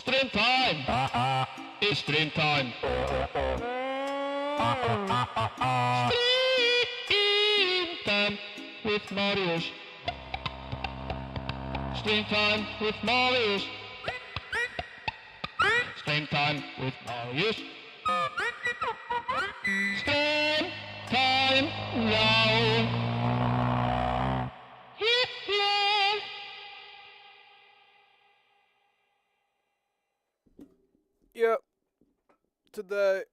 Stream time! It's stream time! Stream time with Marius. Stream time with Marius. Stream time with Marius. Stream time now. Hitler! Yeah, today,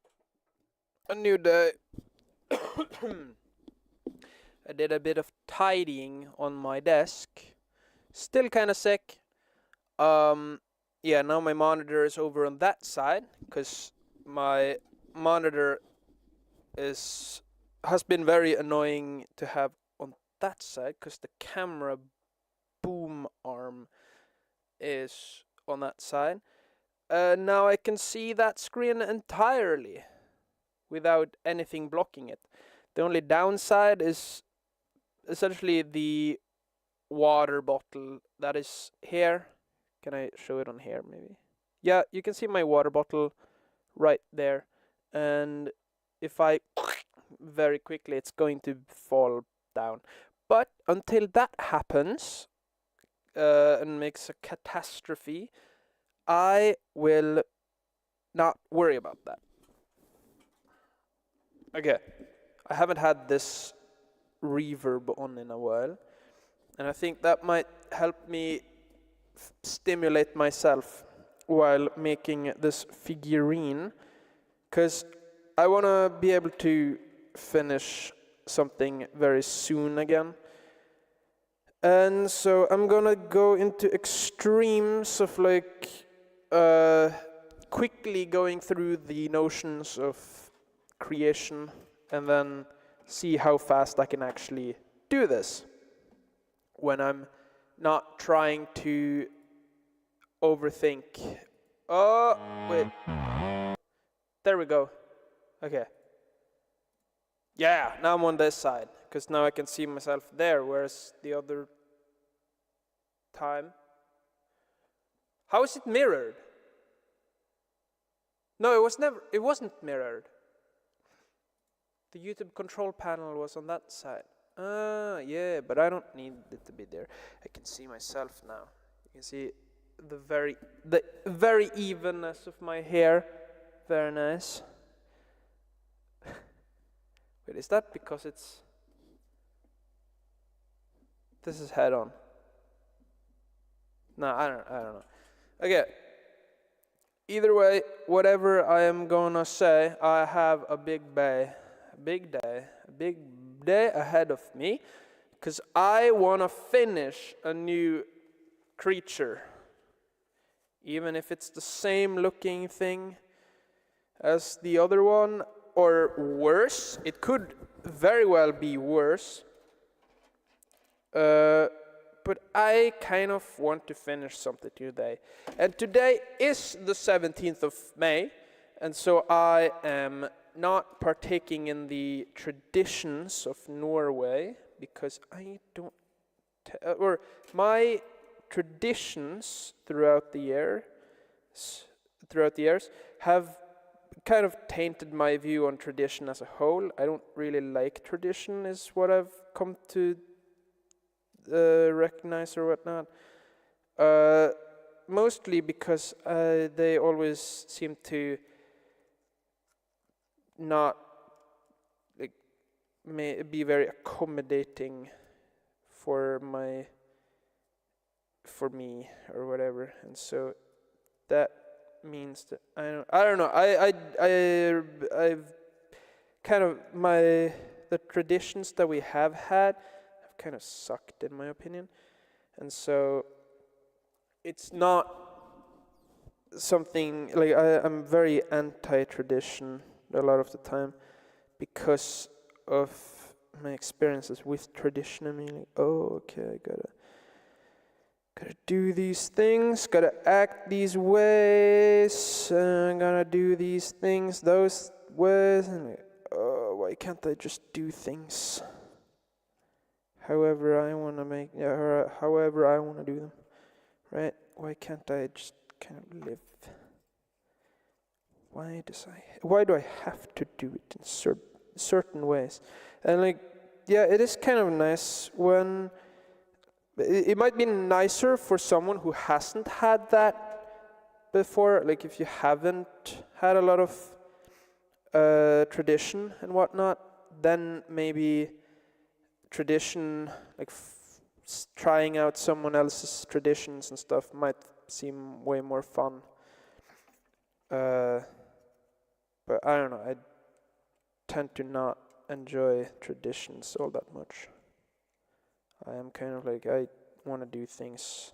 a new day. I did a bit of tidying on my desk. Still kind of sick. Yeah, now my monitor is over on that side, because my monitor has been very annoying to have on that side, because the camera boom arm is on that side. Now I can see that screen entirely without anything blocking it. The only downside is essentially the water bottle that is here. Can I show it on here maybe? Yeah, you can see my water bottle right there. And if I very quickly, it's going to fall down. But until that happens and makes a catastrophe, I will not worry about that. Okay, I haven't had this reverb on in a while, and I think that might help me stimulate myself while making this figurine, because I want to be able to finish something very soon again. And so I'm gonna go into extremes of like quickly going through the notions of creation and then see how fast I can actually do this when I'm not trying to overthink. Oh, wait. There we go. Okay. Yeah, now I'm on this side, because now I can see myself there, whereas the other time. How is it mirrored? No, it wasn't mirrored. The YouTube control panel was on that side. Yeah, but I don't need it to be there. I can see myself now. You can see the very evenness of my hair. Very nice. Wait, is that because this is head on? No, I don't know. Okay. Either way, whatever I am gonna say, I have a big day ahead of me, because I wanna finish a new creature, even if it's the same looking thing as the other one, or worse. It could very well be worse. But I kind of want to finish something today. And today is the 17th of May, and so I am not partaking in the traditions of Norway, because I don't, or my traditions throughout the years have kind of tainted my view on tradition as a whole. I don't really like tradition, is what I've come to recognize or whatnot. Mostly because they always seem to not like be very accommodating for me or whatever, and so that means that I don't know. I've kind of the traditions that we have had have kind of sucked, in my opinion, and so it's not something like I'm very anti-tradition a lot of the time because of my experiences with tradition. I mean, like, oh, okay, I gotta do these things, gotta act these ways, I'm gonna do these things those ways, and like, oh, why can't I just do things however I want to however I want to do them, right? Why can't I just kind of live. Why do I have to do it in certain ways? And like, yeah, it is kind of nice when it might be nicer for someone who hasn't had that before. Like if you haven't had a lot of tradition and whatnot, then maybe tradition, like trying out someone else's traditions and stuff might seem way more fun. But I don't know, I tend to not enjoy traditions all that much. I am kind of like, I want to do things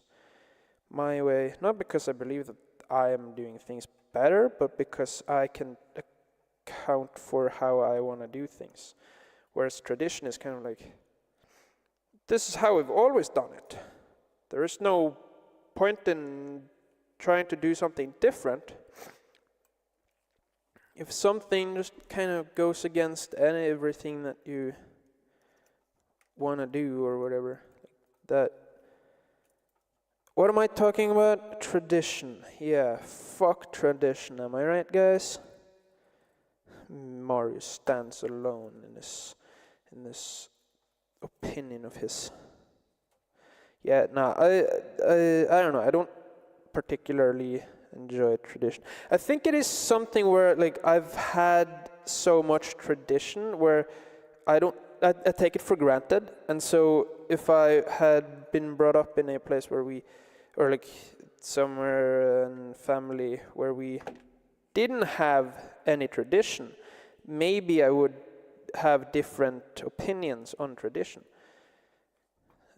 my way, not because I believe that I am doing things better, but because I can account for how I want to do things. Whereas tradition is kind of like, this is how we've always done it. There is no point in trying to do something different. If something just kind of goes against everything that you want to do or whatever, that. What am I talking about? Tradition. Yeah, fuck tradition. Am I right, guys? Marius stands alone in this opinion of his. Yeah, no, I don't know. I don't particularly enjoy tradition. I think it is something where like I've had so much tradition where I take it for granted. And so if I had been brought up in a place where or like somewhere in family where we didn't have any tradition, maybe I would have different opinions on tradition.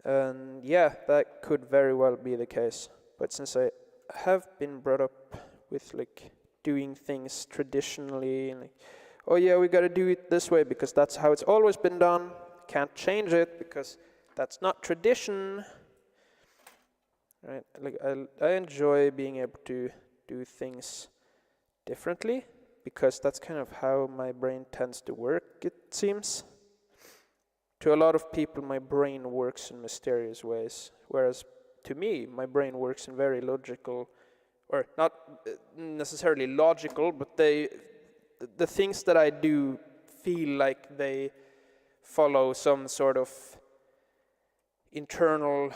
And yeah, that could very well be the case. But since I have been brought up with like doing things traditionally, and like, oh yeah, we gotta do it this way because that's how it's always been done. Can't change it because that's not tradition. Right? Like I enjoy being able to do things differently because that's kind of how my brain tends to work, it seems. To a lot of people, my brain works in mysterious ways, whereas to me, my brain works in very logical, or not necessarily logical, but the things that I do feel like they follow some sort of internal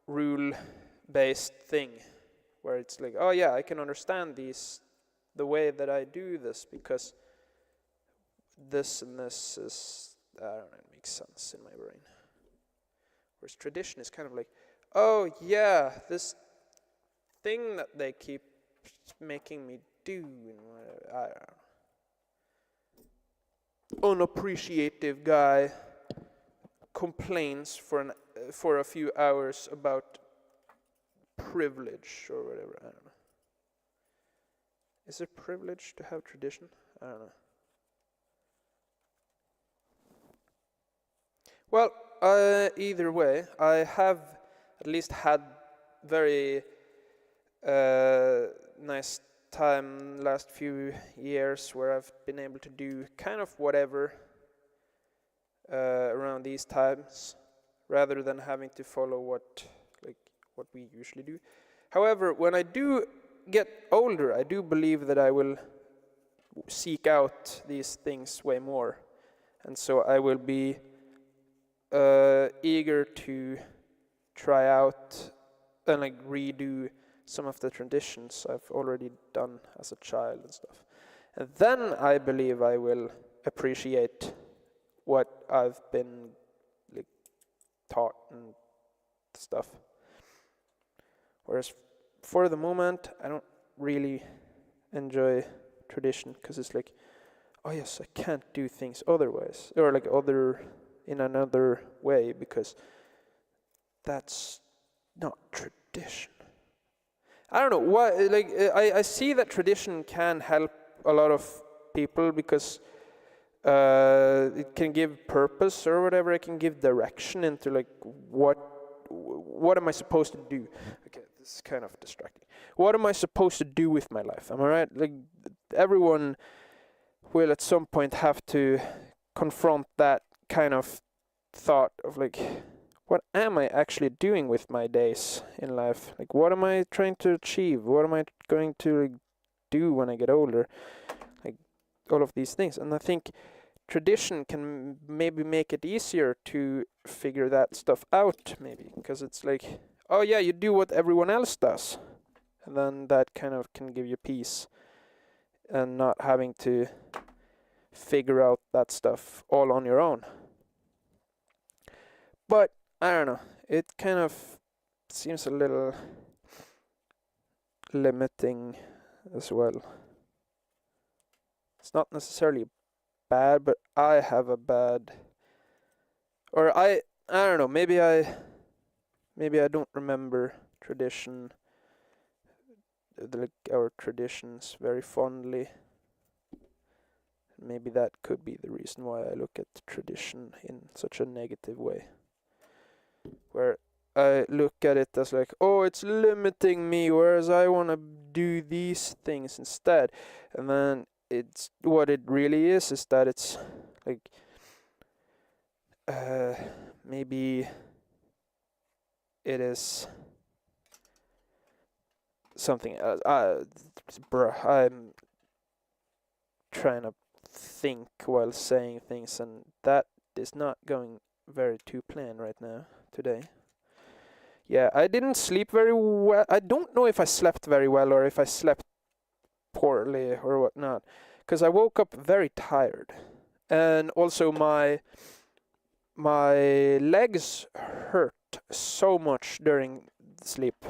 rule-based thing, where it's like, oh yeah, I can understand the way that I do this, because this and this is, I don't know, it makes sense in my brain. Whereas tradition is kind of like, oh yeah, this thing that they keep making me do, I don't know. Unappreciative guy complains for a few hours about privilege or whatever, I don't know. Is it privilege to have tradition? I don't know. Well, either way, I have at least had very nice time last few years where I've been able to do kind of whatever around these times, rather than having to follow what we usually do. However, when I do get older, I do believe that I will seek out these things way more, and so I will be eager to try out and like redo some of the traditions I've already done as a child and stuff. And then I believe I will appreciate what I've been like taught and stuff. Whereas for the moment, I don't really enjoy tradition because it's like, oh yes, I can't do things otherwise, or like in another way, because that's not tradition. I don't know what, like I see that tradition can help a lot of people because it can give purpose or whatever. It can give direction into like what am I supposed to do? Okay, this is kind of distracting. What am I supposed to do with my life? Am I right? Like everyone will at some point have to confront that kind of thought of like, what am I actually doing with my days in life? Like, what am I trying to achieve? What am I going to like, do when I get older? Like, all of these things. And I think tradition can maybe make it easier to figure that stuff out, maybe. Because it's like, oh yeah, you do what everyone else does. And then that kind of can give you peace. And not having to figure out that stuff all on your own. But I don't know, it kind of seems a little limiting as well. It's not necessarily bad, but I have a bad, or I don't know, maybe I don't remember tradition, like our traditions very fondly. Maybe that could be the reason why I look at tradition in such a negative way. Where I look at it as like, oh, it's limiting me, whereas I want to do these things instead. And then it's what it really is that it's like, maybe it is something else. I'm trying to think while saying things, and that is not going very to plan right now today. Yeah, I didn't sleep very well. I don't know if I slept very well or if I slept poorly or whatnot, because I woke up very tired, and also my legs hurt so much during sleep.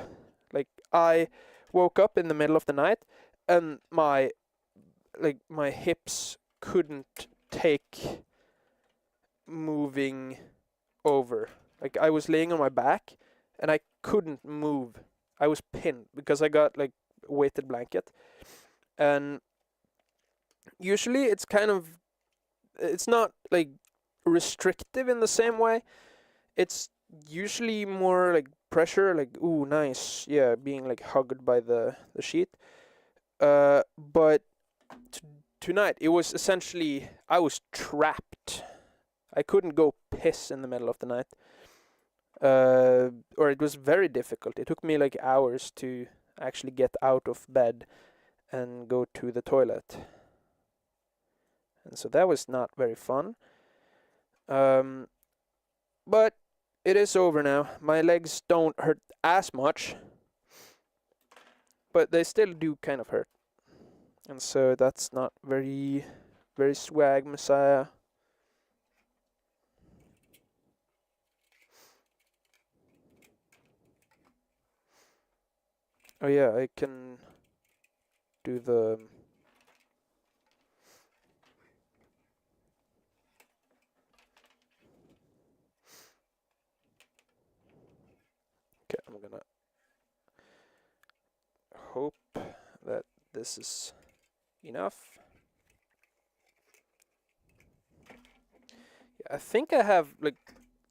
Like, I woke up in the middle of the night, and my hips couldn't take moving over. Like, I was laying on my back and I couldn't move. I was pinned because I got like a weighted blanket. And usually it's not like restrictive in the same way. It's usually more like pressure, like, ooh, nice, yeah, being like hugged by the sheet. But tonight it was essentially, I was trapped. I couldn't go piss in the middle of the night. Or it was very difficult. It took me like hours to actually get out of bed and go to the toilet. And so that was not very fun. But it is over now. My legs don't hurt as much, but they still do kind of hurt. And so that's not very, very swag, Messiah. Oh yeah, I can do the... Okay, I'm gonna hope that this is enough. Yeah, I think I have like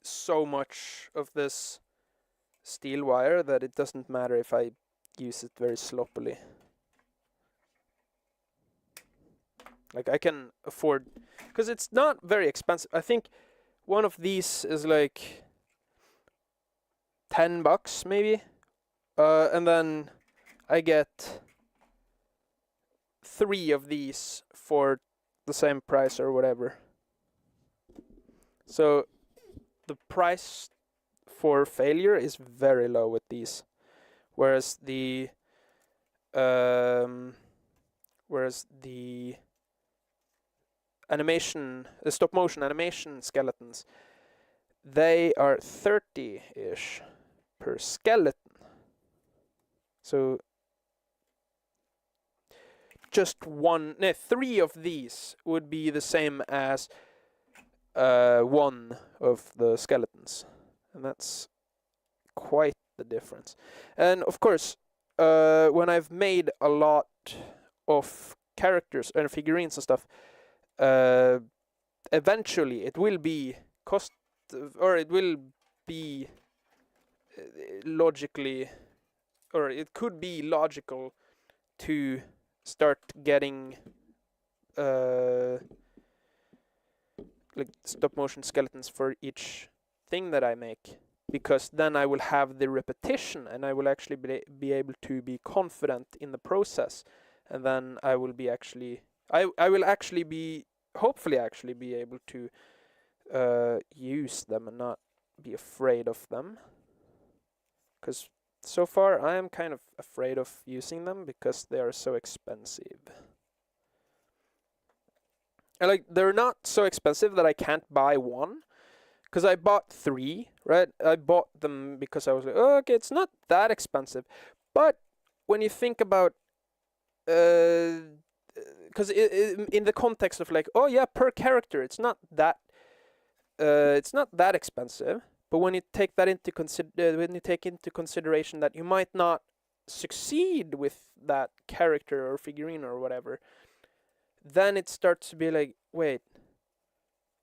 so much of this steel wire that it doesn't matter if I use it very sloppily. Like, I can afford, because it's not very expensive. I think one of these is like $10 maybe, and then I get 3 of these for the same price or whatever. So the price for failure is very low with these, whereas the stop motion animation skeletons, they are 30-ish per skeleton. So just 3 of these would be the same as 1 of the skeletons, and that's quite the difference. And of course, when I've made a lot of characters and figurines and stuff, eventually it will be logically, or it could be logical to start getting like stop motion skeletons for each thing that I make. because then I will have the repetition and I will actually be able to be confident in the process, and then I will be actually I will actually be hopefully actually be able to use them and not be afraid of them, because so far I am kind of afraid of using them because they are so expensive. And like, they're not so expensive that I can't buy one, because I bought 3, right? I bought them because I was like, oh, okay, it's not that expensive. But when you think about, because in the context of like, oh yeah, per character, it's not that expensive. But when you take that into consideration that you might not succeed with that character or figurine or whatever, then it starts to be like, wait,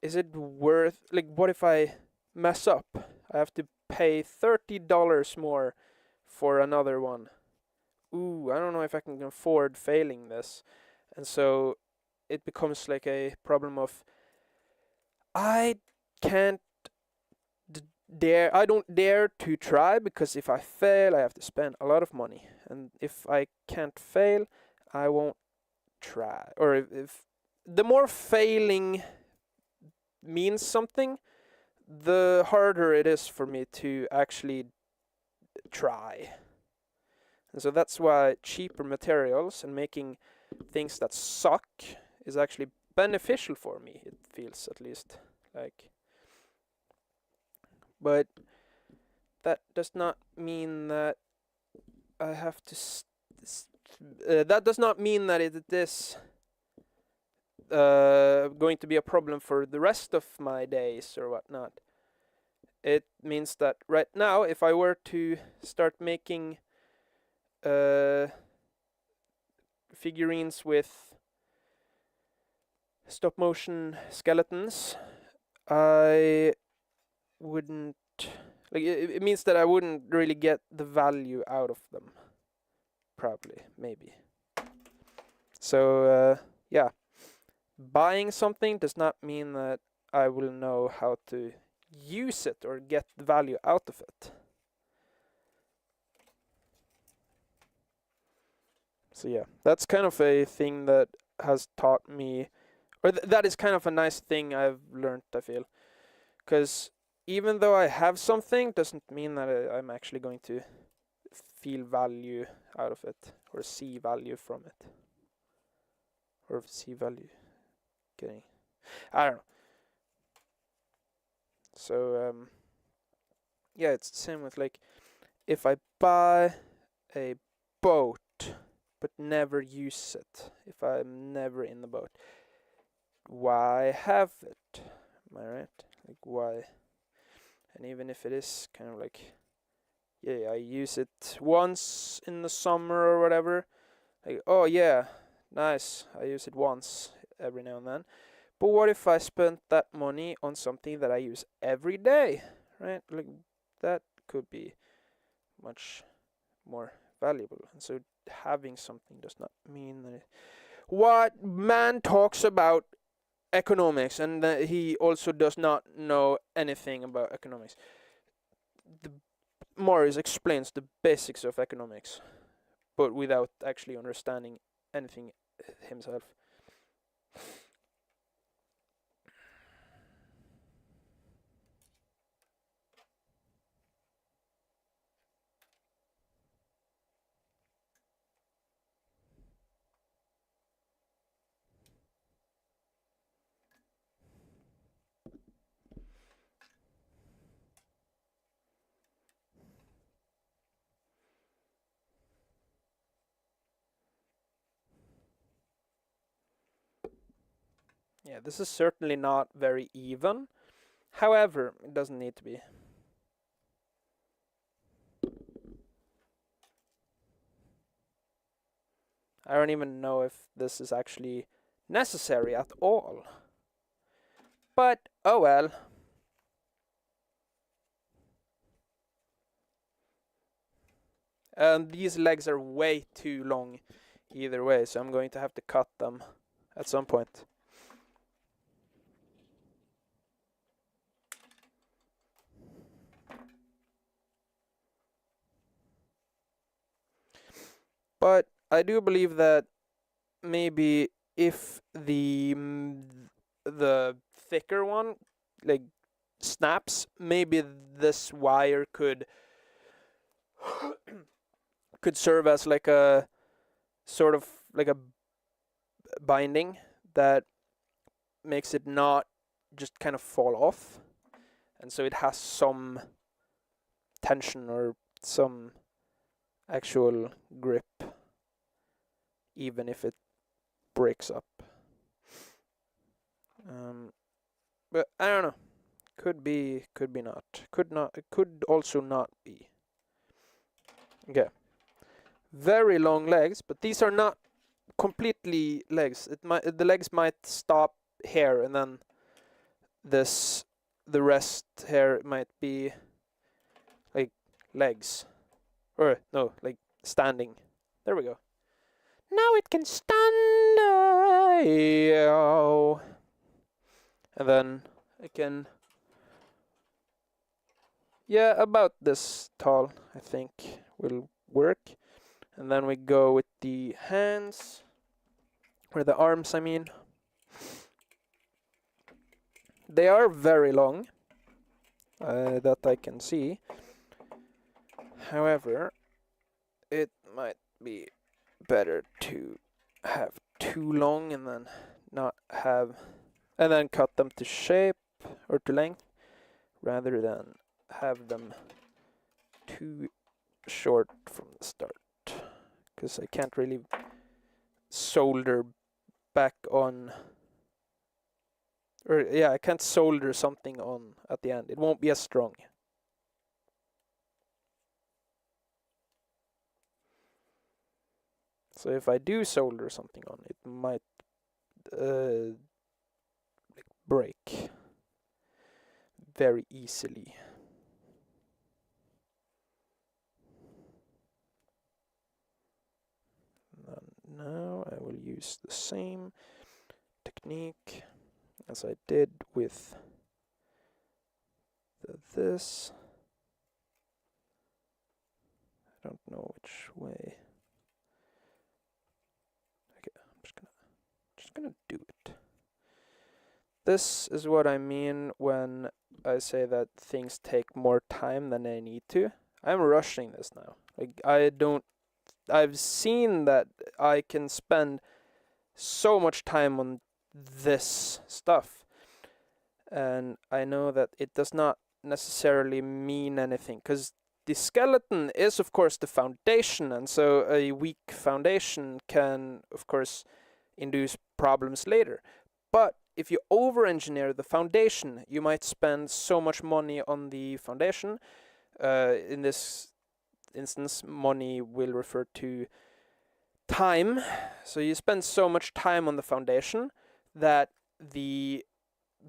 is it worth, like, what if I mess up? I have to pay $30 more for another one. Ooh, I don't know if I can afford failing this. And so it becomes like a problem of, I can't I don't dare to try, because if I fail, I have to spend a lot of money. And if I can't fail, I won't try. Or if the more failing means something, the harder it is for me to actually try. And so that's why cheaper materials and making things that suck is actually beneficial for me, it feels, at least. Like, but that does not mean that I have to that does not mean that it is going to be a problem for the rest of my days or whatnot. It means that right now, if I were to start making figurines with stop motion skeletons, I wouldn't, like, it means that I wouldn't really get the value out of them. Probably, maybe. So yeah, buying something does not mean that I will know how to use it or get the value out of it. So yeah, that's kind of a thing that has taught me, or that is kind of a nice thing I've learned, I feel. Because even though I have something, doesn't mean that I'm actually going to feel value out of it, or see value from it, or see value getting, I don't know. So yeah, it's the same with, like, if I buy a boat but never use it, if I'm never in the boat, why have it? Am I right? Like, why? And even if it is kind of like, yeah, I use it once in the summer or whatever, like, oh yeah, nice, I use it once every now and then. But what if I spent that money on something that I use every day, right? Like, that could be much more valuable. And so having something does not mean that what man talks about economics, and he also does not know anything about economics. Marius explains the basics of economics, but without actually understanding anything himself. Yeah, this is certainly not very even. However, it doesn't need to be. I don't even know if this is actually necessary at all. But, oh well. And these legs are way too long either way, so I'm going to have to cut them at some point. But I do believe that maybe if the thicker one like snaps, maybe this wire could serve as like a sort of like a binding that makes it not just kind of fall off, and so it has some tension or some actual grip even if it breaks up. But I don't know. Could be, could be not. Could not. It could also not be. Okay. Very long legs, but these are not completely legs. The legs might stop here, and then the rest here might be like legs, or no, like standing. There we go. Now it can stand. And then I can, yeah, about this tall, I think will work. And then we go with the hands, or the arms, I mean. They are very long, that I can see. However, it might be better to have too long and then not have, and then cut them to shape or to length, rather than have them too short from the start, because I can't really solder back on, or yeah, I can't solder something on at the end. It won't be as strong. So if I do solder something on, it might break very easily. And now I will use the same technique as I did with this. I don't know which way. Okay, I'm just gonna do it. This is what I mean when I say that things take more time than they need to. I'm rushing this now. Like I've seen that I can spend so much time on this stuff, and I know that it does not necessarily mean anything, because the skeleton is of course the foundation, and so a weak foundation can of course induce problems later. But if you over-engineer the foundation, you might spend so much money on the foundation. In this instance, money will refer to time. So you spend so much time on the foundation that the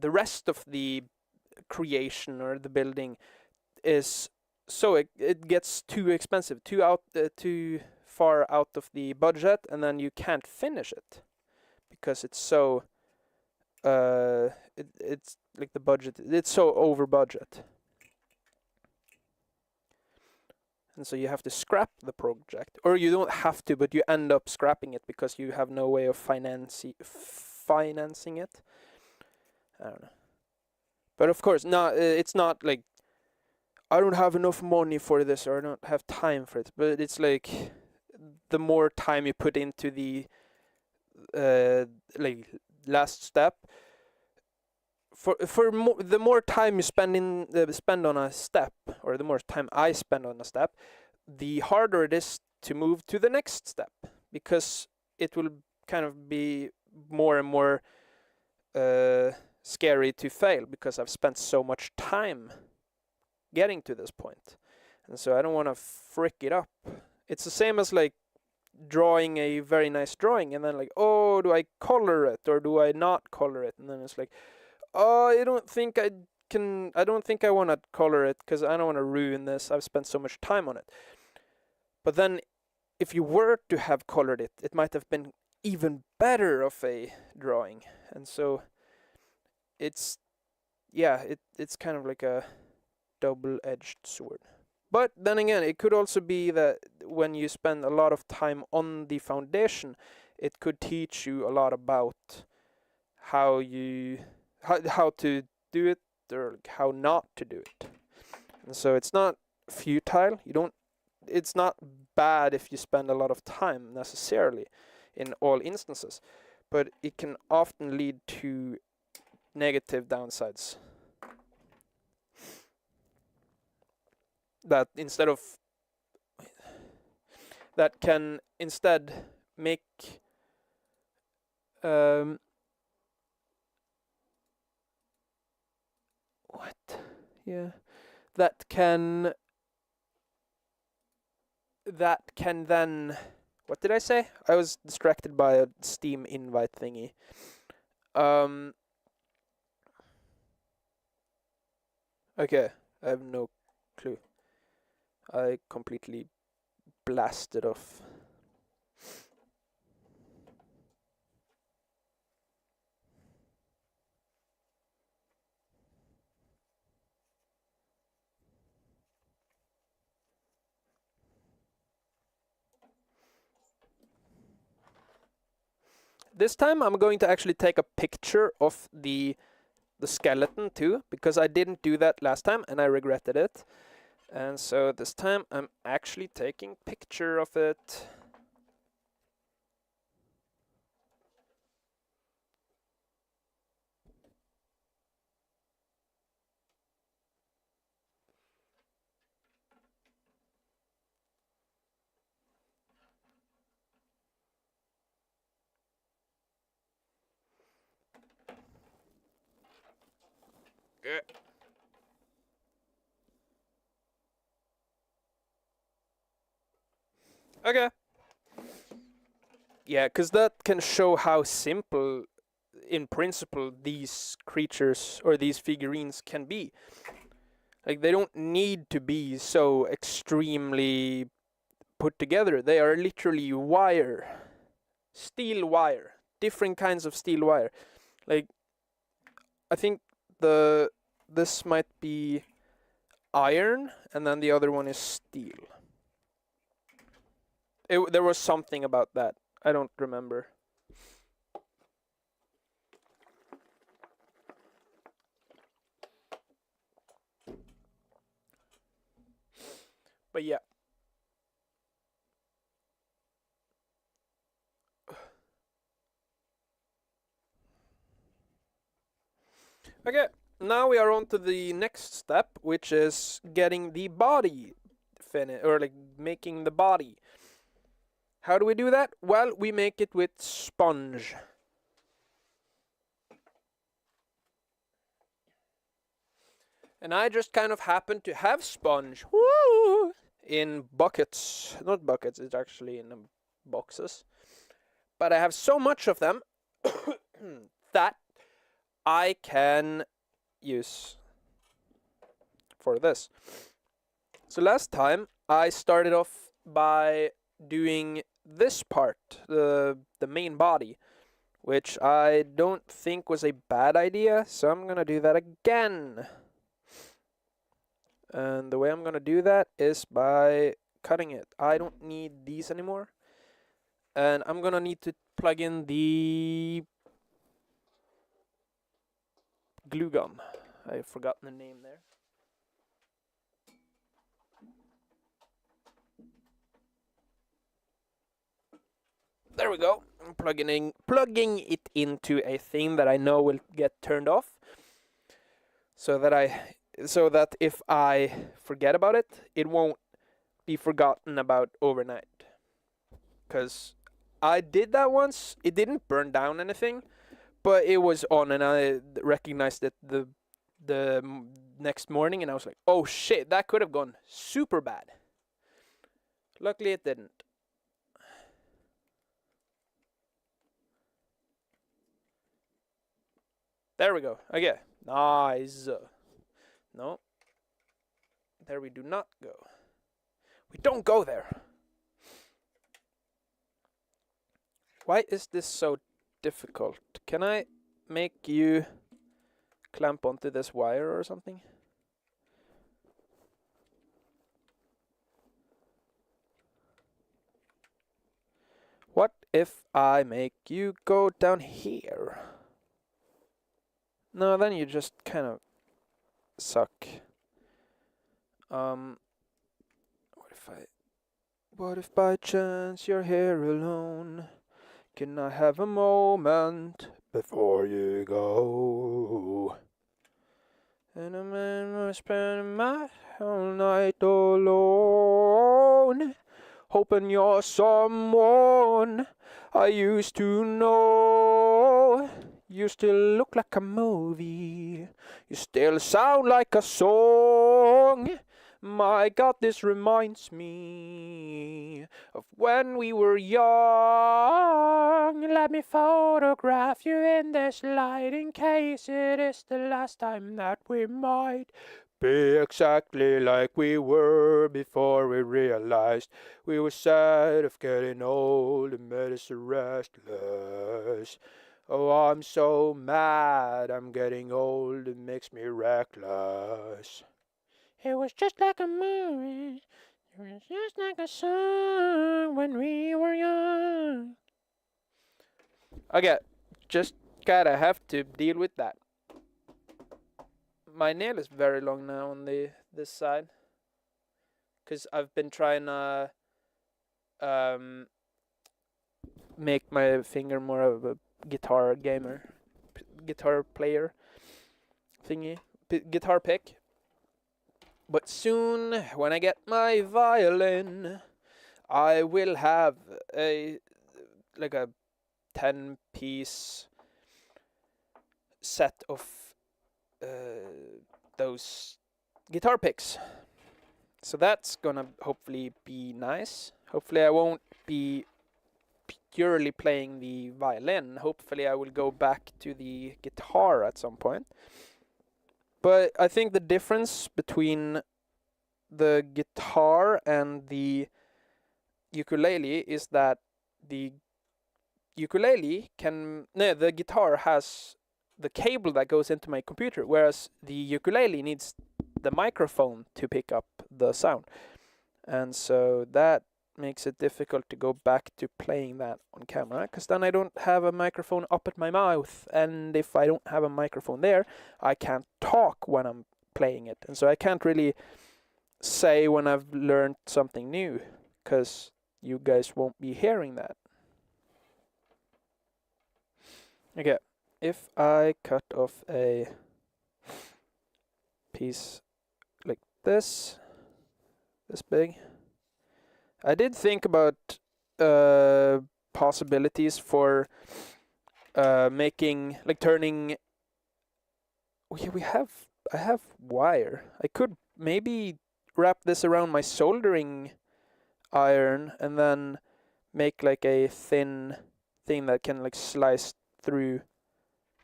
rest of the creation or the building is so it gets too expensive, too far out of the budget, and then you can't finish it because it's so it's like the budget, it's so over budget. And so you have to scrap the project, or you don't have to, but you end up scrapping it because you have no way of financing it. I don't know. But of course, it's not like I don't have enough money for this, or I don't have time for it. But it's like the more time you put into the like last step, the more time you spend on a step, or the more time I spend on a step, the harder it is to move to the next step, because it will kind of be more and more scary to fail, because I've spent so much time getting to this point, and so I don't want to frick it up. It's the same as like drawing a very nice drawing, and then like, oh, do I color it or do I not color it? And then it's like, oh, I don't think I want to color it because I don't want to ruin this. I've spent so much time on it. But then if you were to have colored it, it might have been even better of a drawing. And so it's kind of like a double-edged sword. But then again, it could also be that when you spend a lot of time on the foundation, it could teach you a lot about how to do it, or how not to do it. And so it's not futile. It's not bad if you spend a lot of time necessarily in all instances, but it can often lead to negative downsides. That can instead make that can then, what did I say? I was distracted by a Steam invite thingy. Okay, I have no clue. I completely blasted off. This time I'm going to actually take a picture of the skeleton too, because I didn't do that last time and I regretted it. And so this time I'm actually taking picture of it. Okay. Yeah, because that can show how simple, in principle, these creatures or these figurines can be. Like, they don't need to be so extremely put together. They are literally wire. Steel wire. Different kinds of steel wire. Like, I think this might be iron, and then the other one is steel. There was something about that. I don't remember. But yeah. Okay, now we are on to the next step, which is getting the body finished, or like making the body. How do we do that? Well, we make it with sponge. And I just kind of happen to have sponge, woo, in buckets. Not buckets, it's actually in boxes. But I have so much of them that I can use for this. So last time I started off by doing this part, the main body, which I don't think was a bad idea, so I'm gonna do that again. And the way I'm gonna do that is by cutting it. I don't need these anymore. And I'm gonna need to plug in the glue gun. I've forgotten the name there. There we go. I'm plugging it into a thing that I know will get turned off, so that if I forget about it, it won't be forgotten about overnight. Because I did that once. It didn't burn down anything, but it was on, and I recognized it the next morning, and I was like, oh shit, that could have gone super bad. Luckily it didn't. There we go. Okay. Nice. No. There we do not go. We don't go there. Why is this so difficult? Can I make you clamp onto this wire or something? What if I make you go down here? No, then you just kind of suck. What if by chance you're here alone? Can I have a moment before you go? And a man was spending my whole night alone, hoping you're someone I used to know. You still look like a movie, you still sound like a song. My God, this reminds me of when we were young. Let me photograph you in this light in case it is the last time that we might be exactly like we were before we realized we were sad of getting old and made us restless. Oh, I'm so mad, I'm getting old, it makes me reckless. It was just like a movie, it was just like a song when we were young. Okay, just gotta have to deal with that. My nail is very long now on this side, cause I've been trying to make my finger more of a guitar player thingy, guitar pick. But soon, when I get my violin, I will have a 10-piece set of those guitar picks. So that's gonna hopefully be nice. Hopefully I won't be purely playing the violin. Hopefully I will go back to the guitar at some point. But I think the difference between the guitar and the ukulele is that the guitar has the cable that goes into my computer, whereas the ukulele needs the microphone to pick up the sound. And so that makes it difficult to go back to playing that on camera, because then I don't have a microphone up at my mouth, and if I don't have a microphone there, I can't talk when I'm playing it, and so I can't really say when I've learned something new, because you guys won't be hearing that. Okay, if I cut off a piece like this big, I did think about possibilities for making, turning. I have wire. I could maybe wrap this around my soldering iron and then make like a thin thing that can slice through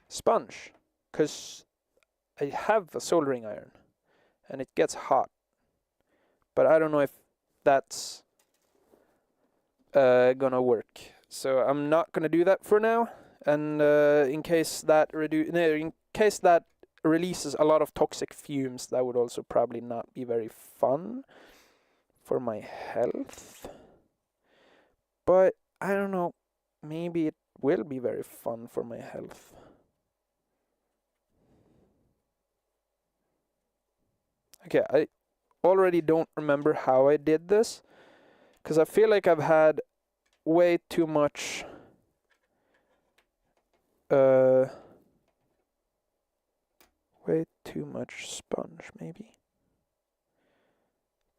sponge, because I have a soldering iron and it gets hot, but I don't know if that's gonna work. So I'm not gonna do that for now. And in case that releases a lot of toxic fumes, that would also probably not be very fun for my health. But I don't know, maybe it will be very fun for my health. Okay, I already don't remember how I did this, because I feel like I've had way too much sponge, maybe.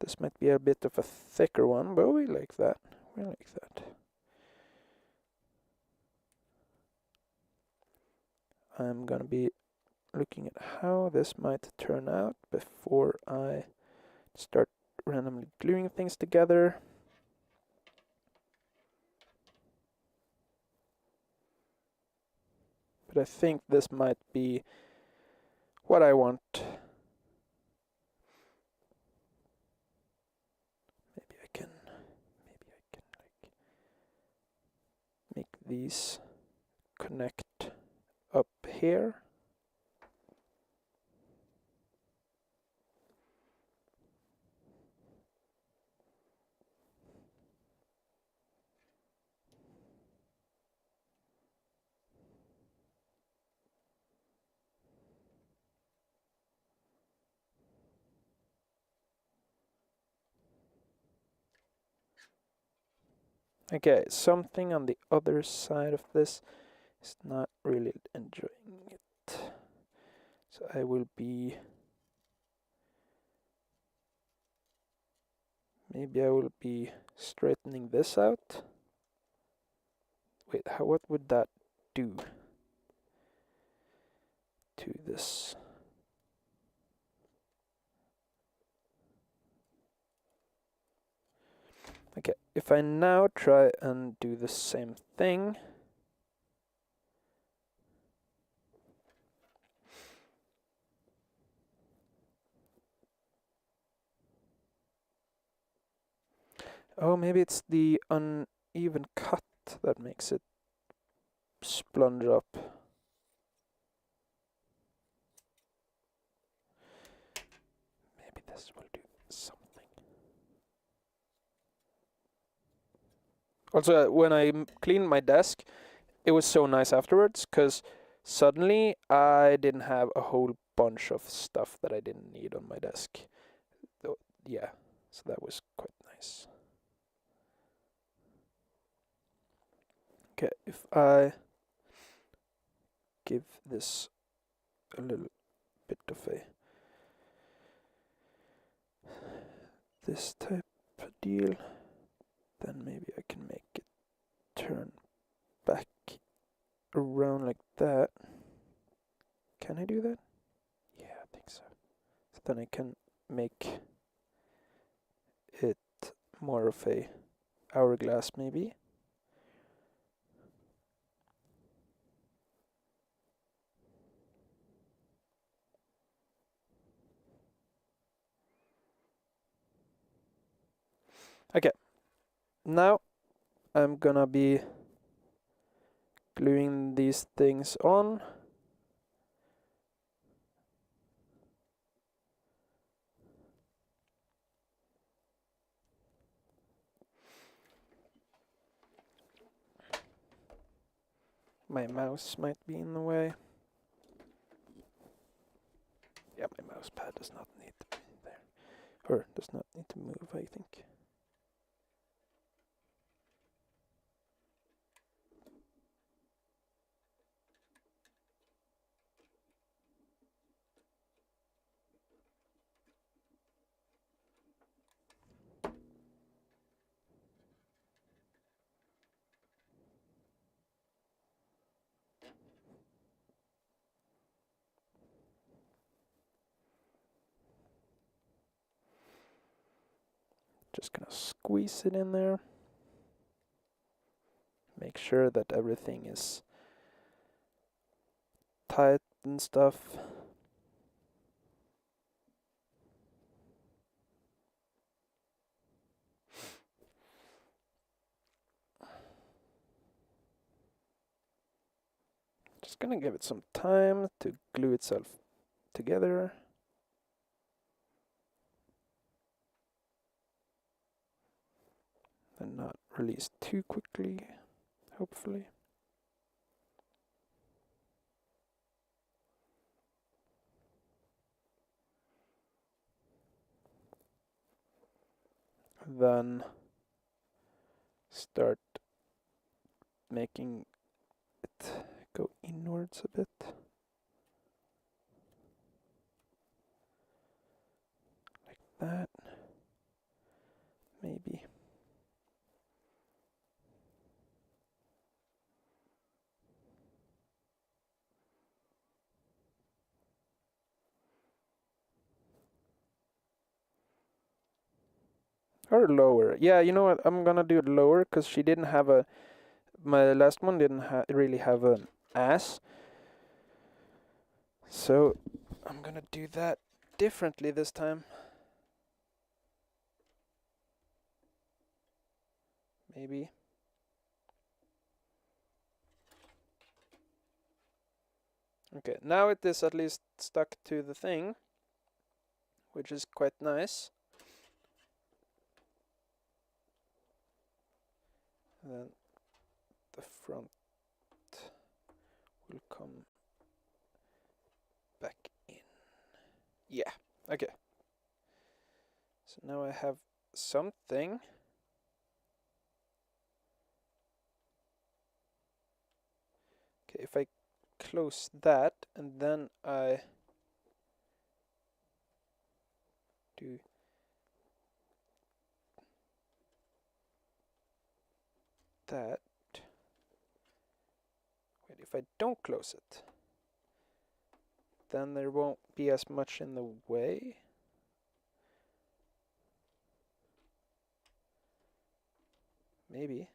This might be a bit of a thicker one, but we like that. I'm gonna be looking at how this might turn out before I start randomly gluing things together. But I think this might be what I want. Maybe I can make these connect up here. Okay, something on the other side of this is not really enjoying it. So I will be... Maybe I will be straightening this out. Wait, what would that do to this? Okay, if I now try and do the same thing. Oh, maybe it's the uneven cut that makes it splunge up. Maybe this will do something. Also, when I cleaned my desk, it was so nice afterwards, because suddenly I didn't have a whole bunch of stuff that I didn't need on my desk. Yeah, so that was quite nice. Okay, if I give this a little bit of a this type of deal, then maybe I can make it turn back around like that. Can I do that? Yeah, I think so. So then I can make it more of a hourglass maybe. Okay, now I'm gonna be gluing these things on. My mouse might be in the way. Yeah, my mouse pad does not need to be there. Or does not need to move, I think. Just gonna squeeze it in there. Make sure that everything is tight and stuff. Just gonna give it some time to glue itself together. And not release too quickly, hopefully. Then start making it go inwards a bit. Like that. Maybe. Or lower. Yeah, you know what? I'm gonna do it lower because she didn't have a. My last one didn't really have an ass. So I'm gonna do that differently this time. Maybe. Okay, now it is at least stuck to the thing, which is quite nice. And then the front will come back in. Yeah, okay. So now I have something if I close that and then I do that. Wait, if I don't close it, then there won't be as much in the way. Maybe.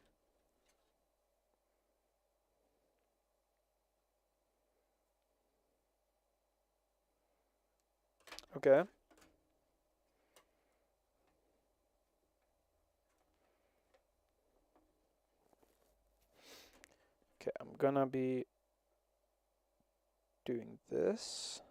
Okay. Okay, I'm gonna be doing this.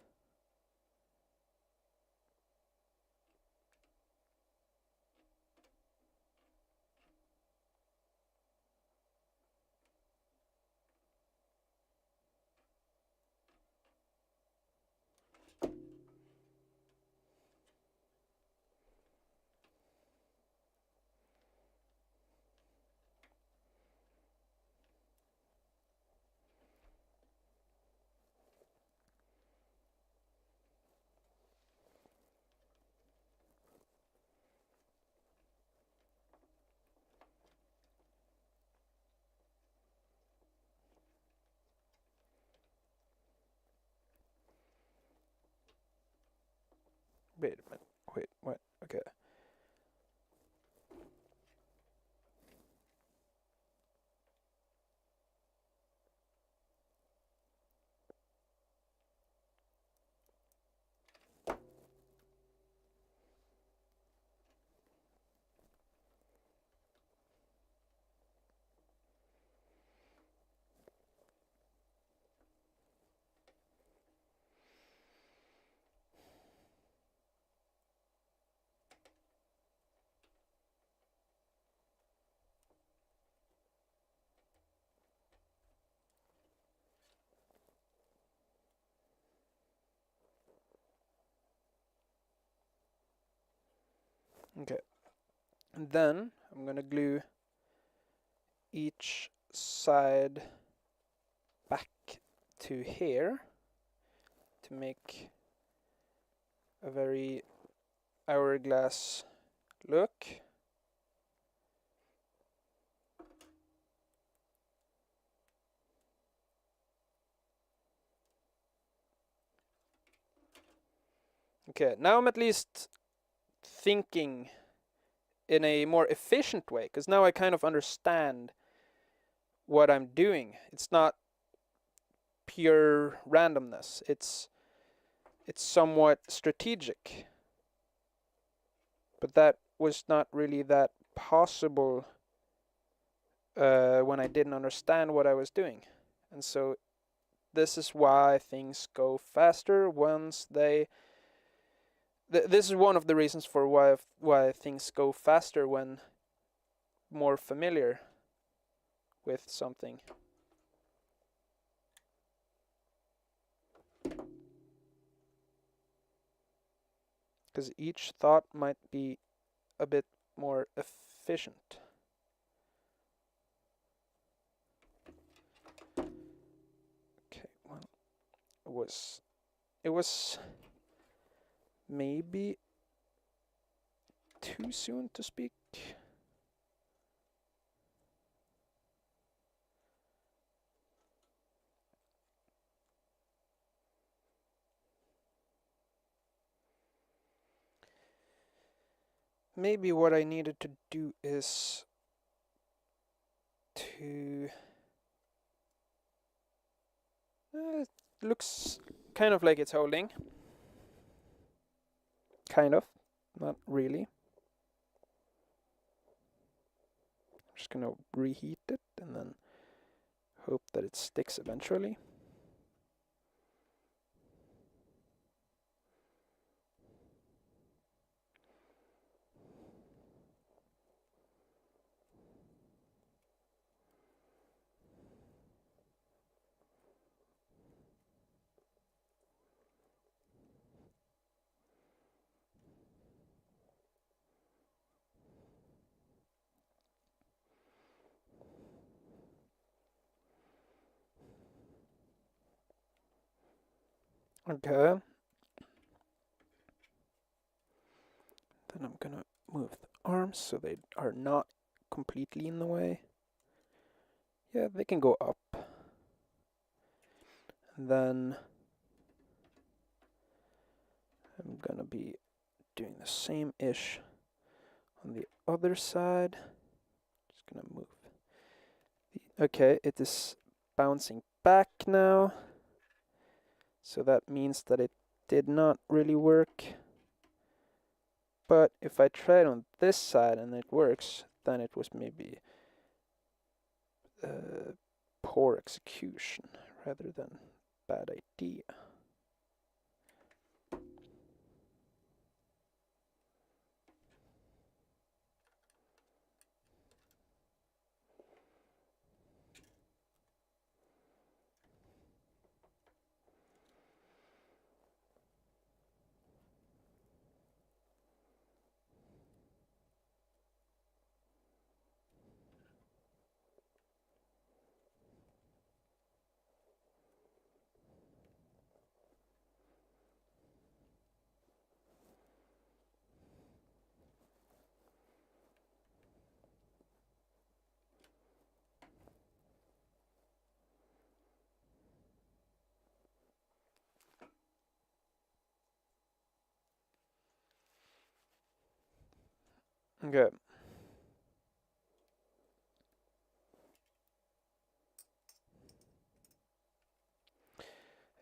Wait a minute. Wait, what? Okay. Okay. And then I'm gonna glue each side back to here to make a very hourglass look. Okay, now I'm at least thinking in a more efficient way, because now I kind of understand what I'm doing. It's not pure randomness. It's somewhat strategic. But that was not really that possible when I didn't understand what I was doing. And so this is why things go faster once they this is one of the reasons for why things go faster when more familiar with something. Because each thought might be a bit more efficient. Okay, well, it was maybe too soon to speak. Maybe what I needed to do is to it looks kind of like it's holding. Kind of, not really. I'm just gonna reheat it and then hope that it sticks eventually. Okay. Then I'm gonna move the arms so they are not completely in the way. Yeah, they can go up. And then I'm gonna be doing the same-ish on the other side. Just gonna move. Okay, it is bouncing back now. So that means that it did not really work. But if I try it on this side and it works, then it was maybe poor execution rather than bad idea. Okay.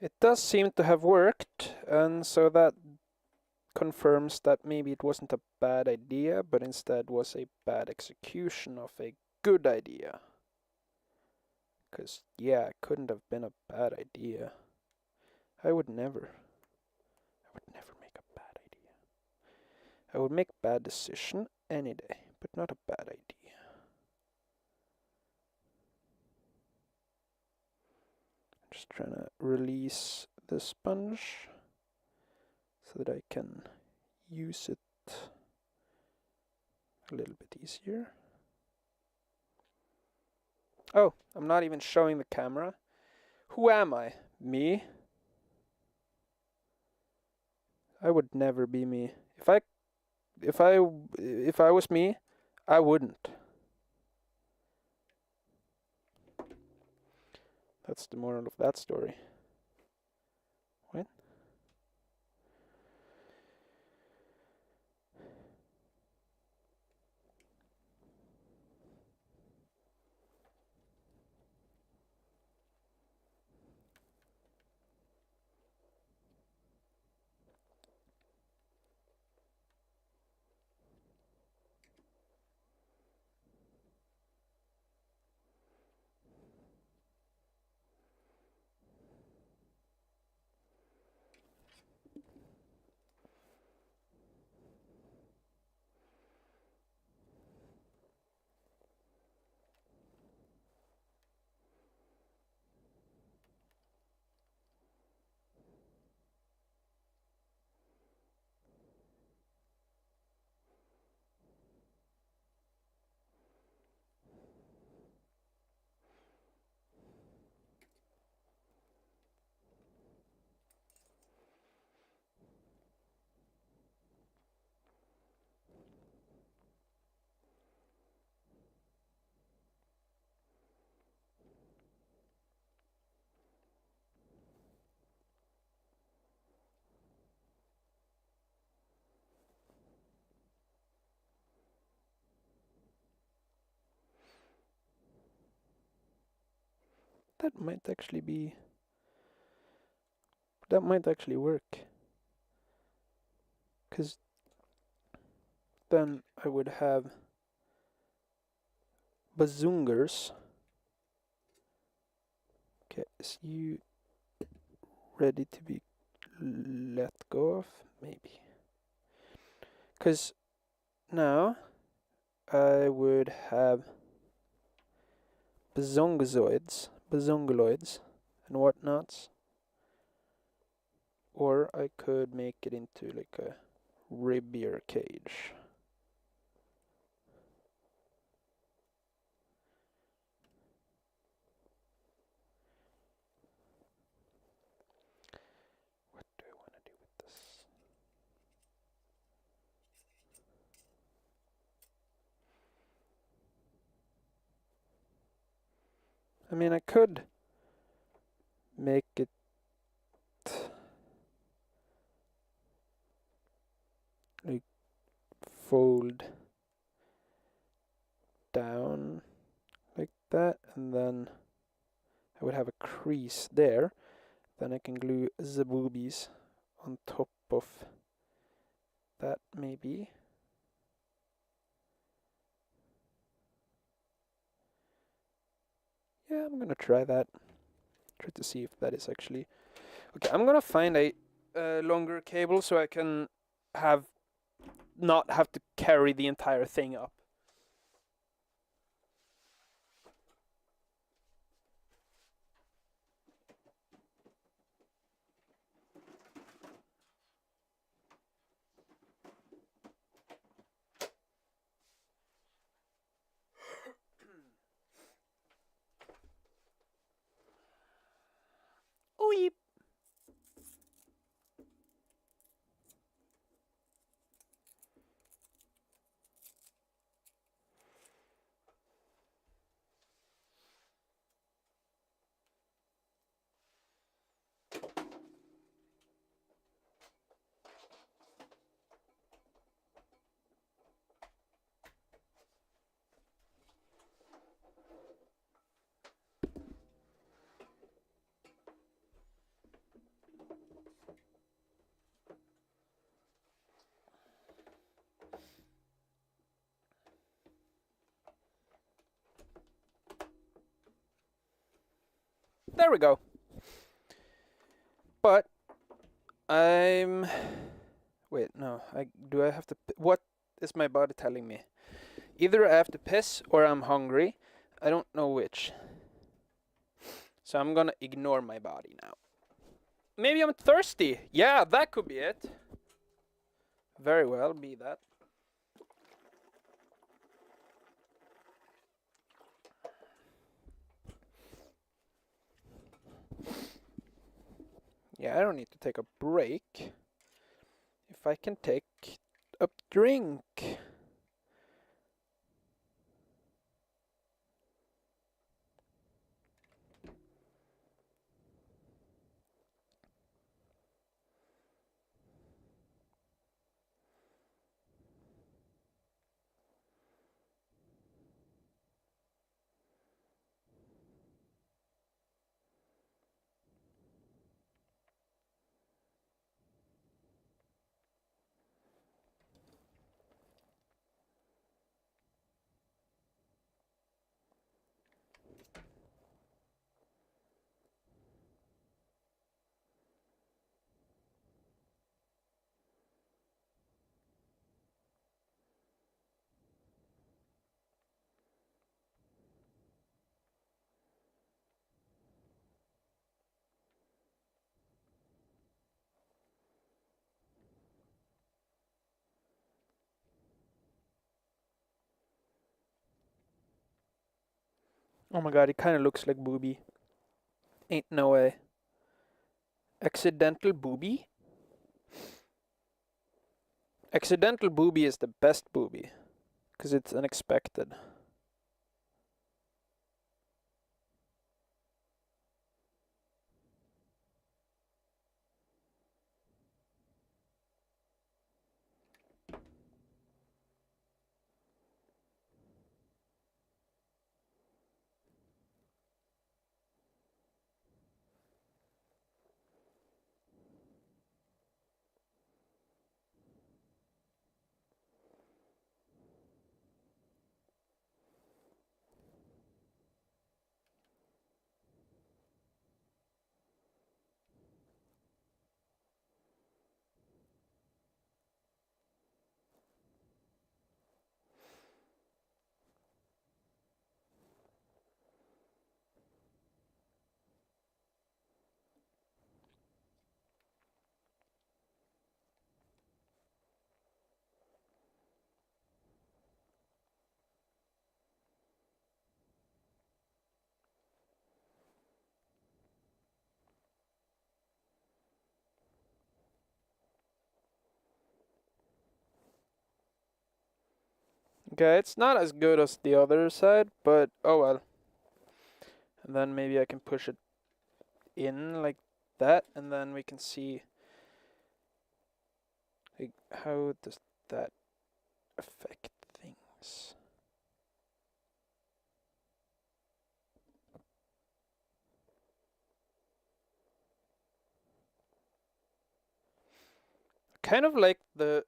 It does seem to have worked, and so that confirms that maybe it wasn't a bad idea, but instead was a bad execution of a good idea. Because, yeah, it couldn't have been a bad idea. I would never make a bad idea. I would make a bad decision any day, but not a bad idea. I'm just trying to release the sponge so that I can use it a little bit easier. Oh, I'm not even showing the camera. Who am I? Me? I would never be me. If I was me, I wouldn't. That's the moral of that story. What? That might actually be. That might actually work. Because then I would have bazoongers. Okay, is you ready to be let go of? Maybe. Because now I would have bazongozoids, and whatnots. Or I could make it into like a ribbier cage. I mean, I could make it like fold down like that, and then I would have a crease there. Then I can glue the boobies on top of that, maybe. Yeah, I'm gonna try that. Try to see if that is actually... Okay, I'm gonna find a longer cable so I can not have to carry the entire thing up. Oh, yep. There we go. But I'm... Wait, no. Do I have to... What is my body telling me? Either I have to piss or I'm hungry. I don't know which. So I'm gonna ignore my body now. Maybe I'm thirsty. Yeah, that could be it. Very well, be that. Yeah, I don't need to take a break. If I can take a drink. Oh my god, it kind of looks like booby. Ain't no way. Accidental booby? Accidental booby is the best booby. Because it's unexpected. Okay, it's not as good as the other side, but oh well. And then maybe I can push it in like that, and then we can see like, how does that affect things. Kind of like the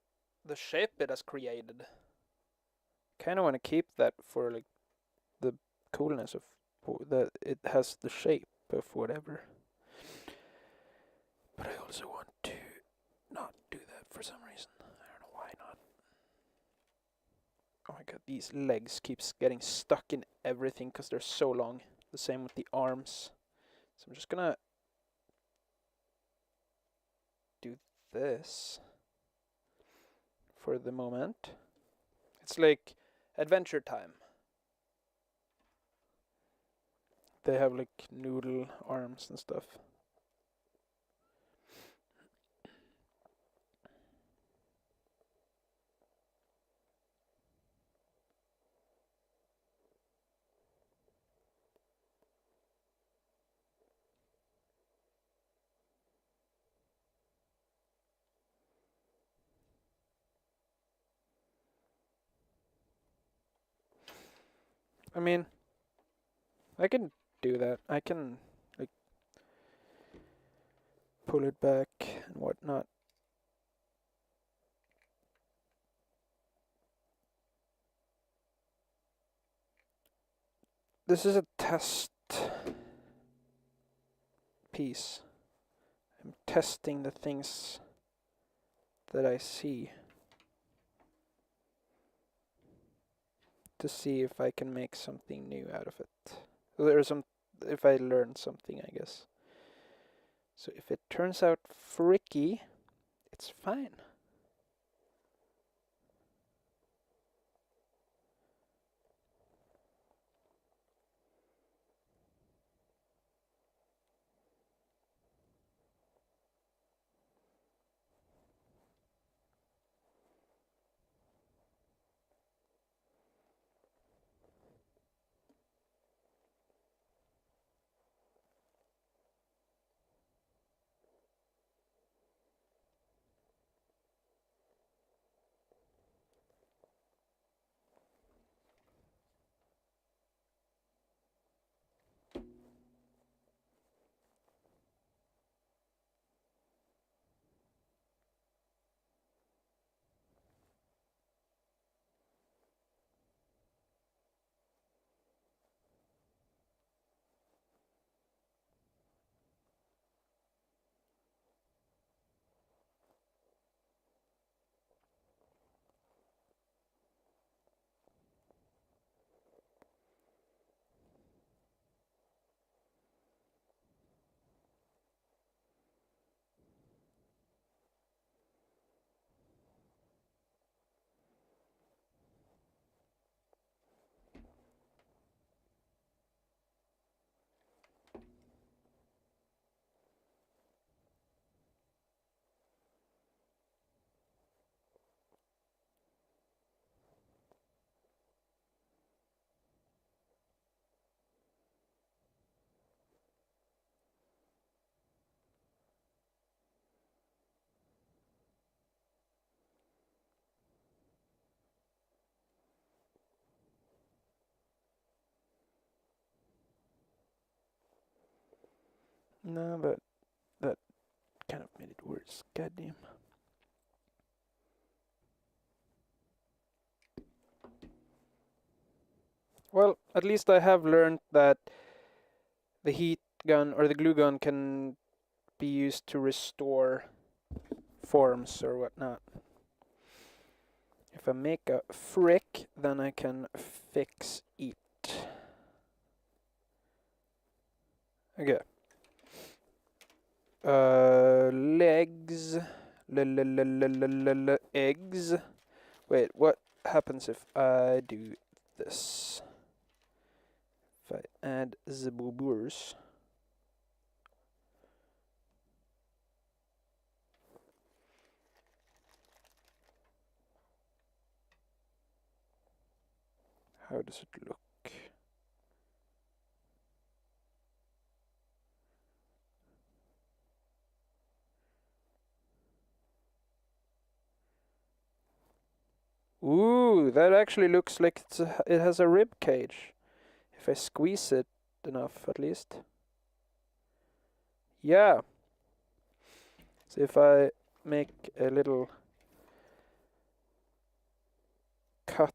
shape it has created. Kind of want to keep that for like the coolness of that it has the shape of whatever. But I also want to not do that for some reason. I don't know why not. Oh my god, these legs keeps getting stuck in everything because they're so long. The same with the arms. So I'm just gonna do this for the moment. It's like Adventure Time. They have like noodle arms and stuff. I mean, I can do that. I can like pull it back and whatnot. This is a test piece. I'm testing the things that I see to see if I can make something new out of it. If I learn something, I guess. So if it turns out freaky, it's fine. No, but that kind of made it worse. Goddamn. Well, at least I have learned that the heat gun or the glue gun can be used to restore forms or whatnot. If I make a frick, then I can fix it. Okay. Legs. Eggs. Wait, what happens if I do this? If I add the boobers. How does it look? Ooh, that actually looks like it has a rib cage. If I squeeze it enough, at least. Yeah. So if I make a little cut.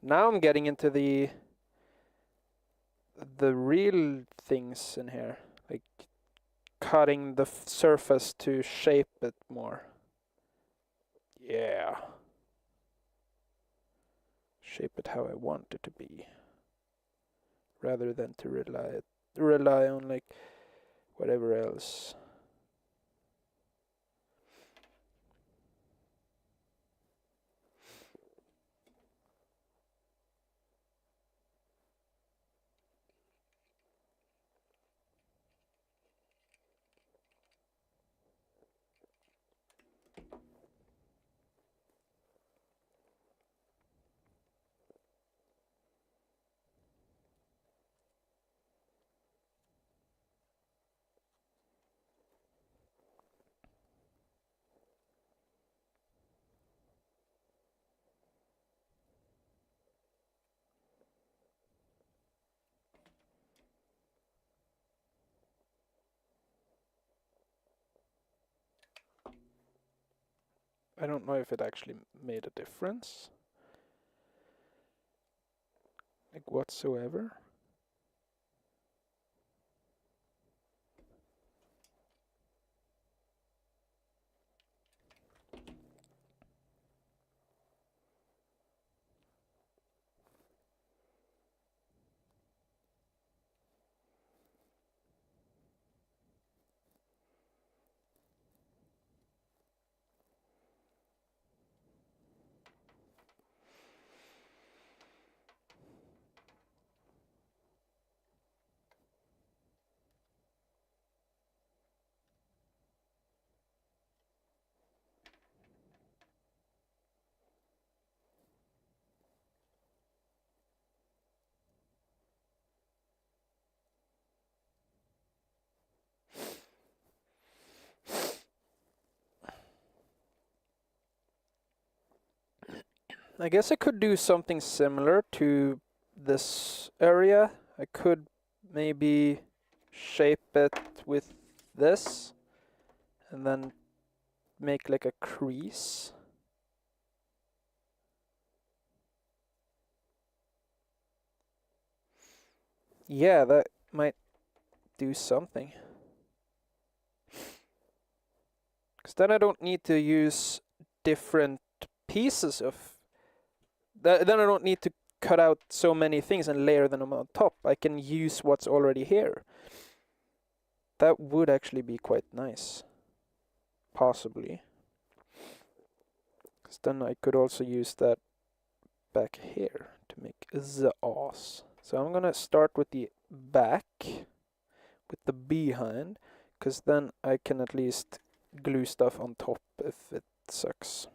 Now I'm getting into the real things in here. Like cutting the surface to shape it more. Yeah. Shape it how I want it to be. Rather than to rely on like whatever else. I don't know if it actually made a difference. Like whatsoever. I guess I could do something similar to this area. I could maybe shape it with this and then make like a crease. Yeah, that might do something. Because then I don't need to use different pieces of... Then I don't need to cut out so many things and layer them on top. I can use what's already here. That would actually be quite nice. Possibly. Because then I could also use that back here to make the ass. So I'm gonna start with the back, with the behind, because then I can at least glue stuff on top if it sucks.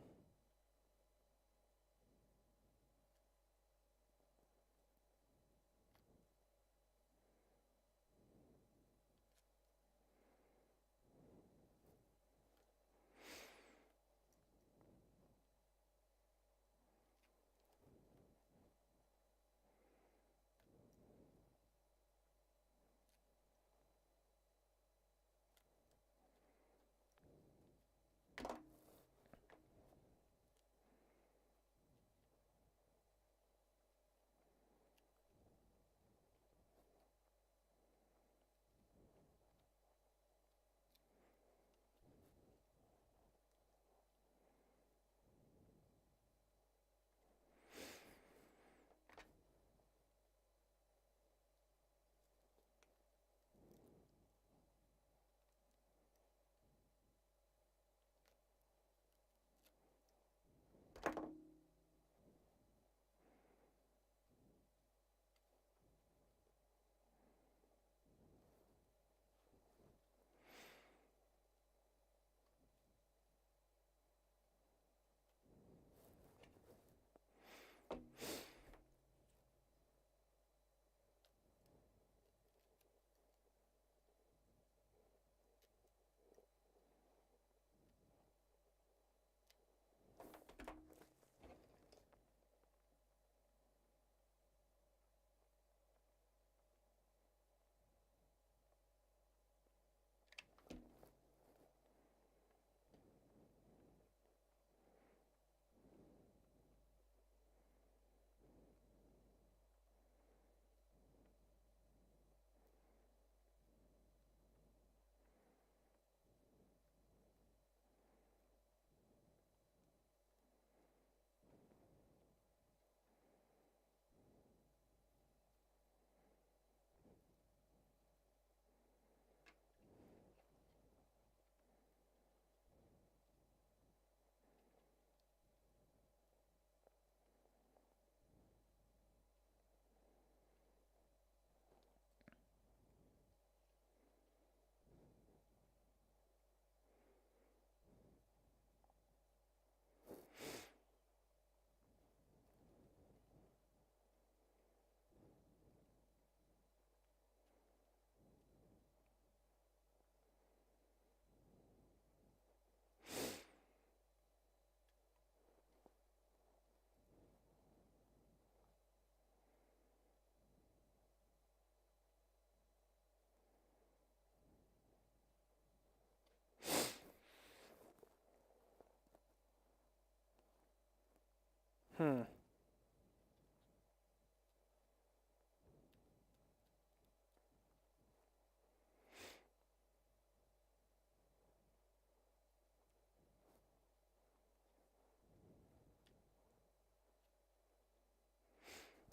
Hmm.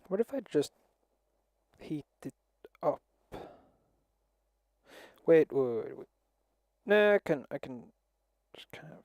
What if I just heat it up? Wait. No, I can just kind of.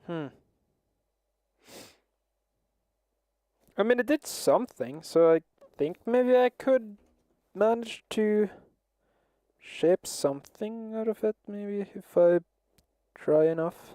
Hmm. I mean, it did something, so I think maybe I could manage to shape something out of it, maybe, if I try enough.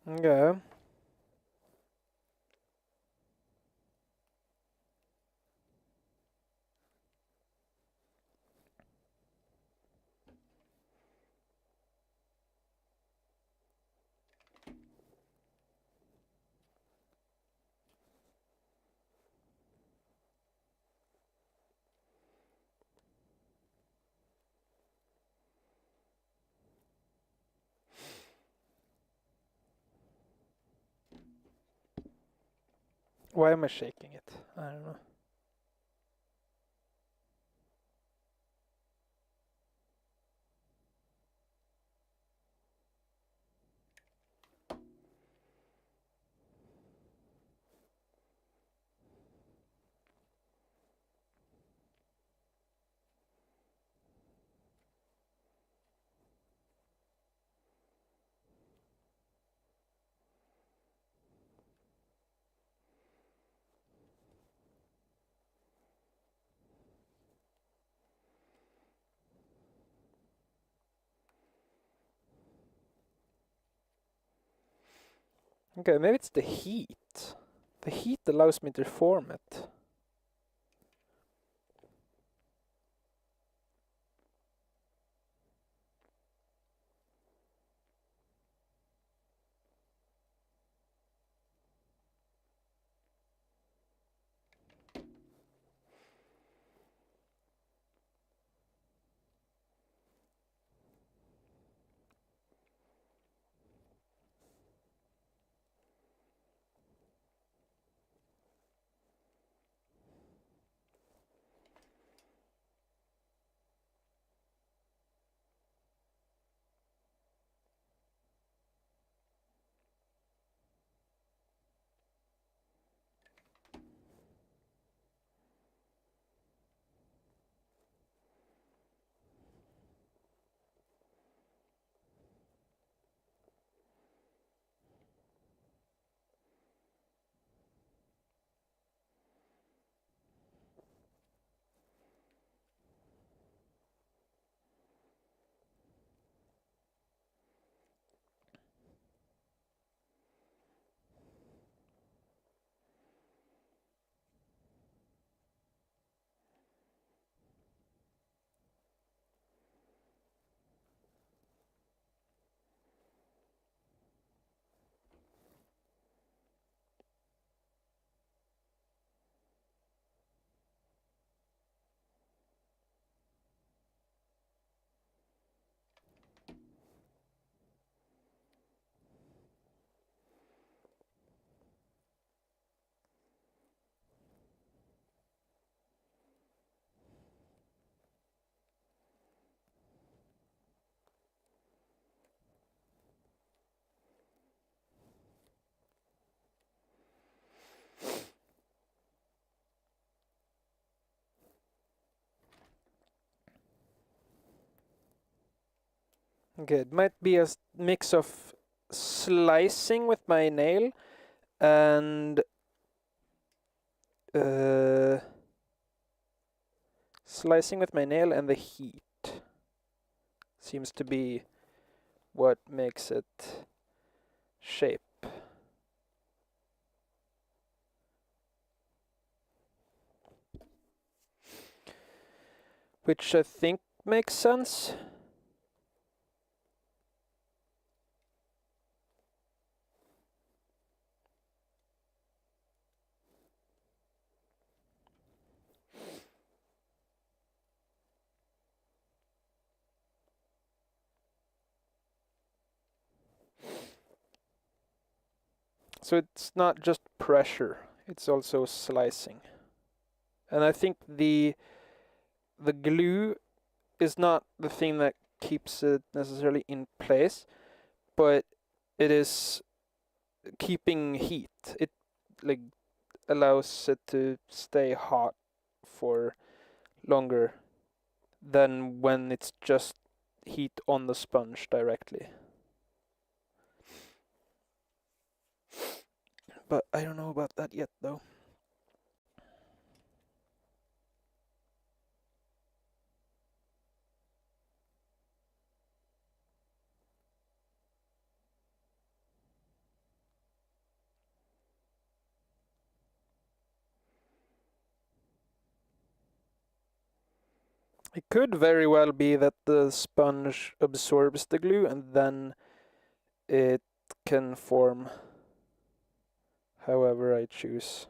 Yeah. Why am I shaking it? I don't know. Okay, maybe it's the heat. The heat allows me to form it. Okay, it might be a mix of slicing with my nail and slicing with my nail and the heat seems to be what makes it shape. Which I think makes sense. So it's not just pressure, it's also slicing. And I think the glue is not the thing that keeps it necessarily in place, but it is keeping heat. It like allows it to stay hot for longer than when it's just heat on the sponge directly. But I don't know about that yet though. It could very well be that the sponge absorbs the glue and then it can form however I choose.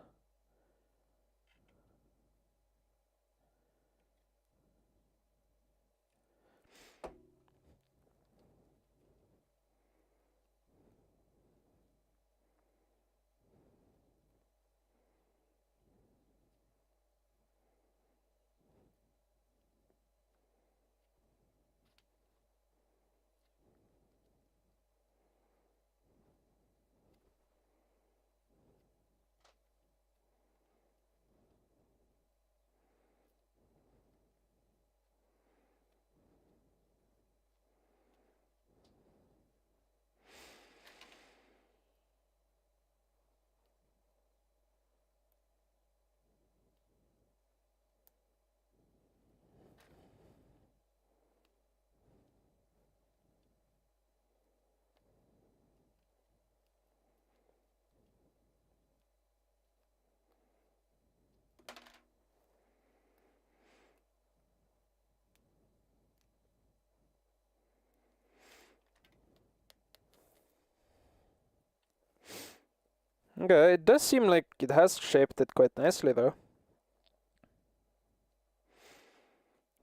Okay, it does seem like it has shaped it quite nicely though.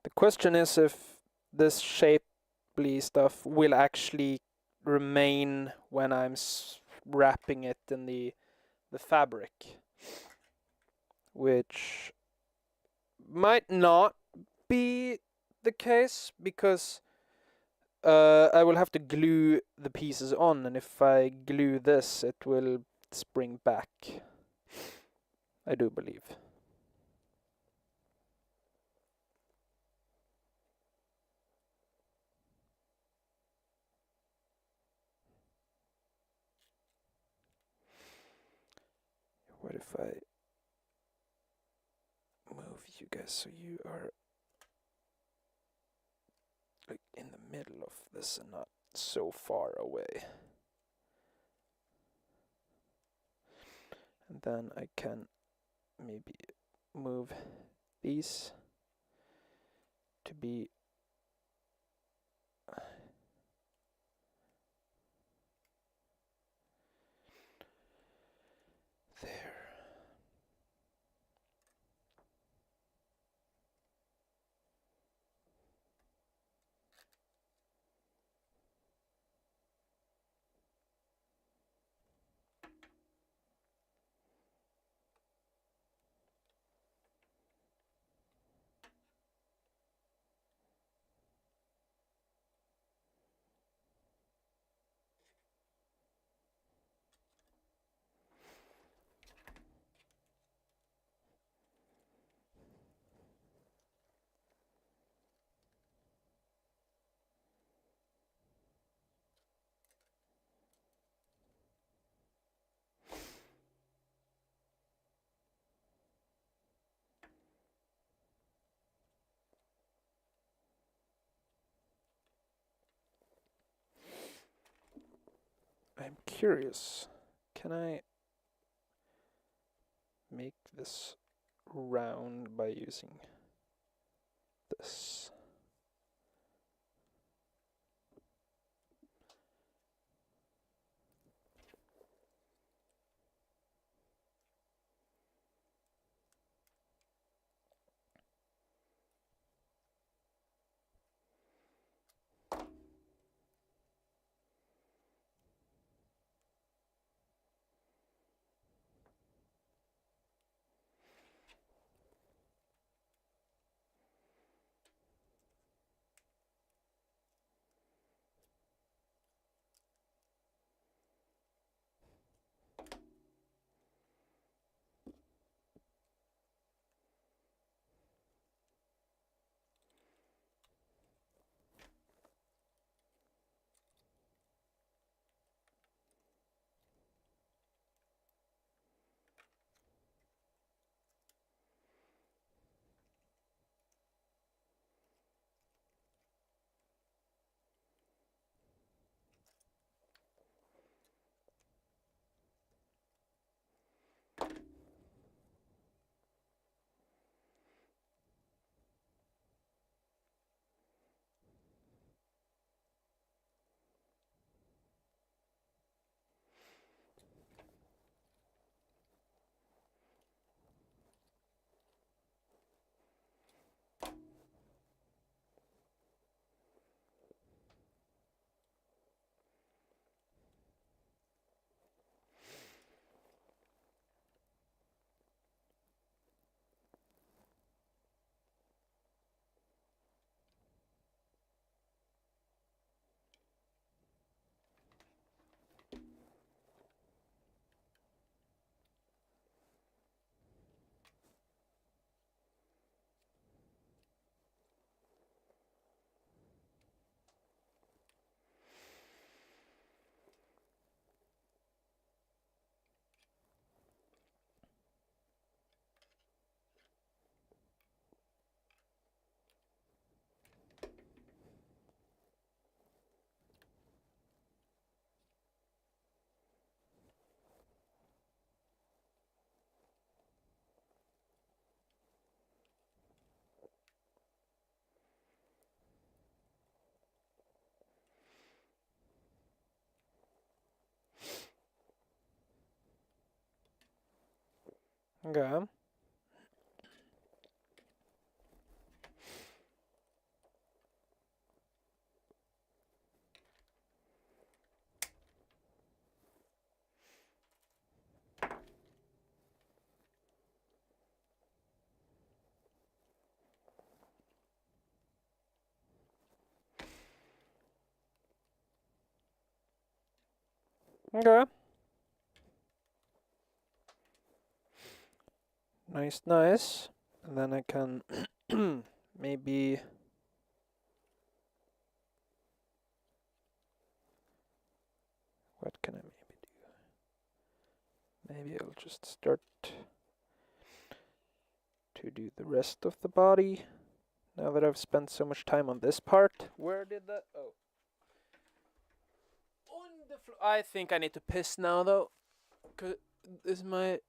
The question is if this shapely stuff will actually remain when I'm wrapping it in the fabric, which might not be the case because I will have to glue the pieces on, and if I glue this, it will spring back. I do believe. What if I move you guys so you are like in the middle of this and not so far away? And then I can maybe move these to be there. I'm curious. Can I make this round by using this? Okay. Okay. Nice, nice. And then I can maybe what can I maybe do? Maybe I'll just start to do the rest of the body. Now that I've spent so much time on this part. Where did that? Oh. On the floor. I think I need to piss now though. Cause this my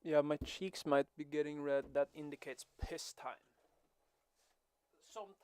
my cheeks might be getting red. That indicates piss time. Sometimes.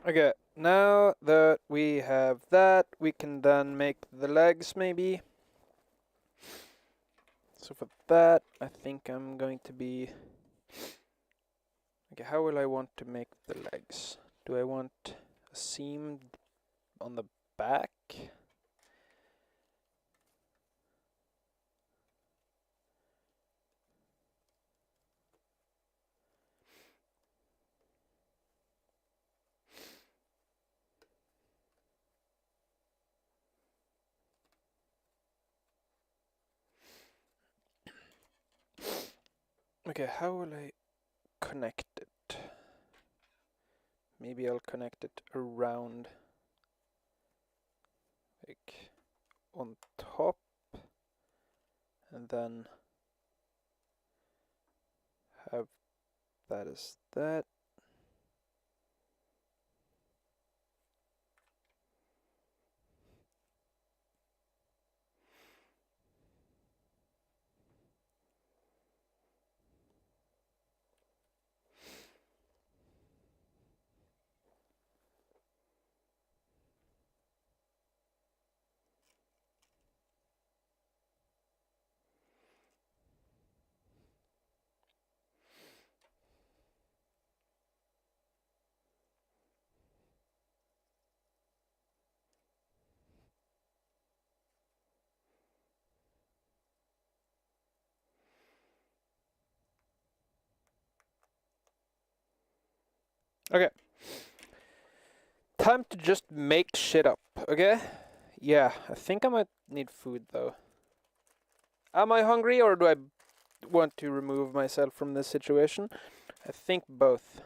Okay, now that we have that, we can then make the legs maybe. So for that, I think I'm going to be... Okay, how will I want to make the legs? Do I want a seam on the back? Okay, how will I connect it? Maybe I'll connect it around, like on top, and then have that as that. Okay. Time to just make shit up, okay? Yeah, I think I might need food though. Am I hungry or do I want to remove myself from this situation? I think both.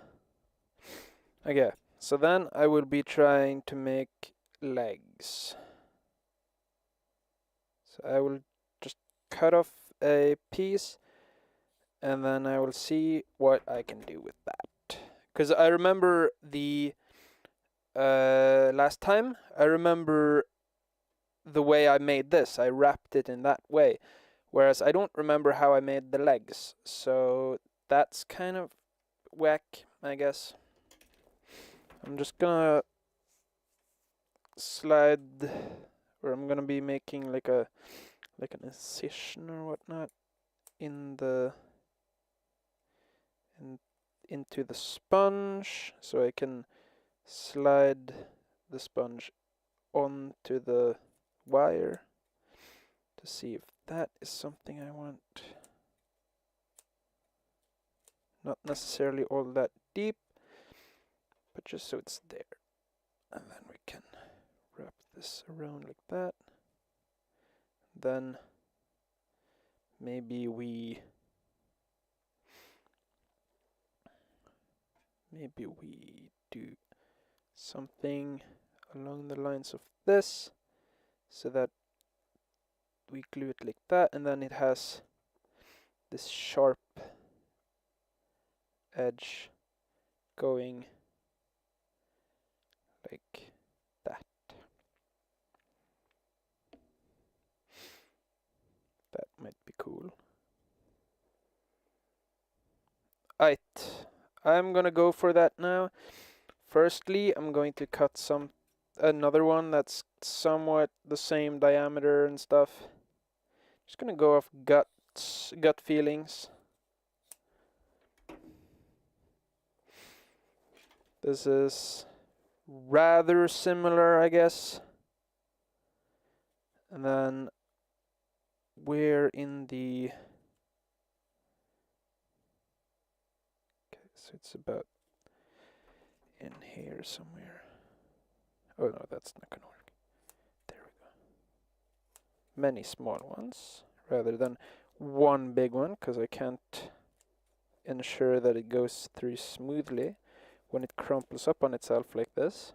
Okay, so then I will be trying to make legs. So I will just cut off a piece and then I will see what I can do with that. Because I remember the last time, I remember the way I made this. I wrapped it in that way. Whereas I don't remember how I made the legs. So that's kind of whack, I guess. I'm just gonna slide, or I'm gonna be making like an incision or whatnot in the into the sponge, so I can slide the sponge onto the wire to see if that is something I want. Not necessarily all that deep, but just so it's there. And then we can wrap this around like that. Then maybe we do something along the lines of this, so that we glue it like that, and then it has this sharp edge going like that. That might be cool. Right, I'm gonna go for that now. Firstly, I'm going to cut another one that's somewhat the same diameter and stuff. Just gonna go off gut feelings. This is rather similar, I guess. And then we're in the... Okay, so it's about in here somewhere. Oh no, that's not gonna work. There we go. Many small ones rather than one big one, because I can't ensure that it goes through smoothly when it crumples up on itself like this.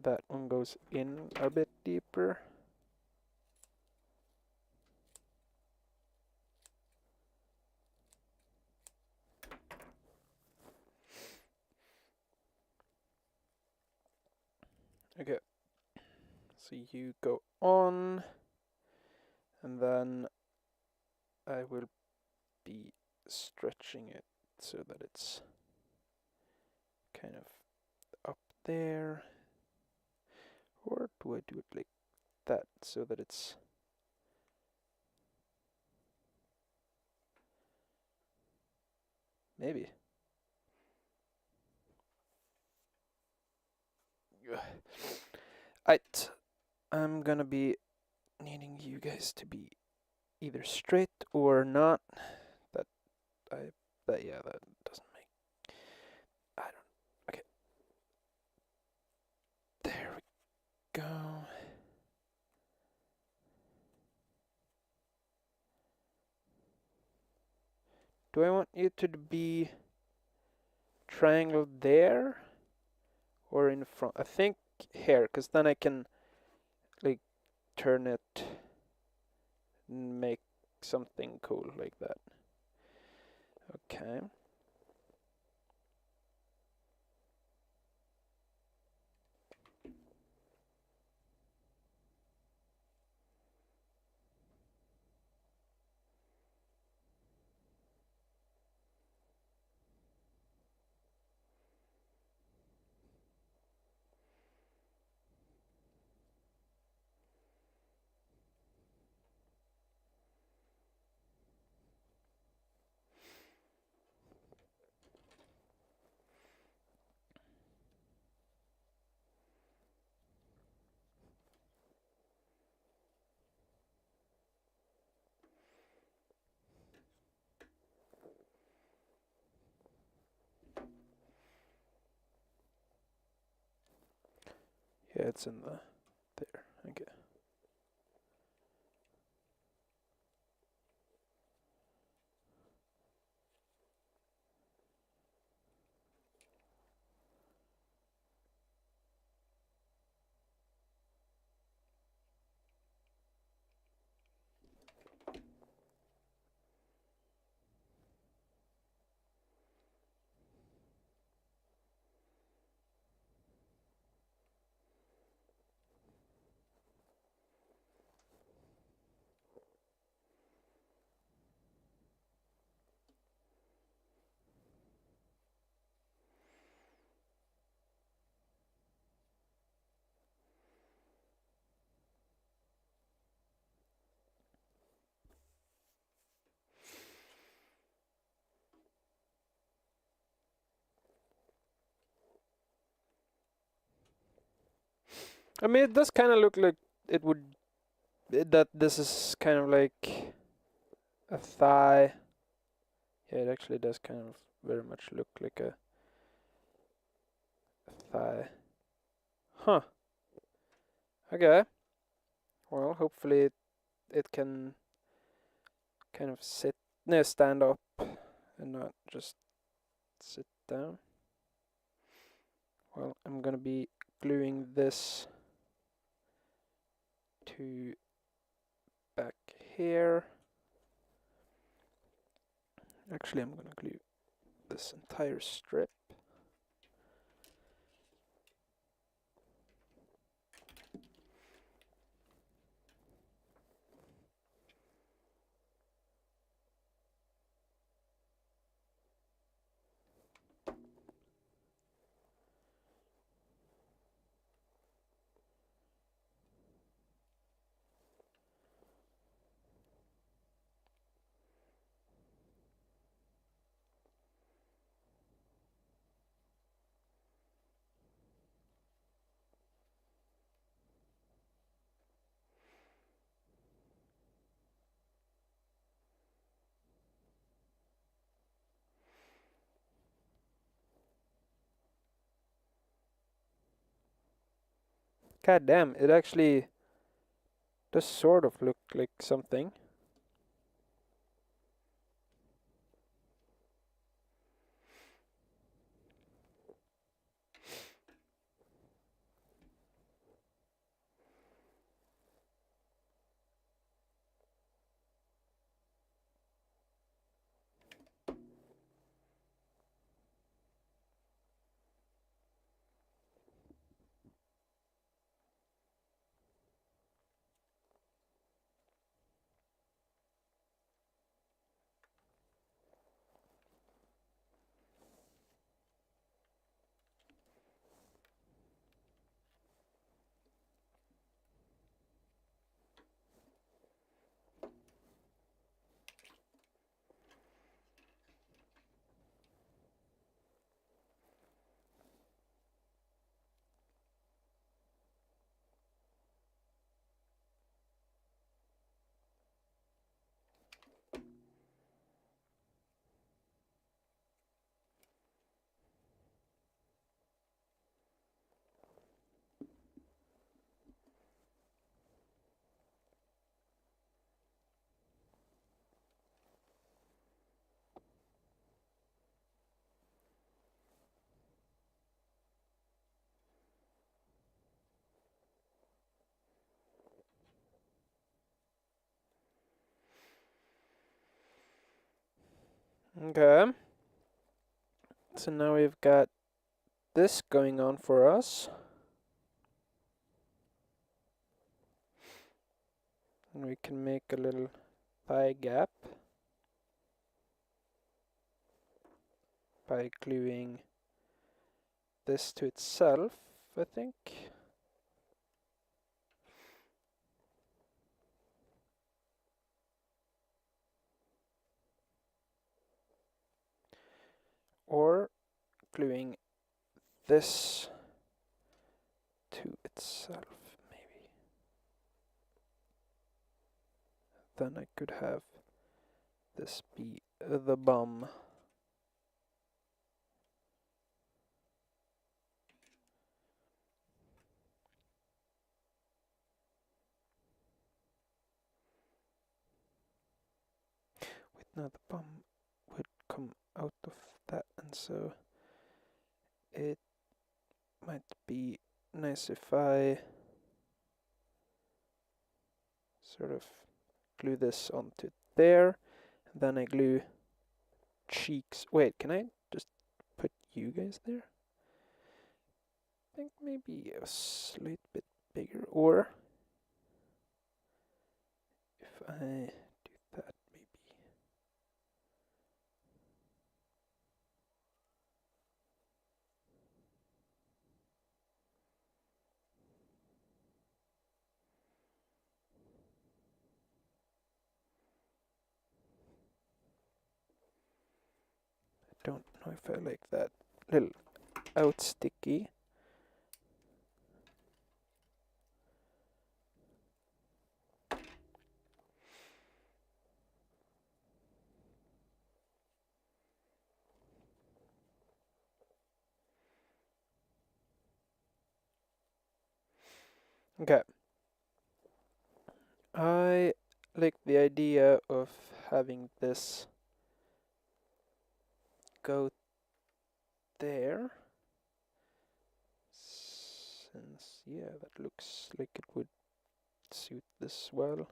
That one goes in a bit deeper. Okay. So you go on, and then I will be stretching it so that it's kind of up there. Or do I do it like that so that it's maybe. I'm gonna be needing you guys to be either straight or not. That yeah, that doesn't make. I don't. Okay. There we go. Do I want you to be triangle there or in front? I think here, because then I can like turn it and make something cool like that. Okay. Yeah, it's in the there. Okay. I mean, it does kind of look like it would. That this is kind of like a thigh. Yeah, it actually does kind of very much look like a thigh. Huh. Okay. Well, hopefully it can kind of stand up and not just sit down. Well, I'm gonna be gluing this to back here. Actually, I'm gonna glue this entire strip. God damn, it actually does sort of look like something. Okay. So now we've got this going on for us. And we can make a little thigh gap by gluing this to itself, I think. Or gluing this to itself, maybe. Then I could have this be the bum. Wait, no, the bum would come out of that, and so it might be nice if I sort of glue this onto there, and then I glue cheeks. Wait, can I just put you guys there? I think maybe a slight bit bigger, or if I do that, maybe. I don't know if I like that little out sticky. Okay. I like the idea of having this go there. Since, yeah, that looks like it would suit this well.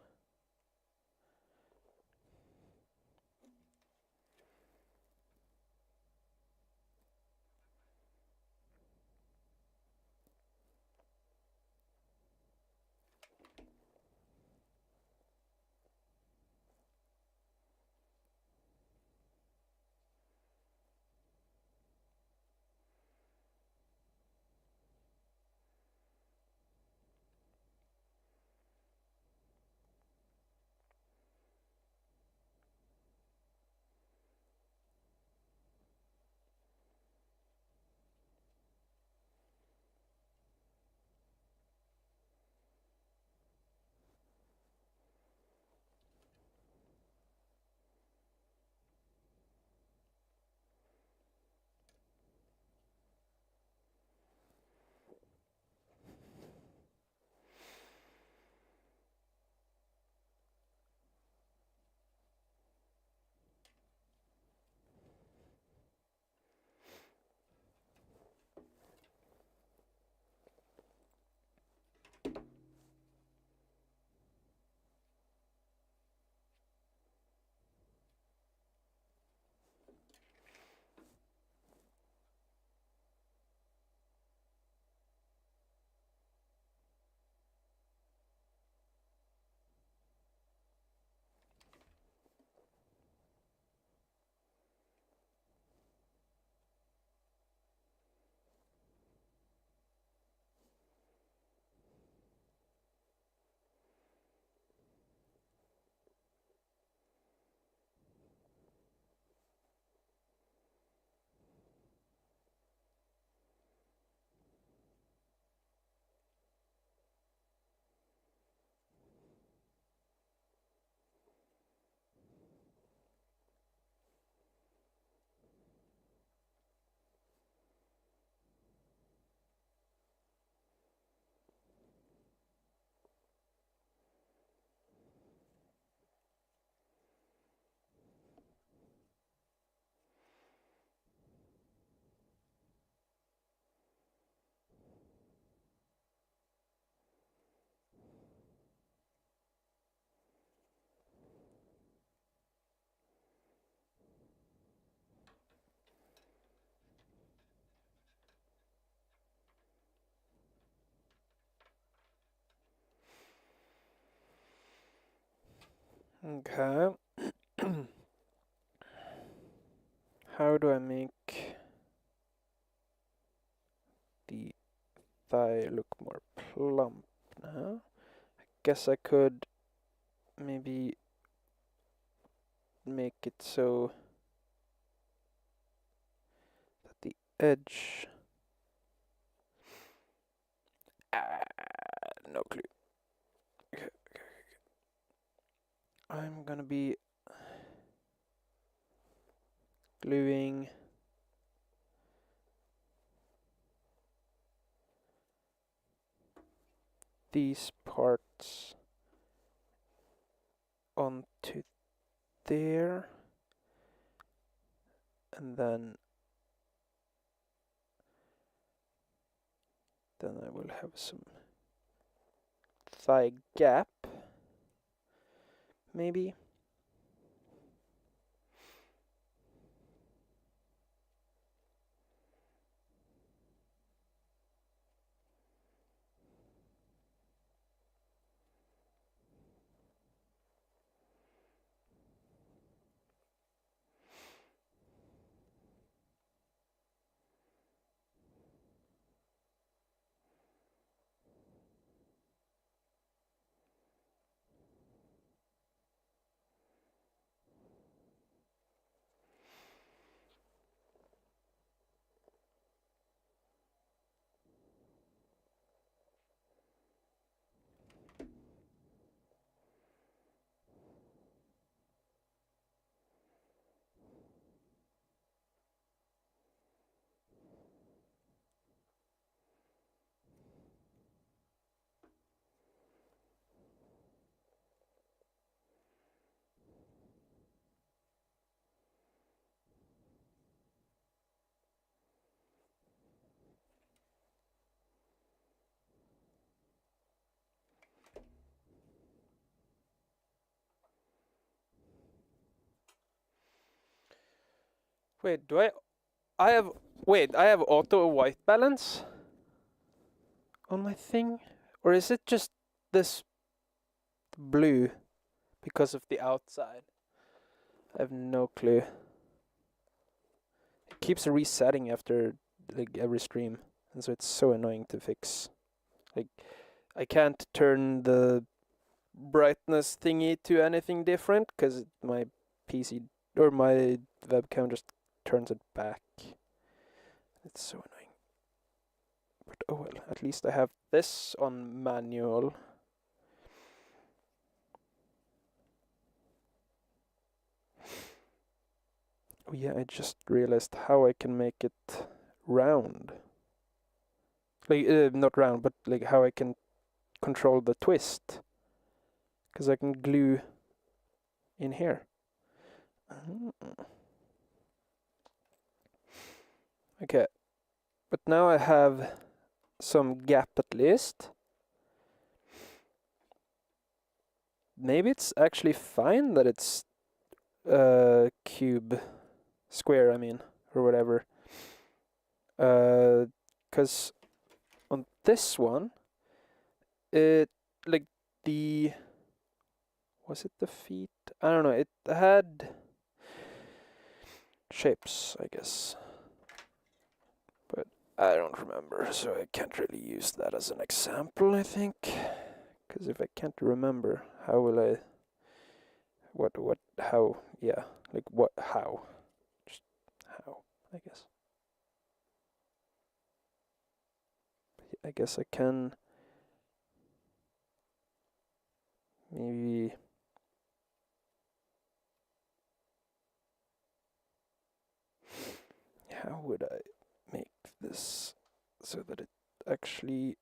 Okay. How do I make the thigh look more plump now? Guess I could maybe make it so that the edge... no clue. Okay. I'm gonna be gluing these parts onto there, and then I will have some thigh gap, maybe. Wait, I have... Wait, I have auto white balance on my thing? Or is it just this blue because of the outside? I have no clue. It keeps resetting after like every stream, and so it's so annoying to fix. Like, I can't turn the brightness thingy to anything different because my PC or my webcam just turns it back. It's so annoying. But oh well, at least I have this on manual. Oh yeah, I just realized how I can make it round. Like, not round, but like how I can control the twist. Because I can glue in here. Okay, but now I have some gap at least. Maybe it's actually fine that it's square, I mean, or whatever. Because on this one, it, like, was it the feet? I don't know, it had shapes, I guess. But I don't remember, so I can't really use that as an example, I think. Because if I can't remember, how will I... how, yeah, like what, how? Just how, I guess. I guess I can maybe... How would I make this so that it actually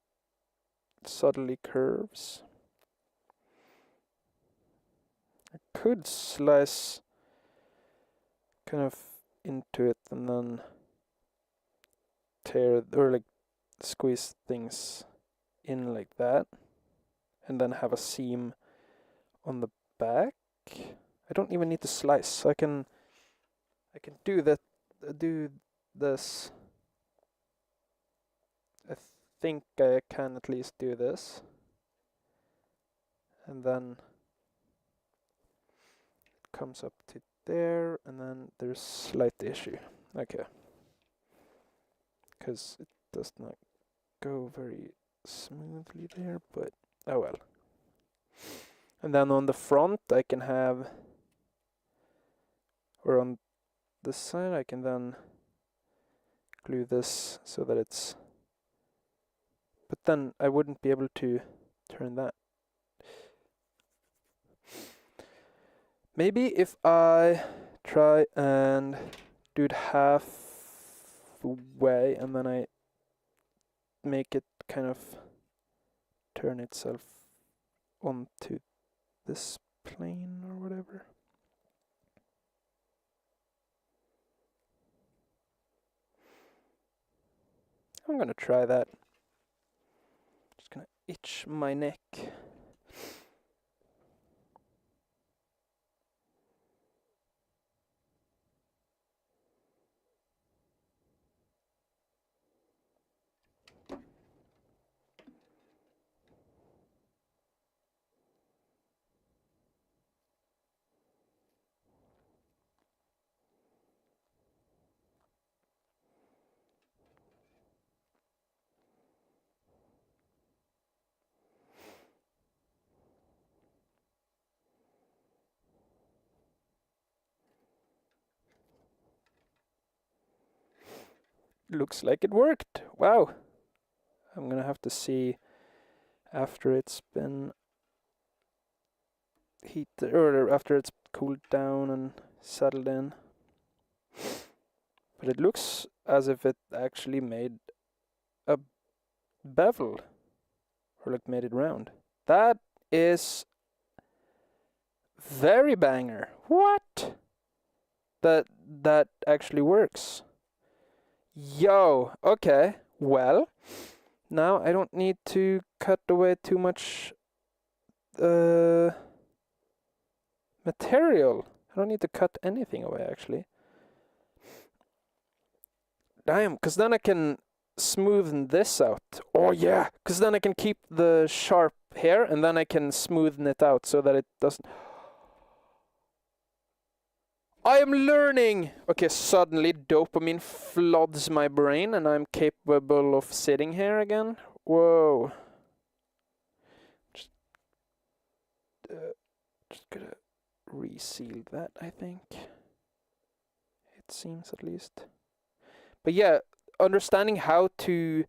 subtly curves? I could slice kind of into it and then tear or like squeeze things in like that, and then have a seam on the back. I don't even need to slice. I can do that. Do this. I think I can at least do this, and then comes up to there, and then there's slight issue. Okay. Because it does not go very smoothly there, but oh well. And then on the front I can have, or on the side I can then glue this so that it's, but then I wouldn't be able to turn that. Maybe if I try and do it halfway and then I make it kind of turn itself onto this plane or whatever. I'm gonna try that. Just gonna itch my neck. Looks like it worked. Wow. I'm gonna have to see after it's been heated, or after it's cooled down and settled in. But it looks as if it actually made a bevel, or like made it round. That is very banger. What? That actually works. Yo, okay. Well, now I don't need to cut away too much material. I don't need to cut anything away actually. Damn, because then I can smoothen this out. Oh yeah, because then I can keep the sharp here and then I can smoothen it out so that it doesn't. I am learning! Okay, suddenly dopamine floods my brain and I'm capable of sitting here again. Whoa. Just gonna reseal that, I think. It seems at least. But yeah, understanding how to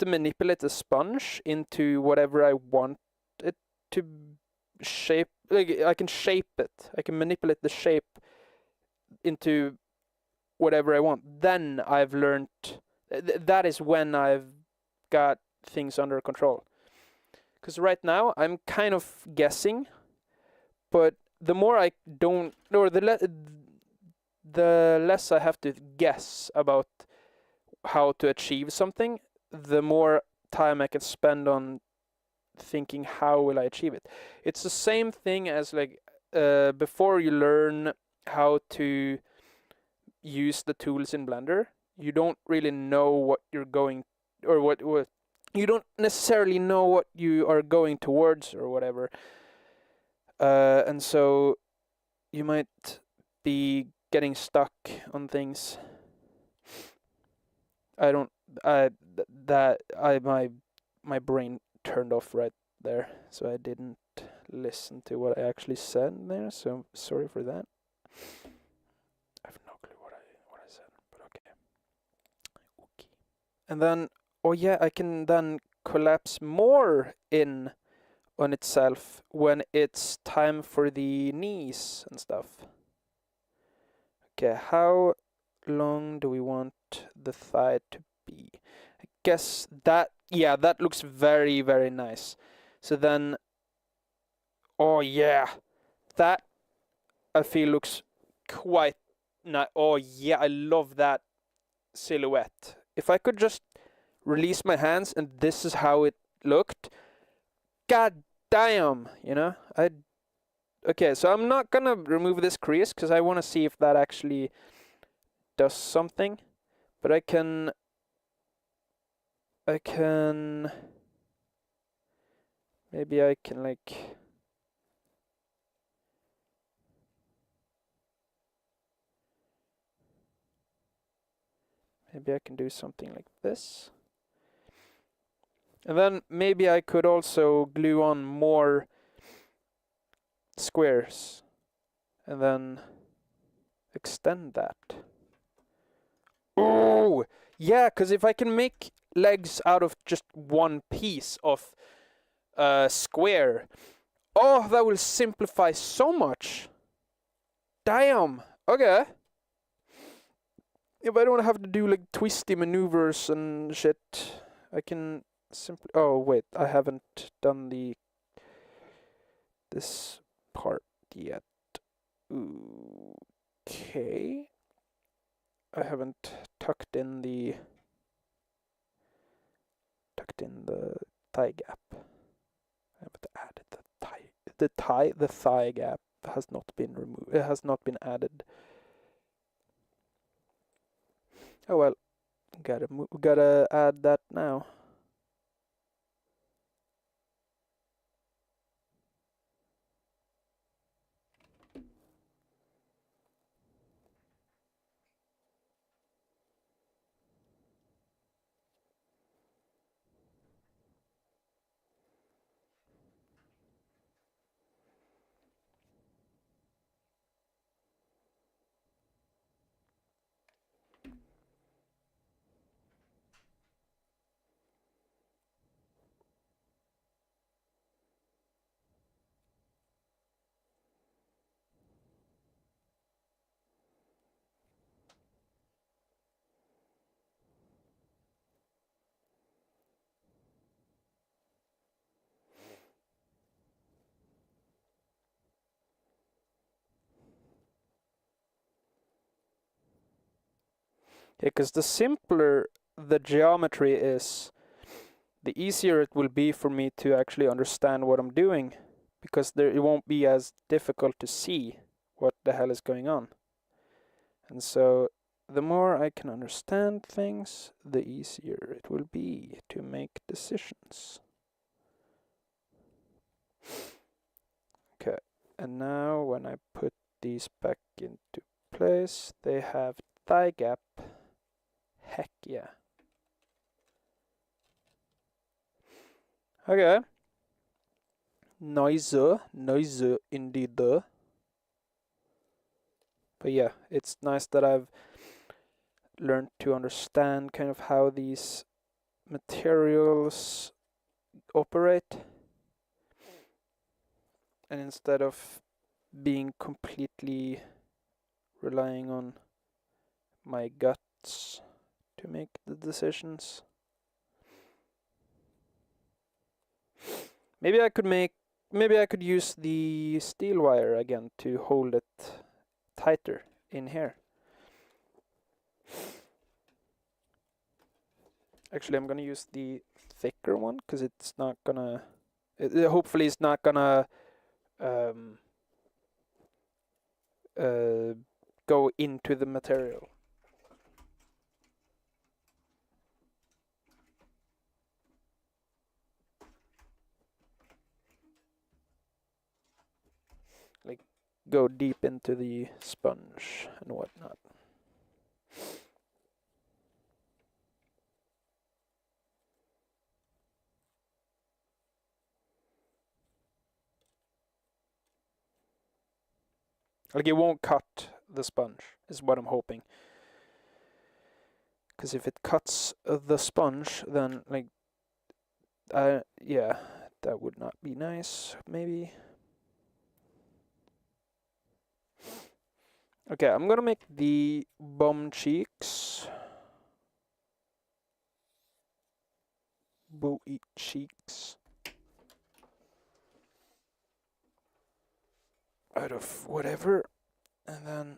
manipulate the sponge into whatever I want it to shape. Like I can shape it. I can manipulate the shape into whatever I want. Then I've learned. That is when I've got things under control. Because right now I'm kind of guessing, but the more I don't, or the less I have to guess about how to achieve something, the more time I can spend on thinking how will I achieve it. It's the same thing as like before you learn how to use the tools in Blender, you don't really know what you're going, or what you don't necessarily know what you are going towards or whatever, and so you might be getting stuck on things. My brain turned off right there, so I didn't listen to what I actually said there, so sorry for that. I have no clue what I said, but okay. And then, oh yeah, I can then collapse more in on itself when it's time for the knees and stuff. Okay, how long do we want the thigh to be? I guess that, yeah, that looks very, very nice. So then, oh yeah, that I feel looks quite nice. Oh yeah, I love that silhouette. If I could just release my hands and this is how it looked, god damn, you know? Okay, so I'm not gonna remove this crease because I want to see if that actually does something, but I can maybe I can like Maybe I can do something like this. And then maybe I could also glue on more squares and then extend that. Oh, yeah, because if I can make legs out of just one piece of square, oh, that will simplify so much. Damn. Okay. If I don't have to do like twisty maneuvers and shit, I can simply. Oh wait, I haven't done this part yet. Okay. I haven't tucked in the thigh gap. I haven't added the thigh gap has not been removed. It has not been added. Oh well, gotta add that now. Yeah, because the simpler the geometry is, the easier it will be for me to actually understand what I'm doing, because it won't be as difficult to see what the hell is going on. And so the more I can understand things, the easier it will be to make decisions. Okay, and now when I put these back into place, they have thigh gap. Heck yeah. Okay. Noise indeed. But yeah, it's nice that I've learned to understand kind of how these materials operate. And instead of being completely relying on my guts to make the decisions. Maybe I could use the steel wire again to hold it tighter in here. Actually, I'm gonna use the thicker one because it's not gonna. Hopefully, it's not gonna go into the material. Like, go deep into the sponge and whatnot. Like, it won't cut the sponge, is what I'm hoping. Because if it cuts the sponge, then, like, yeah, that would not be nice, maybe. Okay, I'm gonna make the bum cheeks. Booty cheeks. Out of whatever. And then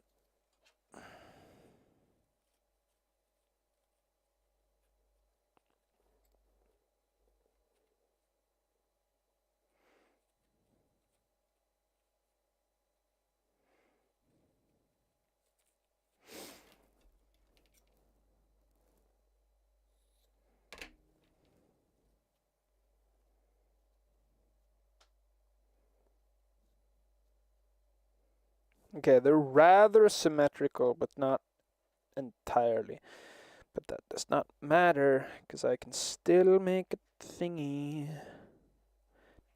okay, they're rather symmetrical, but not entirely. But that does not matter, because I can still make a thingy.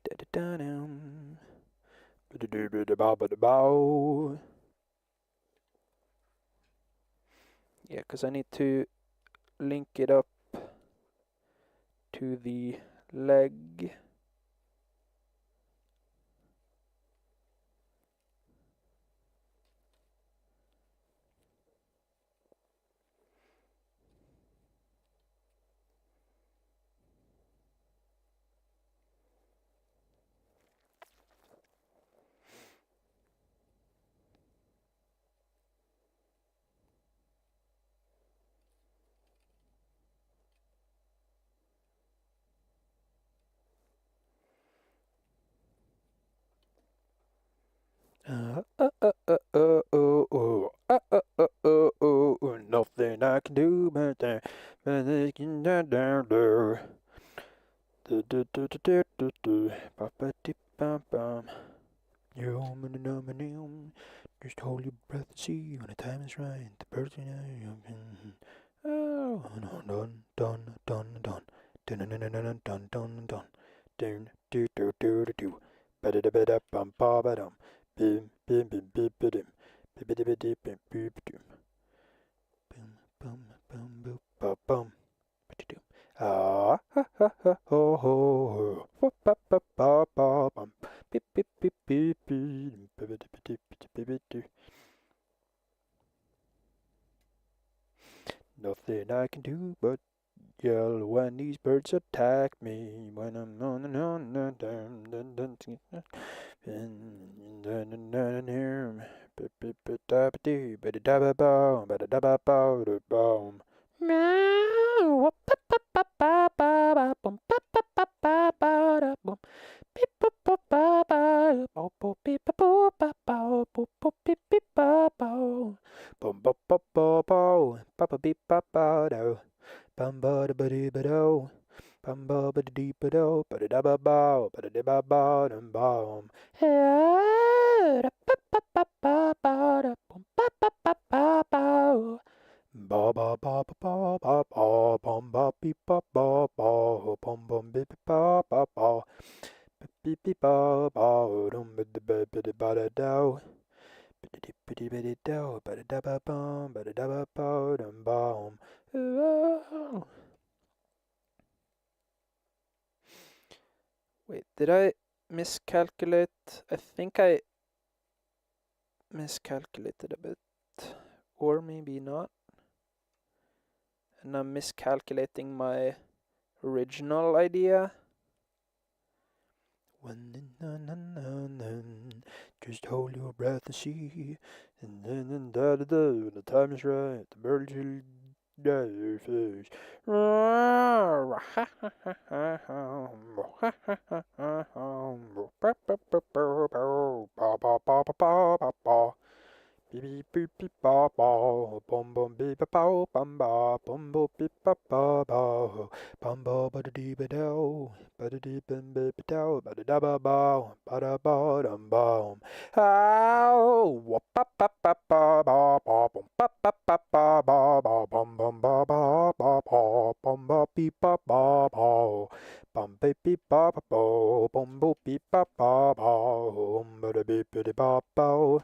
Da-da-da-dum. Ba-da-da-ba-da-ba-da-bow. Yeah, because I need to link it up to the leg. Nothing I can do but that. Just hold your breath and see when the time is right. The person oh, dun dun dun dun dun dun dun dun dun dun dun dun dun do do do do do ba da ba da bum ba ba dum bim bim bim bim bim bim bim bim bim bim bim bim bum bum bum ba bum ah ha ha ha ho ho ho ba ba ba ba bum beep beep beep beep beep. Nothing I can do but yell when these birds attack me. When I'm on and on and on. Meow. Bum ba ba ba ba ba ba beep ba ba do bum ba da ba dee ba do bum ba ba dee ba do ba da da ba ba ba da da ba ba dum bum da ba ba ba ba ba da bum ba ba ba ba ba ba ba ba ba ba ba bum ba beep ba ba ba bum bum beep ba ba ba beep beep ba ba dum ba da ba ba da ba da do. Wait, did I miscalculate? I think I miscalculated a bit. Or maybe not. And I'm miscalculating my original idea. Just hold your breath and see. And then da da da, when the time is right, the birds will die first. Beep beep beep ba ba bum bum beep ba bum ba bum bum beep ba ba ba bum ba ba da dee ba do ba da dee bum ba ba do ba da da ba ba da ba dum bum ow whoop ba ba ba ba ba ba bum ba ba ba ba ba ba bum bum ba ba ba ba bum ba beep ba ba ba bum beep beep ba ba ba bum bo beep ba ba ba ba da beep ba ba.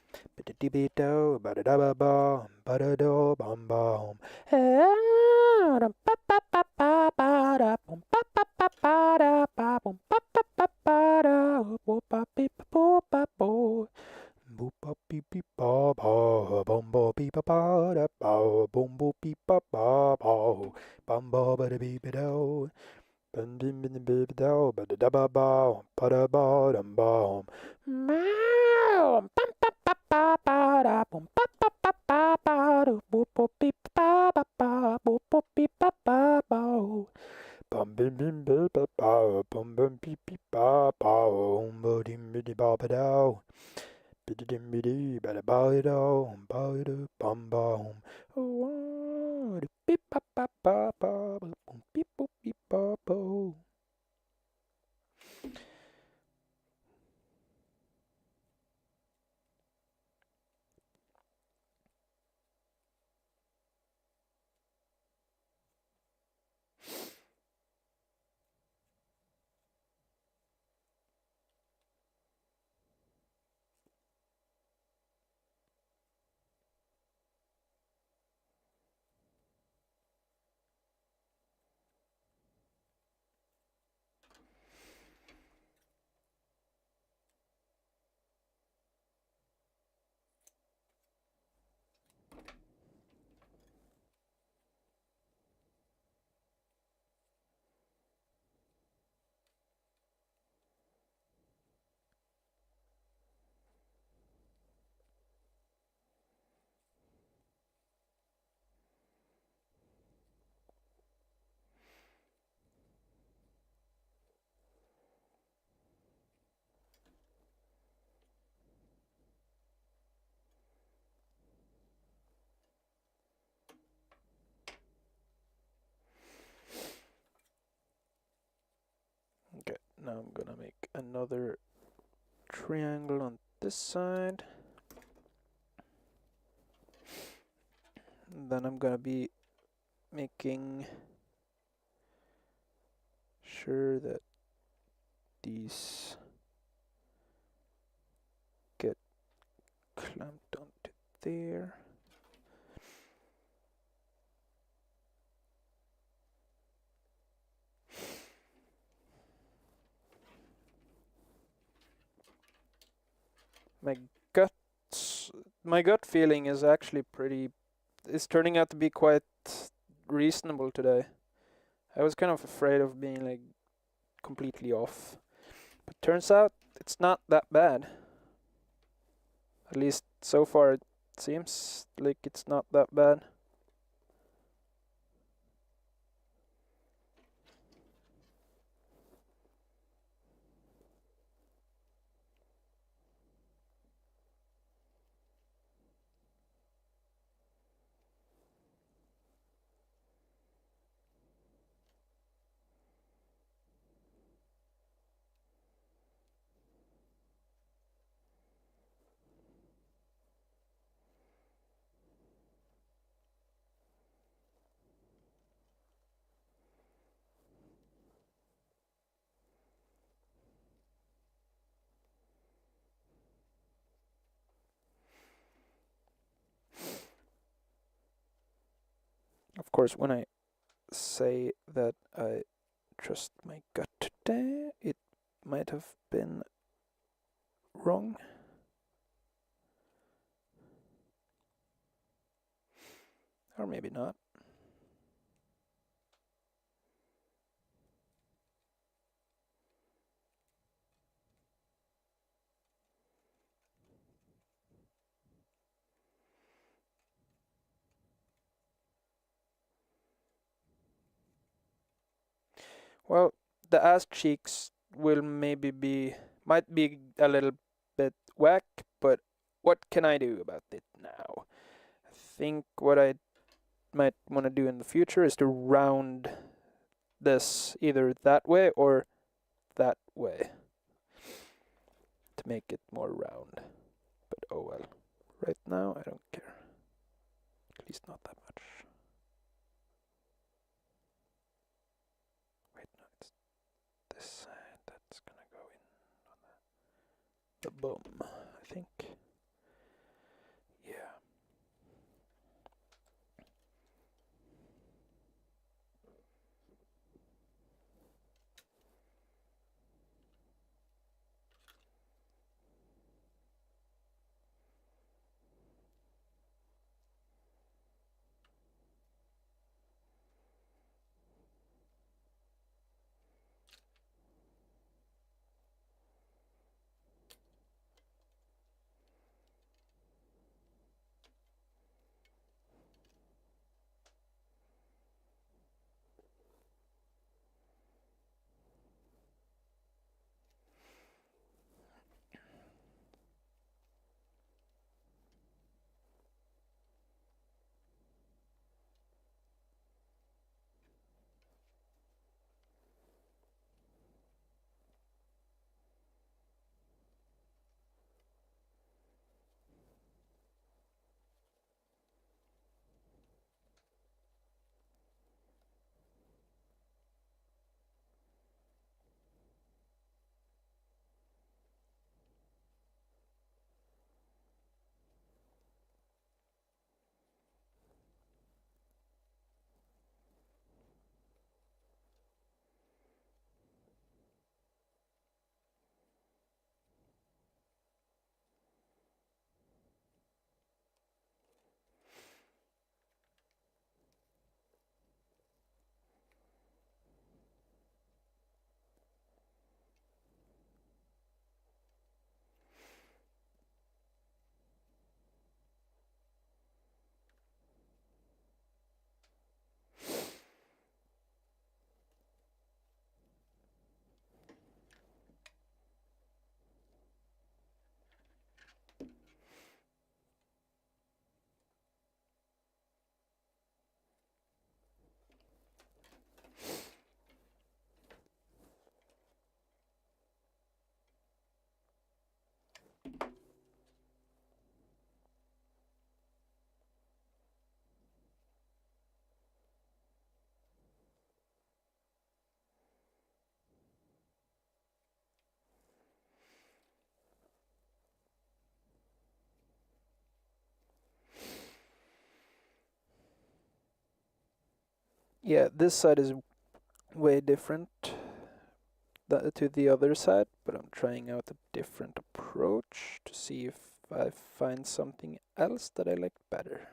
Ba-da-dee-be-do, ba-da-da-ba-ba, ba-da-do, bum-bum. Ba-ba-ba-ba-ba-da-bum, ba-ba-ba-ba-da-ba-bum, ba-ba-ba-ba-da, bo-ba-beep-bo-ba-bo. Boop-a-beep-beep-ba-ba, bum-ba-beep-ba-ba-da-ba, bum-bo-beep-ba-ba-ba, bum-ba-ba-da-beep-a-do. Bum-dim-bim-bim-bim-do, ba-da-da-ba-ba, ba-da-ba-dum-bum. Meow. Bum ba ba ba ba da bum ba ba ba ba ba da boop boop beep ba ba ba boop boop beep ba ba ba. Bum bim bim ba ba ba bum bum beep beep ba ba ba dim bidi ba ba da. Bidi dim bidi ba da ba da bum bum. Oh, beep ba ba ba ba boom beep boop beep ba ba. Now I'm gonna make another triangle on this side. And then I'm gonna be making sure that these get clamped onto there. My gut feeling is actually it's turning out to be quite reasonable today. I was kind of afraid of being like completely off, but turns out it's not that bad. At least so far it seems like it's not that bad. Of course, when I say that I trust my gut today, it might have been wrong. Or maybe not. Well, the ass cheeks might be a little bit whack, but what can I do about it now? I think what I might want to do in the future is to round this either that way or that way to make it more round. But oh well. Right now, I don't care. At least not that much. Wait, no, it's this side that's gonna go in on the bum, I think. Yeah. Yeah, this side is way different to the other side, but I'm trying out a different approach to see if I find something else that I like better.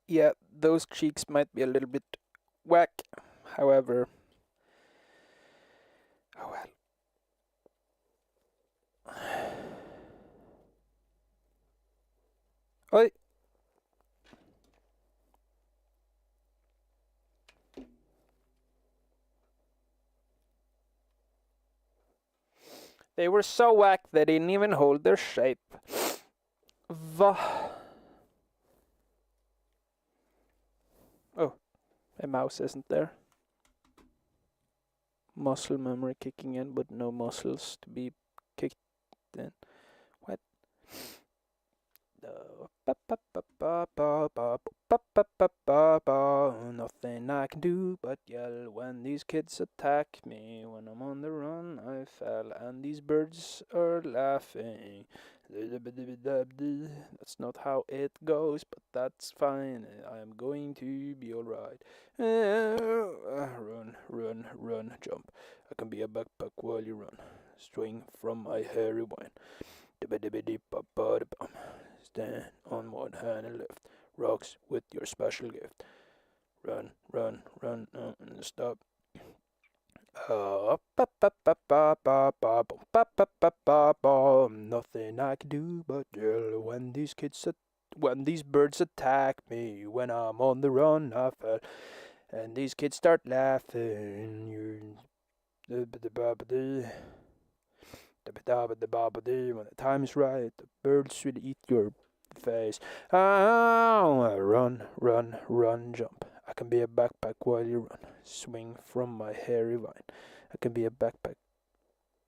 Yeah, those cheeks might be a little bit whack. However, oh well. Oi. They were so whack they didn't even hold their shape. Va. Oh, a mouse isn't there. Muscle memory kicking in, but no muscles to be kicked in. What? Nothing I can do but yell when these kids attack me. When I'm on the run, I fell, and these birds are laughing. That's not how it goes, but that's fine. I am going to be alright. Run, run, run, jump. I can be a backpack while you run. String from my hairy wine. Stand on one hand and lift rocks with your special gift. Run, run, run, and stop. Nothing I can do but yell when these birds attack me. When I'm on the run, I fell, and these kids start laughing. When the time is right, the birds will eat your face. Oh, run, run, run, jump. I can be a backpack while you run. Swing from my hairy vine. I can be a backpack.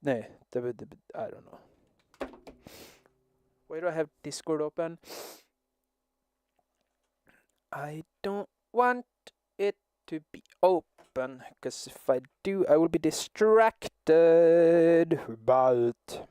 Nej, I don't know. Why do I have Discord open? I don't want it to be open, because if I do, I will be distracted. But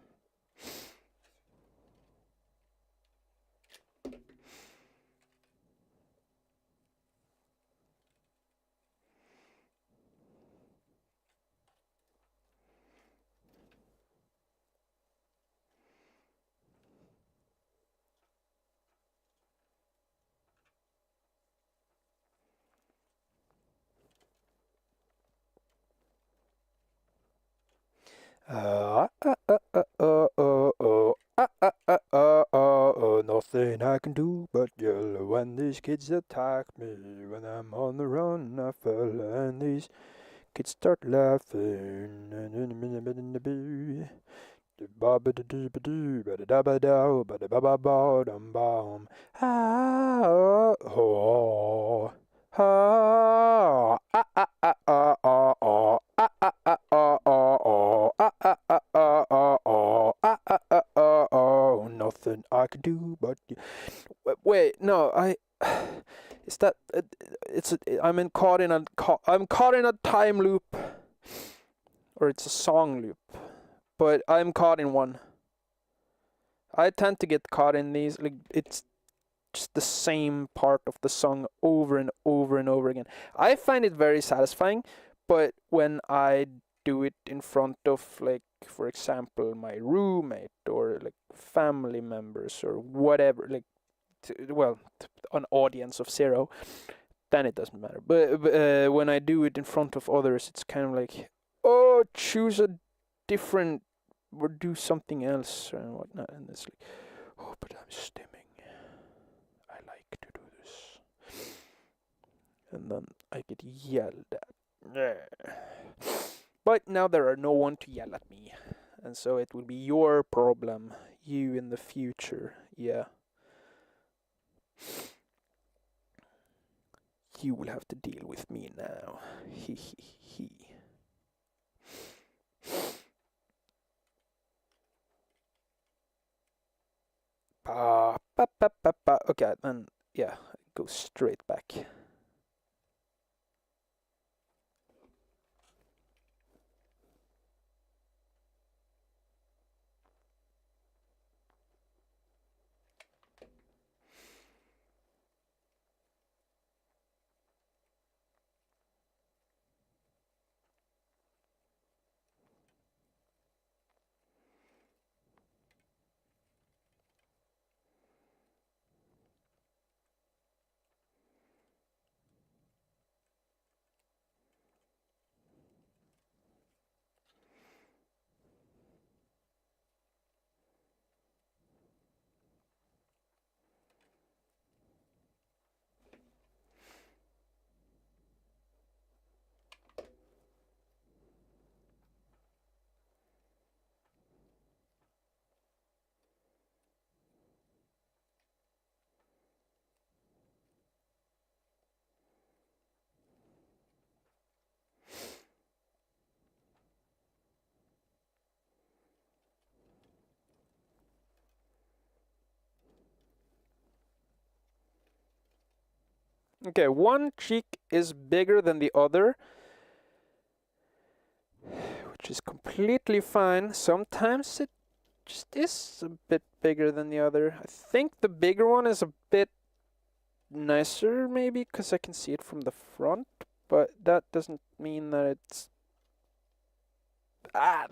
nothing I can do but yell when these kids attack me. When I'm on the run, I fell and these kids start laughing. Nothing I can do but wait, no, is that I'm caught in a time loop, or it's a song loop, but I'm caught in one. I tend to get caught in these, like, it's just the same part of the song over and over and over again. I find it very satisfying, but when I do it in front of, like, for example, my roommate or like family members or whatever, like, an audience of 0, then it doesn't matter. But when I do it in front of others, it's kind of like, oh, choose a different or do something else and whatnot. And it's like, oh, but I'm stimming. I like to do this. And then I get yelled at. But now there are no one to yell at me. And so it will be your problem, you in the future. Yeah. You will have to deal with me now. He he he. Okay, then yeah, go straight back. Okay, one cheek is bigger than the other, which is completely fine. Sometimes it just is a bit bigger than the other. I think the bigger one is a bit nicer, maybe, because I can see it from the front, but that doesn't mean that it's...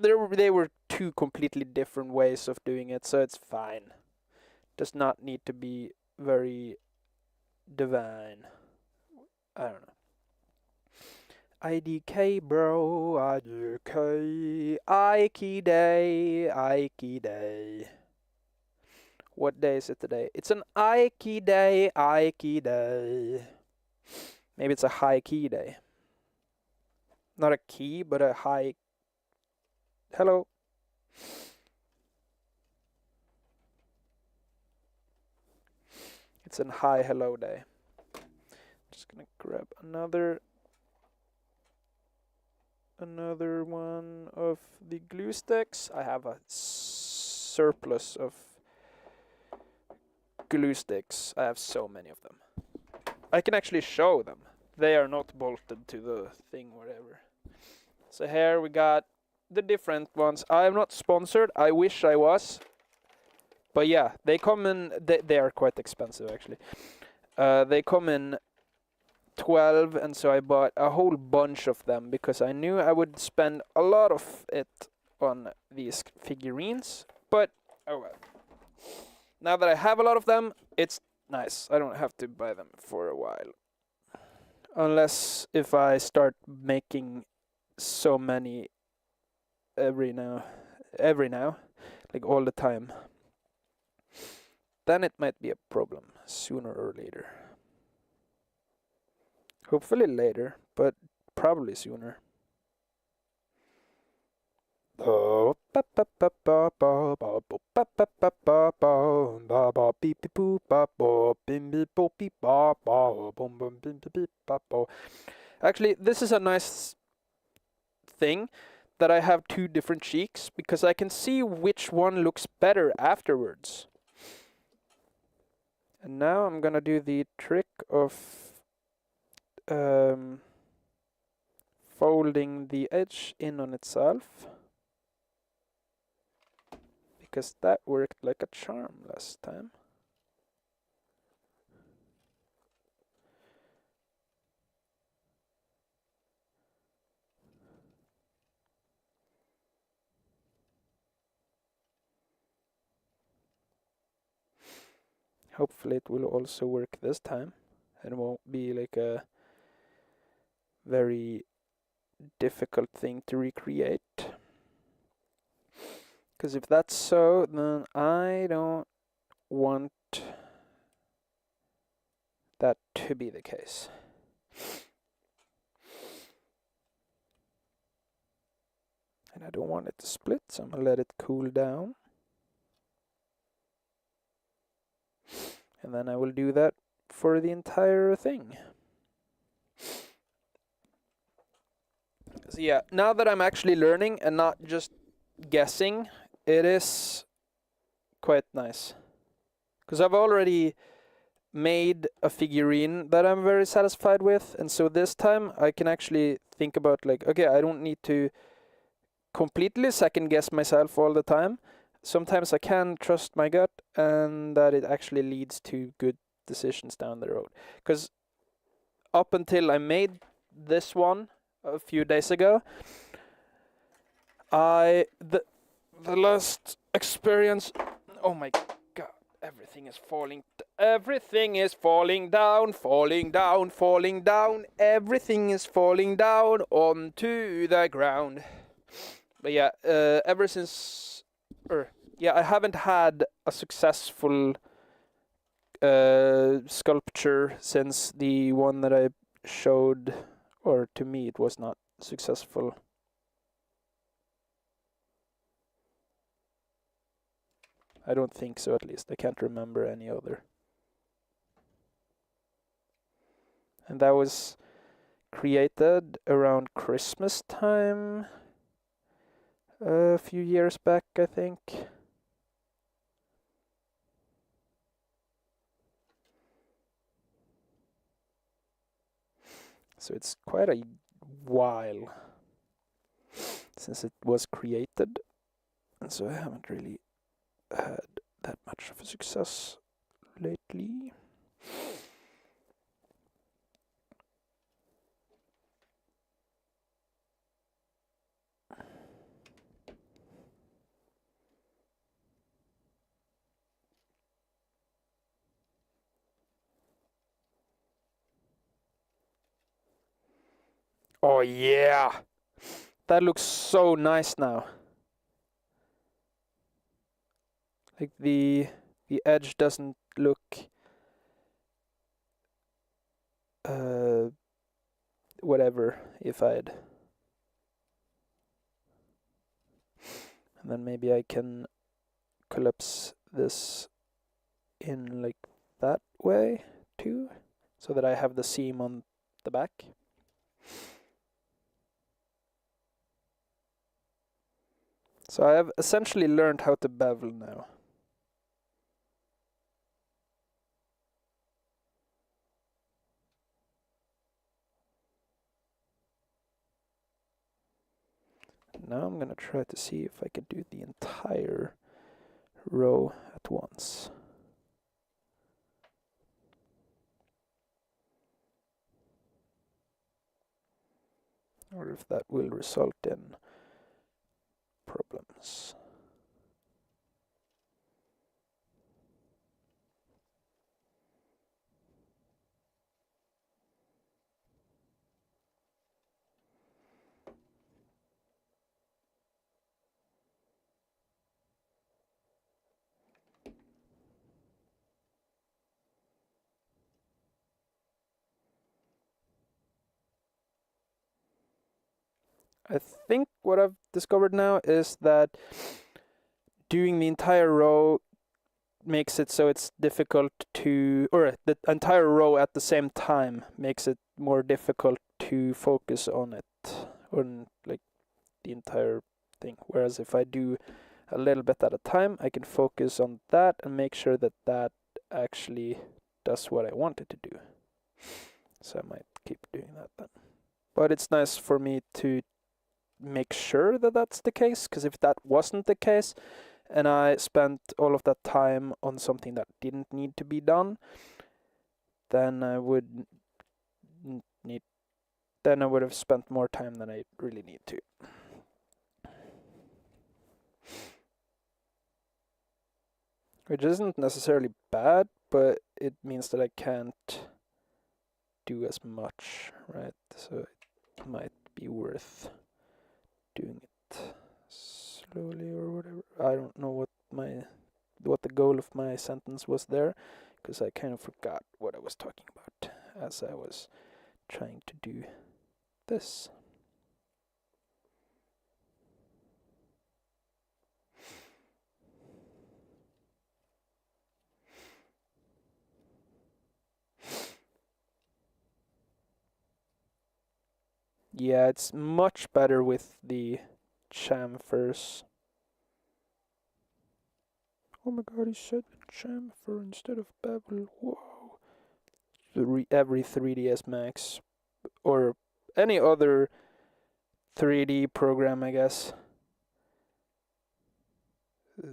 they were two completely different ways of doing it, so it's fine. Does not need to be very divine. I don't know. IDK, bro, IDK, Ike day, Ike day. What day is it today? It's an Ike day, Ike day. Maybe it's a high key day. Not a key, but a high... Hello. It's a hi hello day. Just gonna grab another one of the glue sticks. I have a surplus of glue sticks. I have so many of them. I can actually show them. They are not bolted to the thing, whatever. So here we got the different ones. I am not sponsored. I wish I was. But yeah, they come in. They are quite expensive actually. They come in 12, and so I bought a whole bunch of them because I knew I would spend a lot of it on these figurines. But oh well. Now that I have a lot of them, it's nice. I don't have to buy them for a while. Unless if I start making so many every now, like all the time, then it might be a problem sooner or later. Hopefully later, but probably sooner. Actually, this is a nice thing that I have two different cheeks because I can see which one looks better afterwards. And now I'm gonna do the trick of folding the edge in on itself, because that worked like a charm last time. Hopefully it will also work this time and it won't be like a very difficult thing to recreate. Because if that's so, then I don't want that to be the case. And I don't want it to split, so I'm gonna let it cool down. And then I will do that for the entire thing. So yeah, now that I'm actually learning and not just guessing, it is quite nice. Because I've already made a figurine that I'm very satisfied with, and so this time I can actually think about like, okay, I don't need to completely second guess myself all the time. Sometimes I can trust my gut, and that it actually leads to good decisions down the road. Because up until I made this one a few days ago, the last experience, oh my god, everything is falling down, everything is falling down onto the ground. But yeah, ever since, I haven't had a successful sculpture since the one that I showed, or to me it was not successful. I don't think so, at least. I can't remember any other. And that was created around Christmas time, a few years back, I think. So it's quite a while since it was created, and so I haven't really had that much of a success lately. Oh yeah! That looks so nice now. Like the edge doesn't look whatever if I'd, and then maybe I can collapse this in like that way too, so that I have the seam on the back. So I have essentially learned how to bevel now. Now I'm gonna try to see if I can do the entire row at once. Or if that will result in problems. I think what I've discovered now is that doing the entire row makes it so it's difficult to, or the entire row at the same time makes it more difficult to focus on it, on like the entire thing. Whereas if I do a little bit at a time, I can focus on that and make sure that that actually does what I want it to do. So I might keep doing that then. But it's nice for me to make sure that that's the case, because if that wasn't the case and I spent all of that time on something that didn't need to be done, then I would have spent more time than I really need to. Which isn't necessarily bad, but it means that I can't do as much, right? So it might be worth doing it slowly or whatever. I don't know what the goal of my sentence was there, because I kind of forgot what I was talking about as I was trying to do this. Yeah, it's much better with the chamfers. Oh my god, he said chamfer instead of bevel. Whoa. Every 3ds Max or any other 3D program, I guess.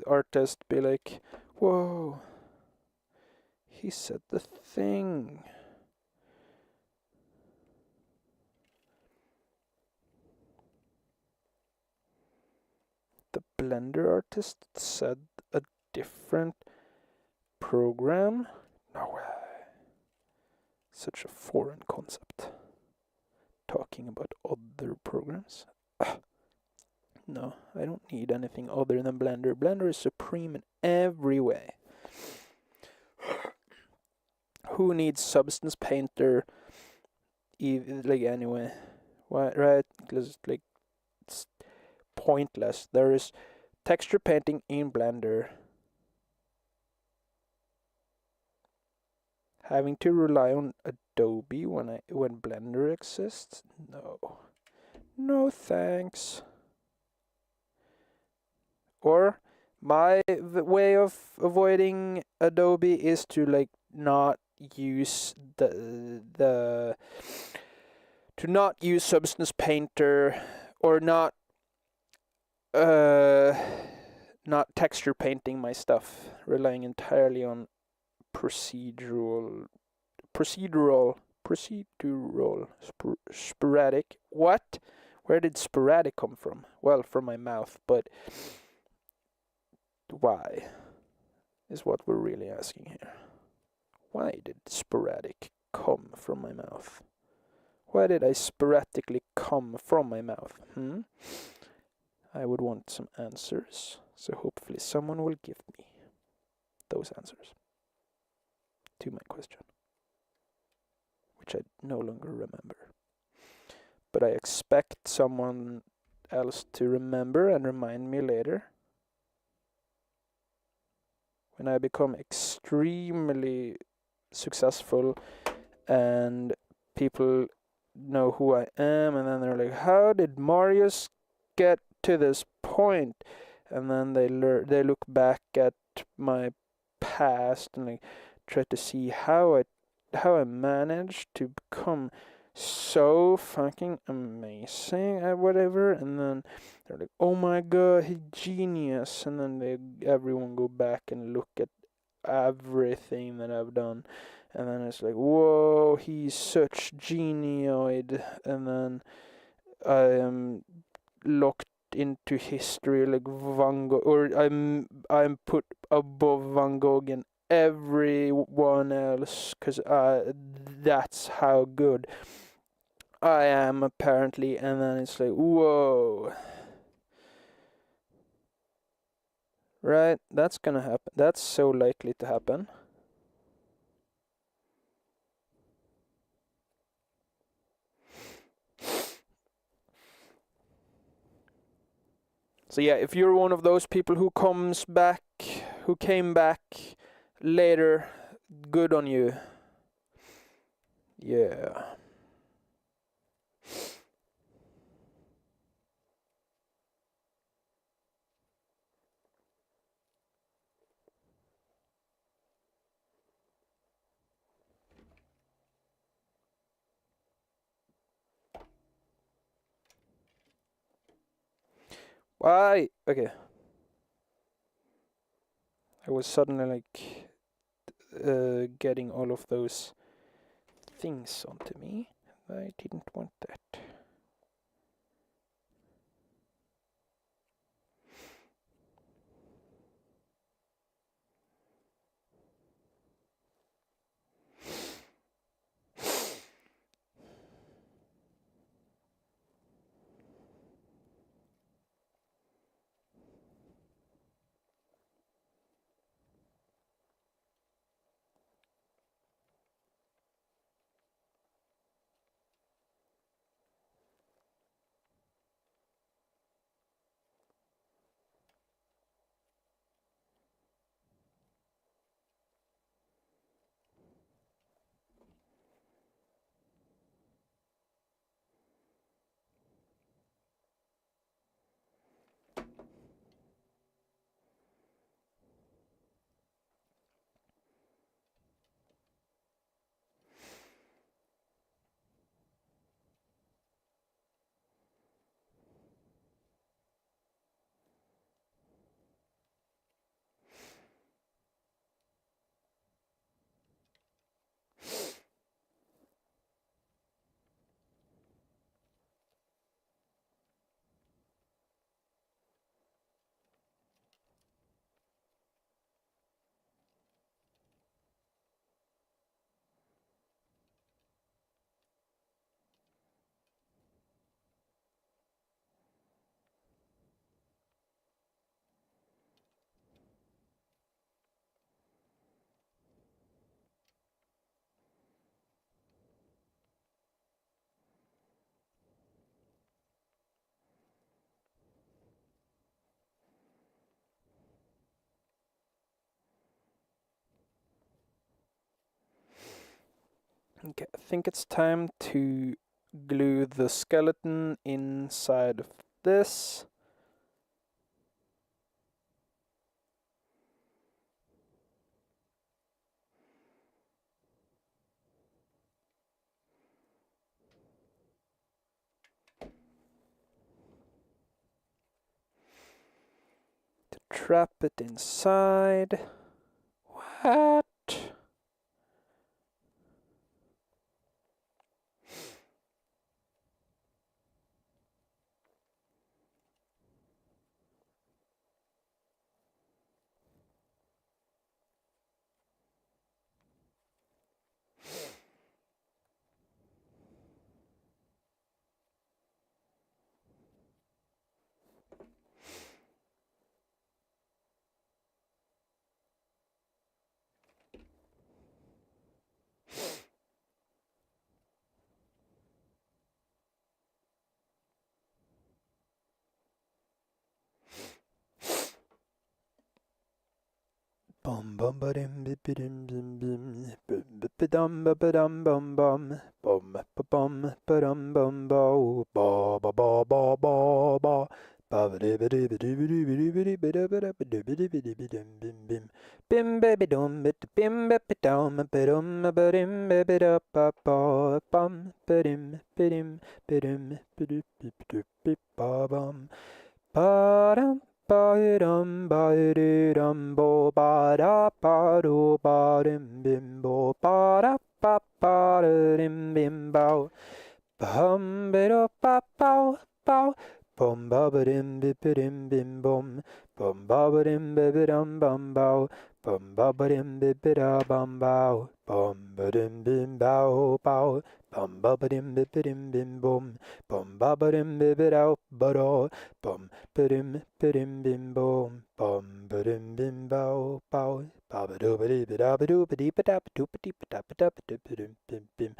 Artist be like, whoa, he said the thing. The Blender artist said a different program? No way. Such a foreign concept. Talking about other programs. No, I don't need anything other than Blender. Blender is supreme in every way. Who needs Substance Painter? Like anyway, why? Right? Because like it's pointless. There is texture painting in Blender. Having to rely on Adobe when Blender exists? No. No thanks. Or my way of avoiding Adobe is to like not use to not use Substance Painter, or not texture painting my stuff, relying entirely on sporadic. What? Where did sporadic come from? Well, from my mouth, but why is what we're really asking here. Why did sporadic come from my mouth? Why did I sporadically come from my mouth? I would want some answers, so hopefully someone will give me those answers to my question, which I no longer remember. But I expect someone else to remember and remind me later. When I become extremely successful and people know who I am, and then they're like, how did Marius get to this point? And then they look back at my past and like try to see how I managed to become so fucking amazing at whatever, and then they're like, oh my god, he's genius, and then everyone go back and look at everything that I've done, and then it's like, whoa, he's such genioid, and then I am locked into history like Van Gogh, or I'm put above Van Gogh and everyone else, because that's how good I am apparently. And then it's like, whoa, right, that's gonna happen, that's so likely to happen. So yeah, if you're one of those people who came back later, good on you. Yeah. Why? Okay. I was suddenly like getting all of those things onto me. I didn't want that. Okay, I think it's time to glue the skeleton inside of this. To trap it inside. What? Bum bum ba dim bim bim bim bum ba dum bum bum bum ba bum ba dum bum ba ba ba ba ba ba ba ba di ba di ba di ba di ba di ba di ba da ba da ba di ba di ba di ba dim bim bim bim baby dum bit bim baby dum ba dum ba dim baby da ba ba bum ba dim ba dim ba dim ba di ba di ba bum ba dum ba-dum ba-dum bo ba-da ba-do ba-dim bim bo ba-da ba-ba-da-dim bim bow bum ba-do ba-bow bow bum ba-ba-dim bip-dim bim bum bum ba-ba-dim bip-dum bum bow bum ba-ba-dim bip-da bum bow bum ba-dim bim bow bow bum ba-ba-dim bip-dim bim bum bum ba-ba-dim bip-da ba-do bum ba-dim ba-dim bim bum bum ba-dim bim bow bow ba-ba-do-ba-dee-ba-da-ba-doo-ba-dee-ba-da-ba-doo-ba-dee-ba-da-ba-doo-ba-dim bim bim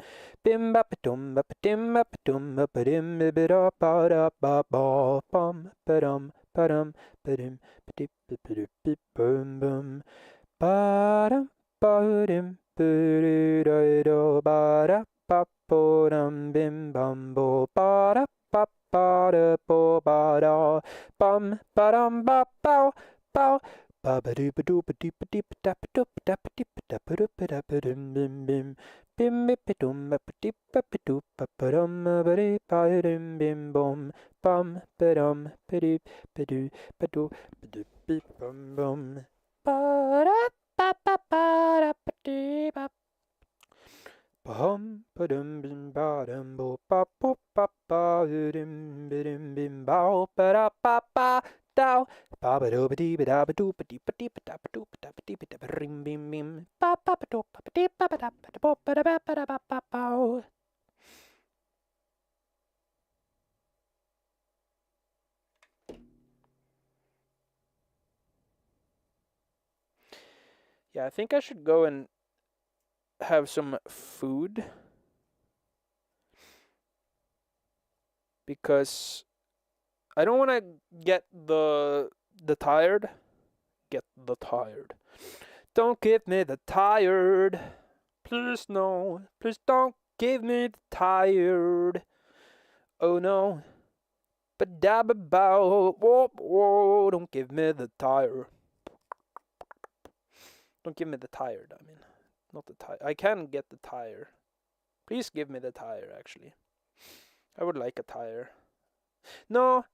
bim ba-ba-dum ba-ba-dim ba-ba-dum ba-ba-dim ba-ba-da-ba-da-ba-ba bum ba-dum ba-dum ba-dim ba-dee-ba-ba-doo-bip-bum bum ba-dum ba-dim ba-dee-da-da ba-da-ba-ba-dum bim bum bo ba-da ba-ba-da-bo-ba-da bum ba-dum ba-bow bow ba-ba-doo-ba-doo-ba-dee-ba-da-ba-doo-ba-da-ba-dee-ba-da-ba-doo-ba-da-ba-dum bim bim bim bip-a-dum ba-ba-dee-ba-ba-doo ba-ba-dum ba-dee-ba-dim bim bum bum ba-dum ba-dee-ba-doo ba-doo ba-doo-bip-bum bum ba-da-ba-ba-ba-da-ba-dee-ba bum ba-dum bim ba-dum bo ba-ba-ba-ba-dim bim bim bow ba-da-ba-ba dow ba-ba-doo-ba-dee-ba-da-ba-doo-ba-dee-ba-dee-ba-da-ba-doo-ba-dee-ba-da-ba-rim bim bim ba-ba-ba-doo-ba-dee-ba-da-ba-da-ba-da-ba-bow. Yeah, I think I should go and have some food because I don't want to get the tired. Get the tired. Don't give me the tired. Please no. Please don't give me the tired. Oh no. But dab about. Whoa, whoa. Don't give me the tired. Don't give me the tired. I mean, not the tire. I can get the tire. Please give me the tire, actually. I would like a tire. No.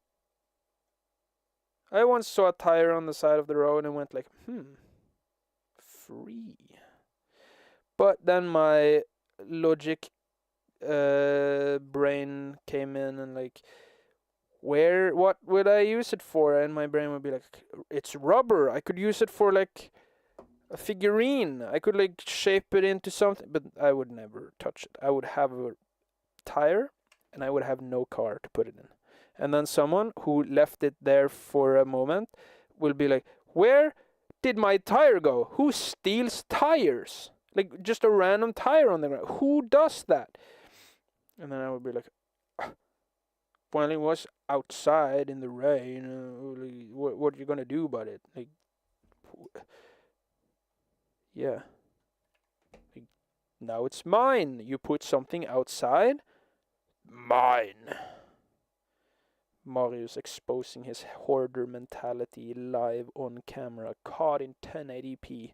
I once saw a tire on the side of the road and went like, free. But then my logic brain came in and like, what would I use it for? And my brain would be like, it's rubber. I could use it for like a figurine. I could like shape it into something, but I would never touch it. I would have a tire and I would have no car to put it in. And then someone who left it there for a moment will be like, where did my tire go? Who steals tires? Like just a random tire on the ground. Who does that? And then I would be like, well, it was outside in the rain. What are you gonna do about it? Like, yeah. Like, now it's mine. You put something outside. Mine. Marius exposing his hoarder mentality live on camera, caught in 1080p.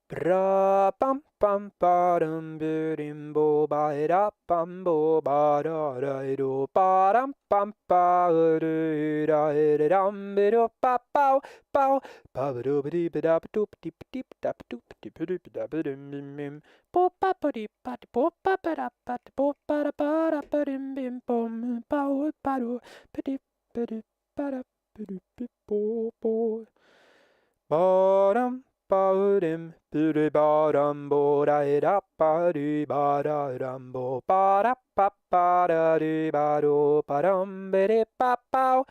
Bra pam pam ba dum bim bo ba da pam bo ba da da do ba dum pam ba do da dum bi do ba bow bow ba ba do ba dee ba da ba do ba dee ba dee ba da ba do ba dee ba dee ba da ba dim bim bim bo ba ba dee ba dee bo ba ba da ba dee bo ba da ba dim bim bom bow ba do ba dee ba dee ba da ba doo bi bo bo ba dum ba-dim, ba-dum, bo-da-da-ba-dee, ba-da-dum, bo, ba-da-ba-ba-da-dee, ba-do, ba-dum, ba-dee-ba-bow,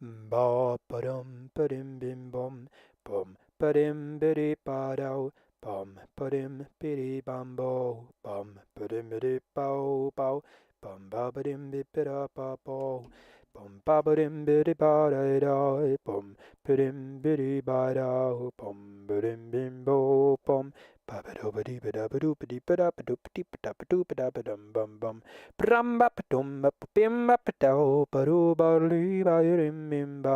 ba-ba-dum, ba-dim, bim, bum, bum, ba-dim, ba-dee-ba-dow, bum, ba-dim, bidee-bum, bow, bum, ba-dim, bidee-bow, bow, bum ba ba dim bip bip da ba bo, bum ba ba dim bidi ba da da, bum bidim bidi ba da, bum bidim bim bo bum. Ba ba do ba dee ba da ba doo ba dee ba da ba doo ba dee ba da ba doo ba da ba dum bum bum. Brum ba ba dum ba ba bim ba ba da ba doo ba lee ba dim bim ba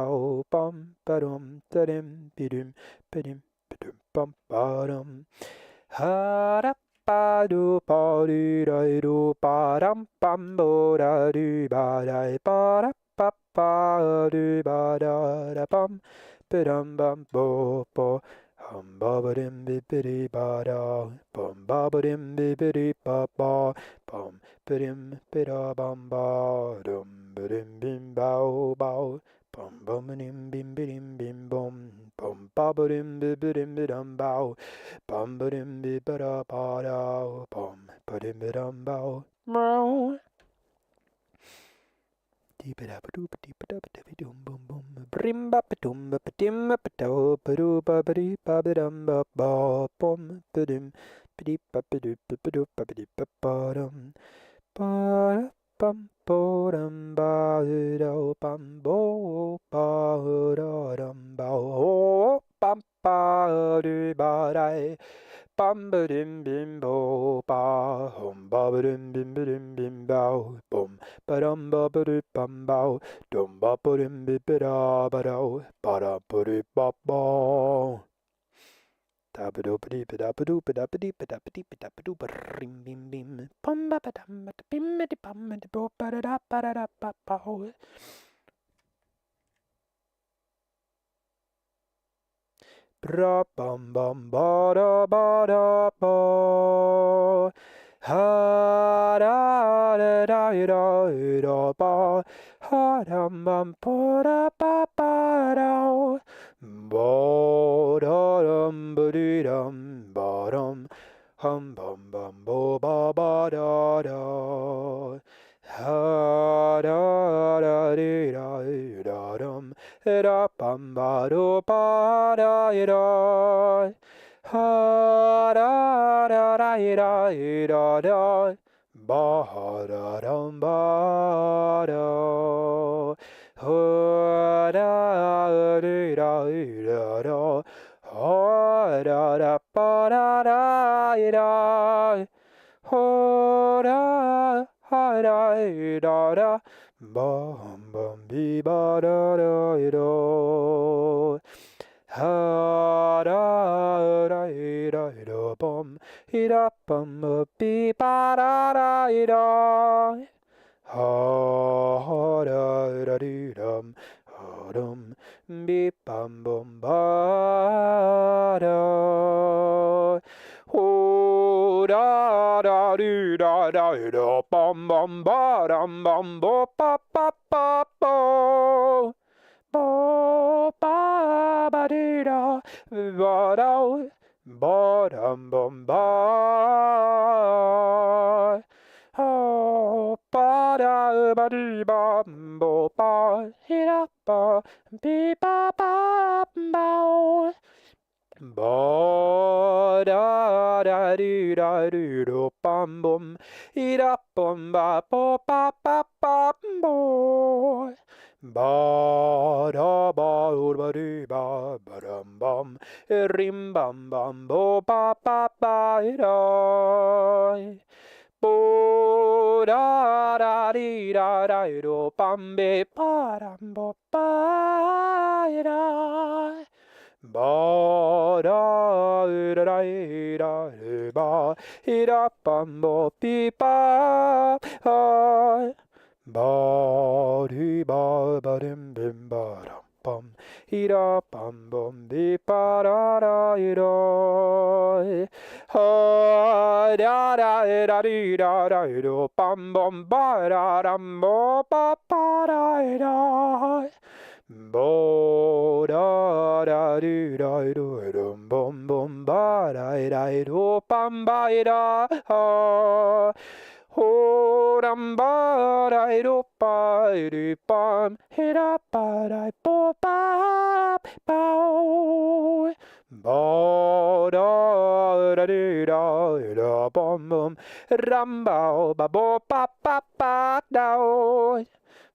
bum ba dum da dim bidim bidim bidim bum ba dum. Ha da ba do ba dee da do ba dum bum bo da dee ba da ba da ba dee ba da da bum ba dum bum bo bo. Hum ba ba dim bi bidi ba da, bum ba ba dim bi bidi ba ba, bum ba dim bi da bum ba, dum ba dim bim bow bow, bum bum ba dim bim bidim bim bum, bum ba ba dim bi bidim bidum bow, bum ba dim bi ba da ba da, bum ba dim bidum bow, meow. Dee ba da ba doo ba dee ba da ba da ba dum bum bum. Brim ba ba dum ba ba dim ba ba do ba doo ba ba dee ba ba dum ba ba bum ba dim ba dee ba ba doo ba ba doo ba ba dee ba ba dum ba da bum bo dum ba do bum bo ba da dum ba ho bum ba doo ba da. Bum ba dim bim bo ba hum ba ba dim bim ba dim bim bow bum ba dum ba ba doo bum bow dum ba ba dim bi ba da ba do ba da ba doo ba ba. Da ba doo ba dee ba da ba doo ba da ba dee ba da ba dee ba da ba doo ba rim bim bim bum ba ba dum ba da bim ba di bum ba di bo ba da ba da ba ba ho. Bra bum bum ba da ba. Ha da da da da da ba. Ha dum bum ba da ba da. Ba da dum ba dee dum ba dum. Hum bum bum bo ba ba da da. Ha da da dee da da dum. Da bum ba do ba da da. Ha da da da da da. Ba da dum ba da. Ha da da da da. Ha da da ba da da da. Ha da ha da da. Bum bum bee ba da da da. Ha da da da bum da bum bee ba da da da. Ha da da dee dum ha dum bee bum bum ba da. Ho da da dee da da bum bum ba dum bum bo ba ba ba bo. Bo ba ba dee da ba da ba dum bum ba. Oh ba da ba dee ba bo ba hee da ba bee ba ba ba. Ba da da dee da dee do bum bum ee da bum ba bo ba ba ba bo. Ba da ba ba dee ba ba dum bum rim bum bum bo ba ba ba da. Bo da da dee da da do bum be ba dum bo ba da. Ba da da da da ba da bum bo be ba ba. Ba dee ba ba dim bim ba dum bum da bum bum be ba da da da. Ha da da da dee da da do bum bum ba da dum bo ba ba da da. Bo da da dee da do dum bum bum ba da da do bum ba da ha. Ho dum ba da do ba dee bum he da ba da bo ba ba. Ba da da dee da da bum bum ram ba ba bo ba ba ba da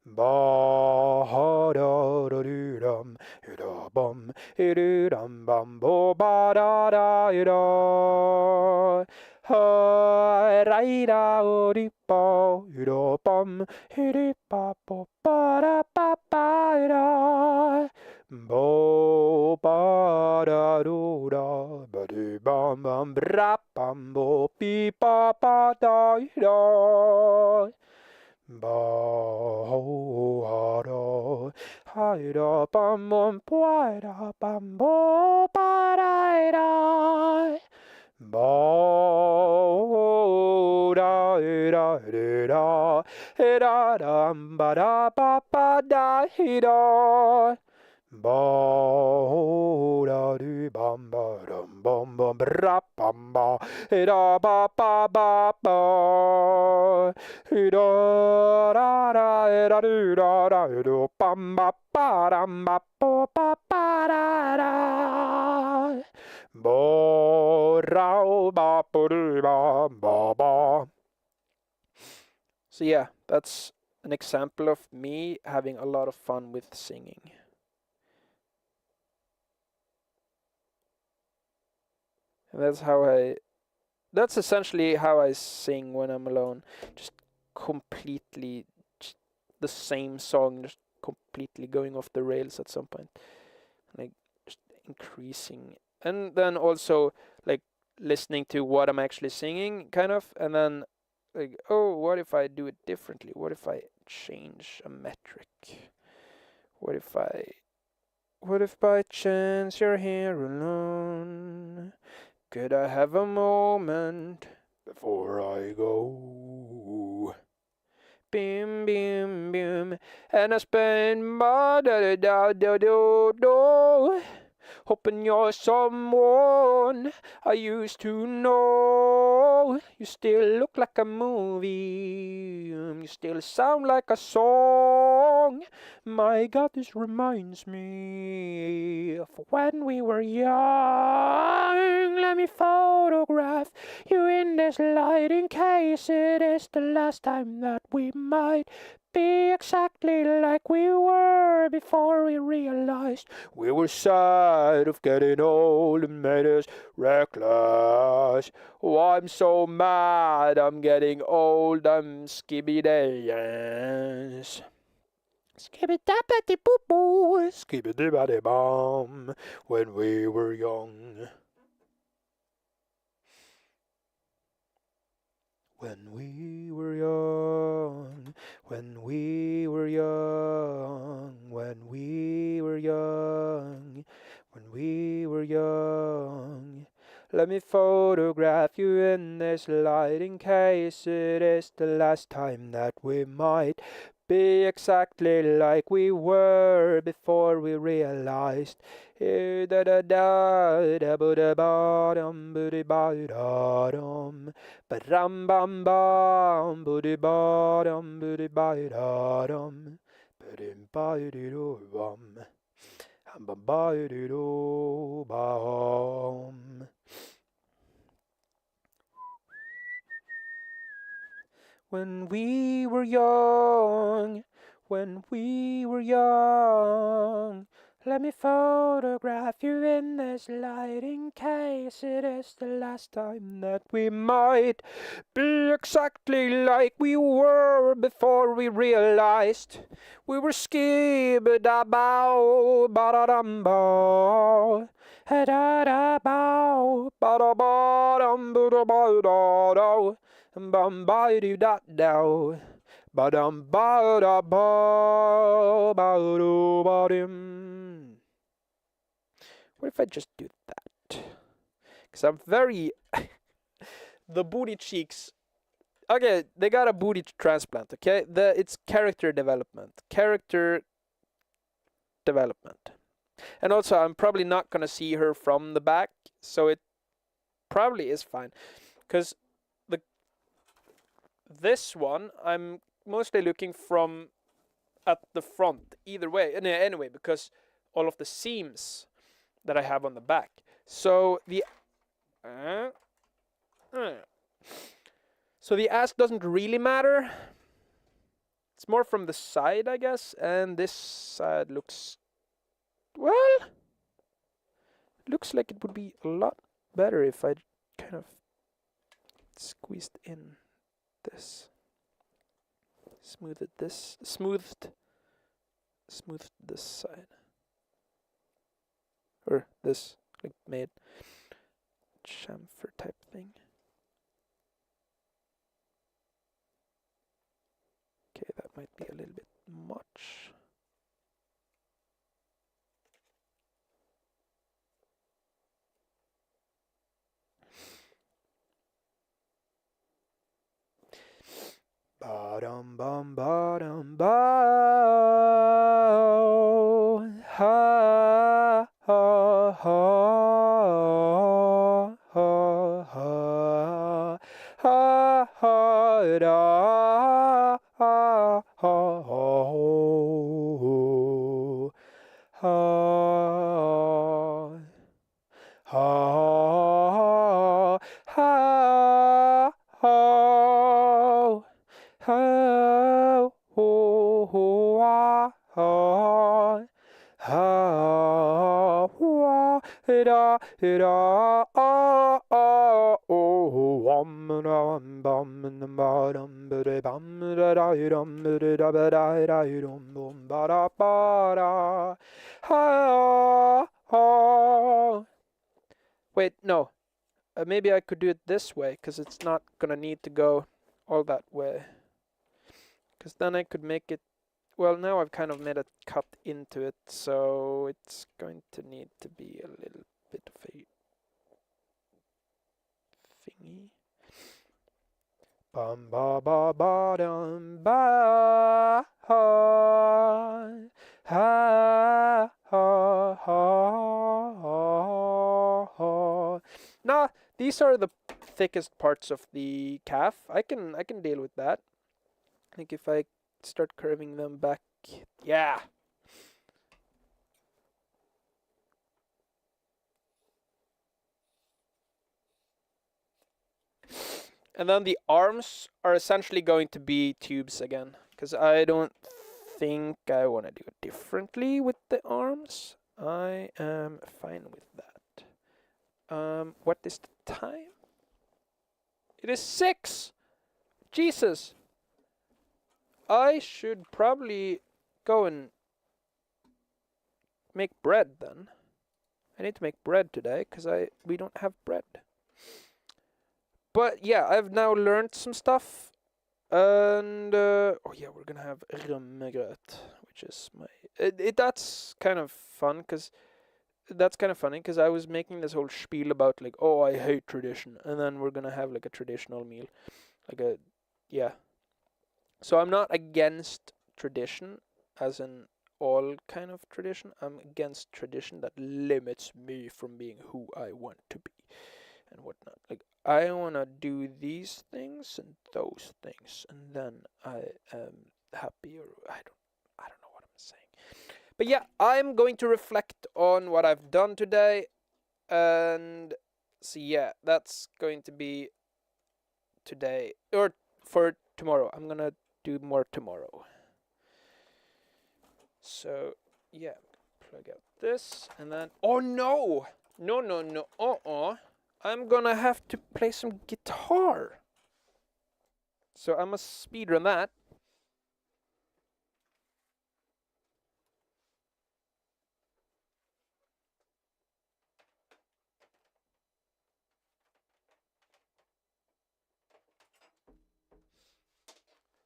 ba ha da da dee dum da bum dee dum bum bo ba da da da ha ra da o di ba da bum di ba bo ba da ba ba da bo ba da do da ba do bum bum bra bum bo be ba ba da da ba ho ha da bum bum ba da bum bo ba da da ba da da da da da ba da ba ba da da ba da do bum ba dum bum bum bra bum ba da ba ba ba ba da da do da do bum ba ba dum ba ba ba ba da ba ra ba ba do ba ba. So yeah, that's an example of me having a lot of fun with singing. And that's essentially how I sing when I'm alone. Just completely, just the same song, just completely going off the rails at some point. Like, just increasing. And then also, like, listening to what I'm actually singing, kind of. And then, like, oh, what if I do it differently? What if I change a metric? What if by chance you're here alone? Could I have a moment before I go? Bim, bim, bim, and I spend my da hoping you're someone I used to know. You still look like a movie, you still sound like a song. My God, this reminds me of when we were young. Let me photograph you in this light in case it is the last time that we might be exactly like we were before we realized we were sad of getting old and made us reckless. Oh, I'm so mad I'm getting old, I'm skibby-day-yes. Skibby-dabbity-boo-boo, skibby-dibby-bum, when we were young. When we were young, when we were young, when we were young, when we were young. Let me photograph you in this light in case it is the last time that we might be exactly like we were before we realized. Da da da da ba da ba dum ba da ba da dum ba dum bum bum ba da ba dum ba da ba da dum ba dim ba di do bum ba ba di do bum. When we were young, when we were young, let me photograph you in this light in case it is the last time that we might be exactly like we were before we realized we were skibba-da-bow, ba-da-dum-bow, da-da-bow, ba-da-ba-dum, ba-da-ba-da-dow. Bum ba do da do, ba dum ba da ba ba do ba dim. What if I just do that? Because I'm very the booty cheeks. Okay, they got a booty transplant. Okay, it's character development, and also I'm probably not gonna see her from the back, so it probably is fine, because this one, I'm mostly looking from at the front, either way. Anyway, because all of the seams that I have on the back. So the ask doesn't really matter. It's more from the side, I guess, and this side looks, well, looks like it would be a lot better if I kind of squeezed in this, smoothed this side, or this, like made chamfer type thing. Okay, that might be a little bit much. Ba-dum bum ba-dum bow. Ha ha ha ha ha ha ha da ha ha ho ha ha ha ha ho ho ho ah ha ha wa da da ah ah oh bum bum bum ba dum ba da bum da da dum ba da ba da da dum bum ba da ha ha. Wait, no. Maybe I could do it this way, because it's not gonna need to go all that way. Because then I could make it, well, now I've kind of made a cut into it, so it's going to need to be a little bit of a thingy. Bum ba ba ba dum ba ha ha ha ha ha. Nah, these are the thickest parts of the calf. I can deal with that. I think if I start curving them back, yeah. And then the arms are essentially going to be tubes again, because I don't think I want to do it differently with the arms. I am fine with that. What is the time? It is 6! Jesus! I should probably go and make bread then. I need to make bread today, because we don't have bread. But yeah, I've now learned some stuff. And oh yeah, we're gonna have rømmegrøt, which is my that's kind of fun, because that's kind of funny, because I was making this whole spiel about like, oh, I hate tradition, and then we're gonna have like a traditional meal, like a, yeah. So I'm not against tradition, as in all kind of tradition. I'm against tradition that limits me from being who I want to be and whatnot. Like, I wanna do these things and those things, and then I am happy, or I don't know what I'm saying. But yeah, I'm going to reflect on what I've done today, and so yeah, that's going to be today, or for tomorrow. I'm gonna do more tomorrow. So yeah, plug out this, and then, oh no, I'm gonna have to play some guitar. So I must speedrun that.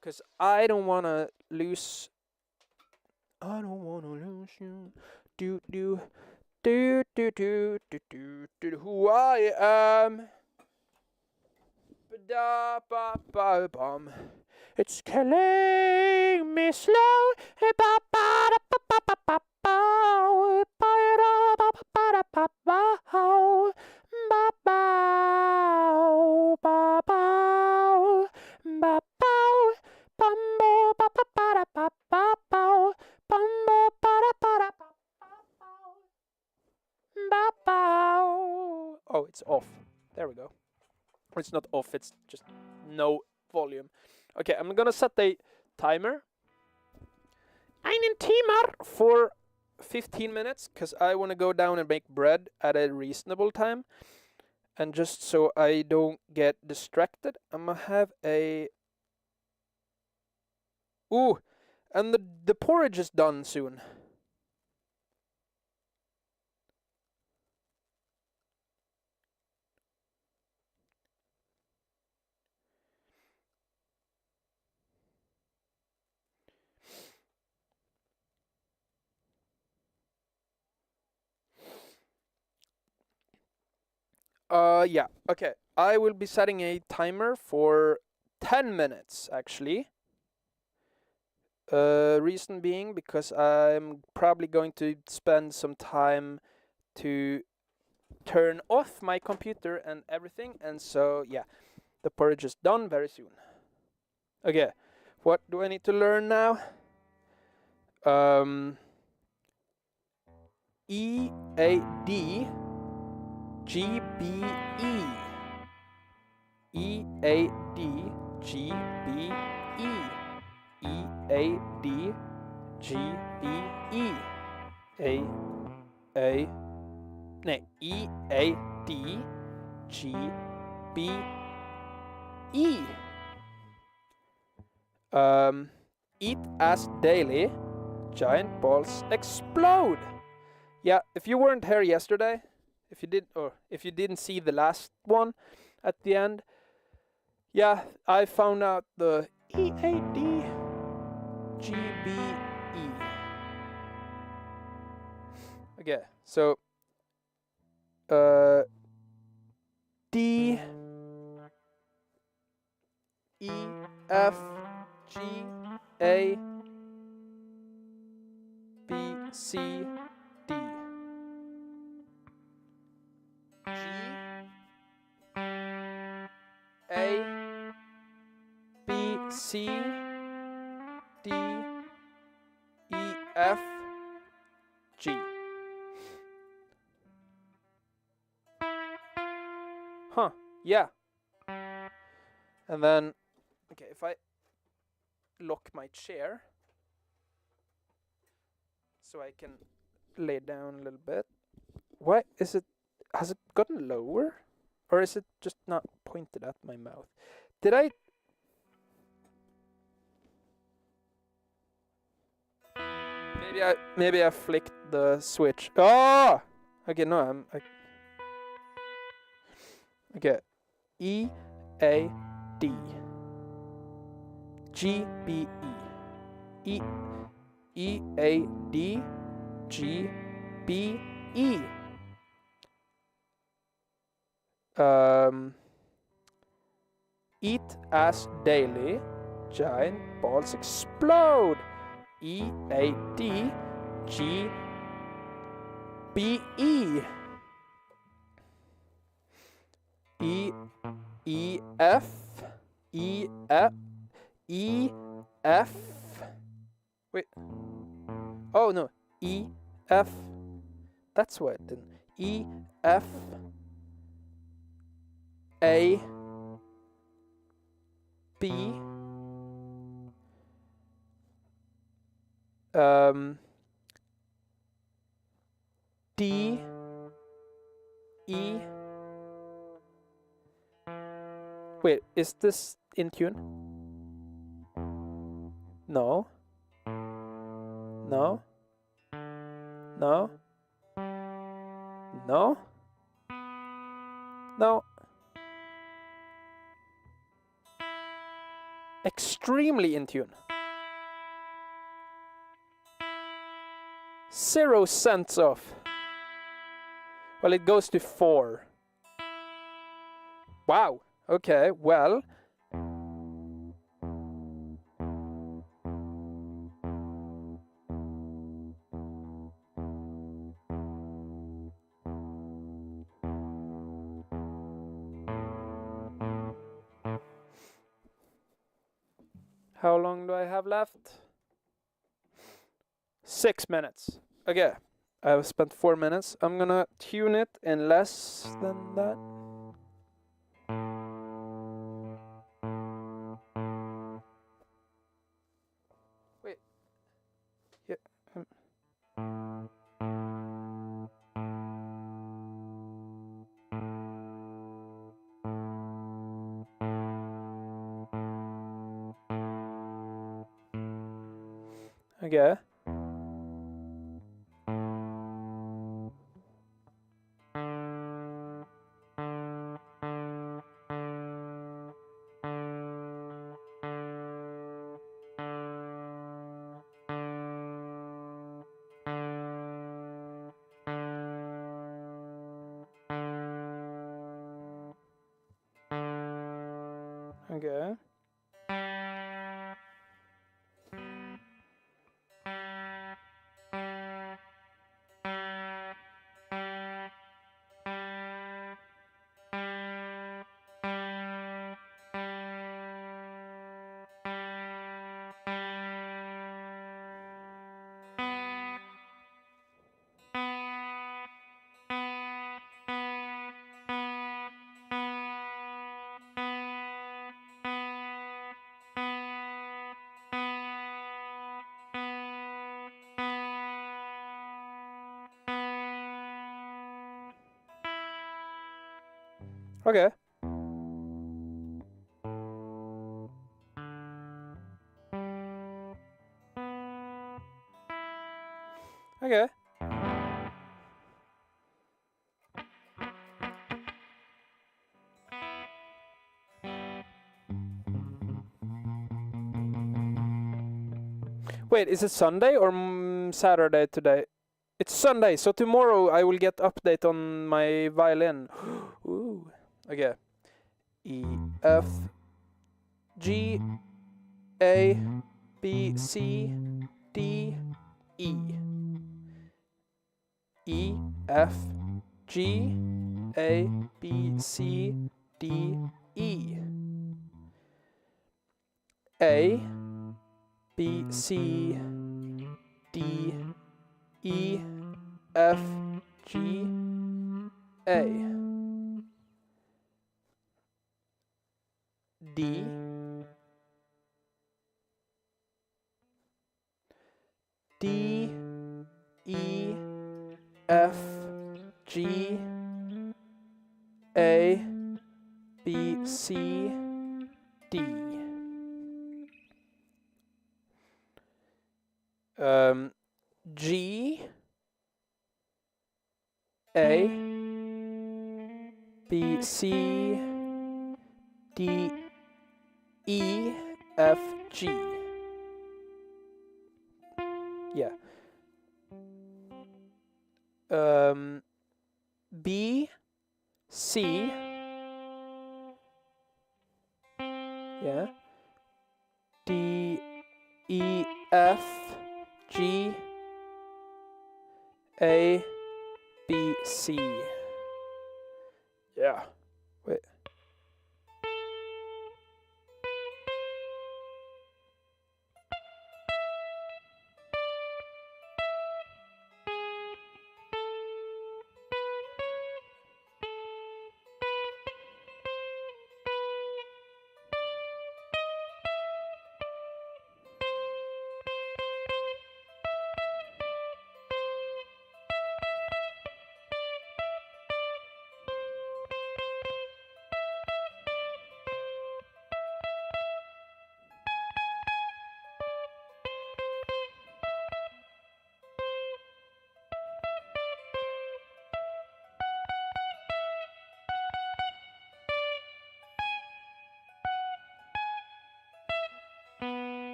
Because I don't want to lose. I don't want to lose you. Do do do do do do do do who I am. Ba ba ba bum. It's killing me slow. Ba ba da ba ba ba ba ba. Ba da ba ba da ba ba. Ba ba ba ba ba ba. Bumbo ba ba ba da ba ba ba. Bumbo ba da ba da ba ba ba. Ba ba. off. There we go. It's not off, it's just no volume. Okay, I'm gonna set a timer. Einen Timer for 15 minutes, because I want to go down and make bread at a reasonable time. And just so I don't get distracted, I'm gonna have a... Ooh, and the porridge is done soon. Yeah, okay. I will be setting a timer for 10 minutes, actually. Reason being because I'm probably going to spend some time to turn off my computer and everything, and so yeah, the porridge is done very soon. Okay, what do I need to learn now? E A D G B E. E A D G B E. E A D G B E. Nej, E A D G B E. Eat as daily, giant balls explode. Yeah, if you weren't here yesterday, if you didn't see the last one at the end, yeah, I found out the EAD GBE. Okay, so D E F G A B C D. G A B C D E F G. Huh, yeah. And then, okay, if I lock my chair so I can lay down a little bit. Why is it, has it gotten lower? Or is it just not pointed at my mouth? Did I... Maybe I flicked the switch. Oh! Okay, no, okay. E A D G B E. E A D G B E. Eat as daily, giant balls explode. E A D G B E. E F E F E F. Wait. Oh no. E F. That's what it didn't. E F A B D E. Wait, is this in tune? No. No. No. No. No. Extremely in tune. 0 cents off. Well, it goes to 4. Wow. Okay, well. How long do I have left? 6 minutes. Okay. I've spent 4 minutes. I'm gonna tune it in less than that. Wait. Yeah. Okay. Okay. Okay. Okay. Wait, is it Sunday or Saturday today? It's Sunday, so tomorrow I will get update on my violin. Ooh. Okay. E, F, G, A, B, C, D, E. E, F, G, A, B, C, D, E. A, B, C, D, E, F, G, A. D, D, E, F, G, A, B, C, D. G, A, B, C, D, E, F, G. Yeah. B, C. Yeah. D, E, F, G, A, B, C. Yeah. Wait.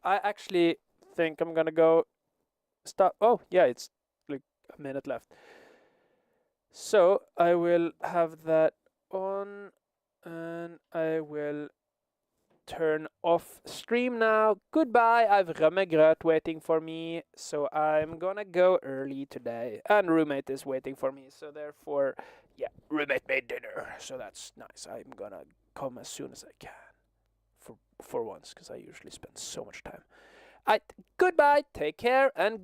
I actually think I'm gonna go stop. Oh, yeah, it's like a minute left. So I will have that on, and I will turn off stream now. Goodbye. I've Rømmegrøt waiting for me, so I'm gonna go early today. And roommate is waiting for me, so therefore, yeah, roommate made dinner, so that's nice. I'm gonna come as soon as I can. For once, because I usually spend so much time. Goodbye. Take care and